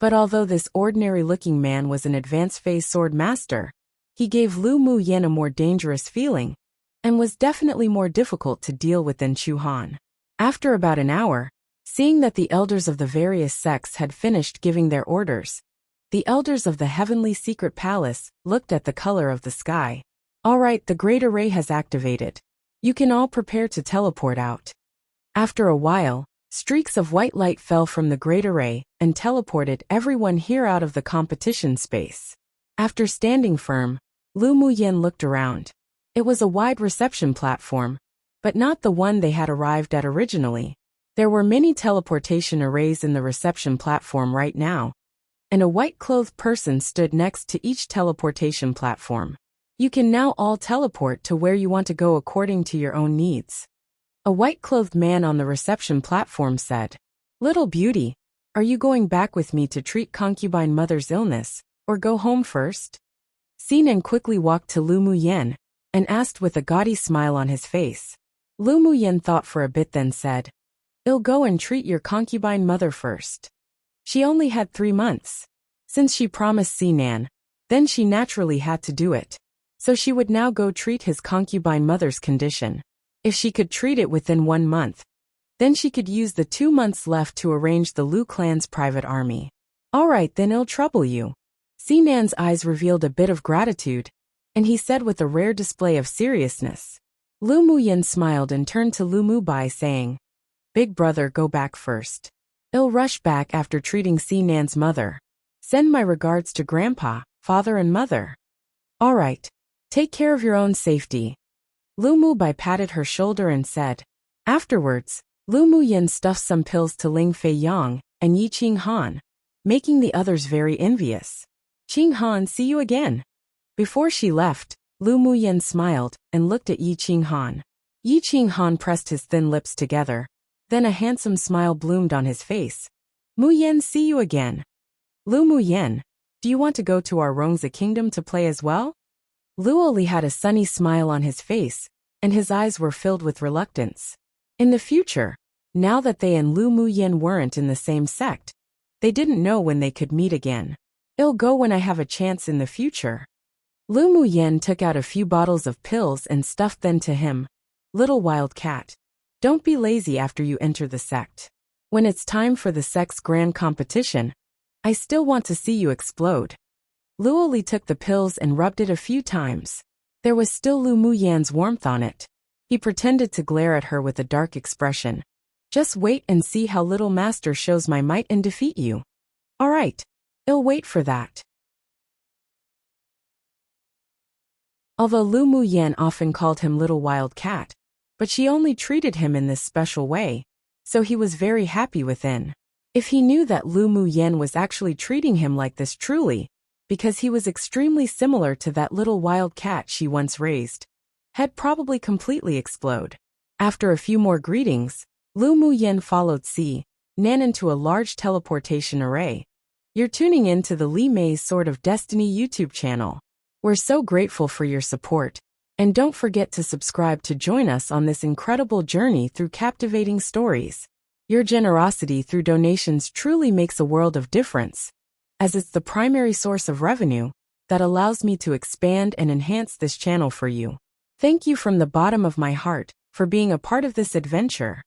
But although this ordinary-looking man was an advanced-phase sword master, he gave Lu Muyen a more dangerous feeling, and was definitely more difficult to deal with than Chu Han. After about an hour, seeing that the elders of the various sects had finished giving their orders, the elders of the Heavenly Secret Palace looked at the color of the sky. All right, the Great Array has activated. You can all prepare to teleport out. After a while, Streaks of white light fell from the great array and teleported everyone here out of the competition space. After standing firm, Lu Muyen looked around. It was a wide reception platform, but not the one they had arrived at originally. There were many teleportation arrays in the reception platform right now, and a white-clothed person stood next to each teleportation platform. You can now all teleport to where you want to go according to your own needs. A white-clothed man on the reception platform said, "Little beauty, are you going back with me to treat concubine mother's illness, or go home first?" Sinan quickly walked to Lu Muyen and asked with a gaudy smile on his face. Lu Muyen thought for a bit then said, "I'll go and treat your concubine mother first." She only had 3 months. Since she promised Sinan, then she naturally had to do it. So she would now go treat his concubine mother's condition. If she could treat it within 1 month, then she could use the 2 months left to arrange the Lu clan's private army. "All right, then I'll trouble you." Sinan's eyes revealed a bit of gratitude, and he said with a rare display of seriousness. Lu Muyen smiled and turned to Lu Mubai saying, "Big brother, go back first. I'll rush back after treating Sinan's mother. Send my regards to grandpa, father and mother." "All right. Take care of your own safety." Lu Mubai patted her shoulder and said. Afterwards, Lu Muyen stuffed some pills to Ling Fei Yang and Yi Qing Han, making the others very envious. "Qing Han, see you again." Before she left, Lu Muyen smiled and looked at Yi Qing Han. Yi Qing Han pressed his thin lips together, then a handsome smile bloomed on his face. "Muyen, see you again." "Lu Muyen, do you want to go to our Rongzi kingdom to play as well?" Luoli had a sunny smile on his face, and his eyes were filled with reluctance. In the future, now that they and Lu Muyen weren't in the same sect, they didn't know when they could meet again. "I'll go when I have a chance in the future." Lu Muyen took out a few bottles of pills and stuffed them to him. "Little wild cat, don't be lazy after you enter the sect. When it's time for the sect's grand competition, I still want to see you explode." Luoli took the pills and rubbed it a few times. There was still Lu Muyen's warmth on it. He pretended to glare at her with a dark expression. "Just wait and see how little master shows my might and defeat you." "All right. I'll wait for that." Although Lu Muyen often called him Little Wild Cat, but she only treated him in this special way, so he was very happy within. If he knew that Lu Muyen was actually treating him like this truly, because he was extremely similar to that little wild cat she once raised, he'd probably completely explode. After a few more greetings, Lu Muyen followed Nan into a large teleportation array. "You're tuning in to the Li Mei's Sword of Destiny YouTube channel. We're so grateful for your support, and don't forget to subscribe to join us on this incredible journey through captivating stories. Your generosity through donations truly makes a world of difference, as it's the primary source of revenue that allows me to expand and enhance this channel for you. Thank you from the bottom of my heart for being a part of this adventure."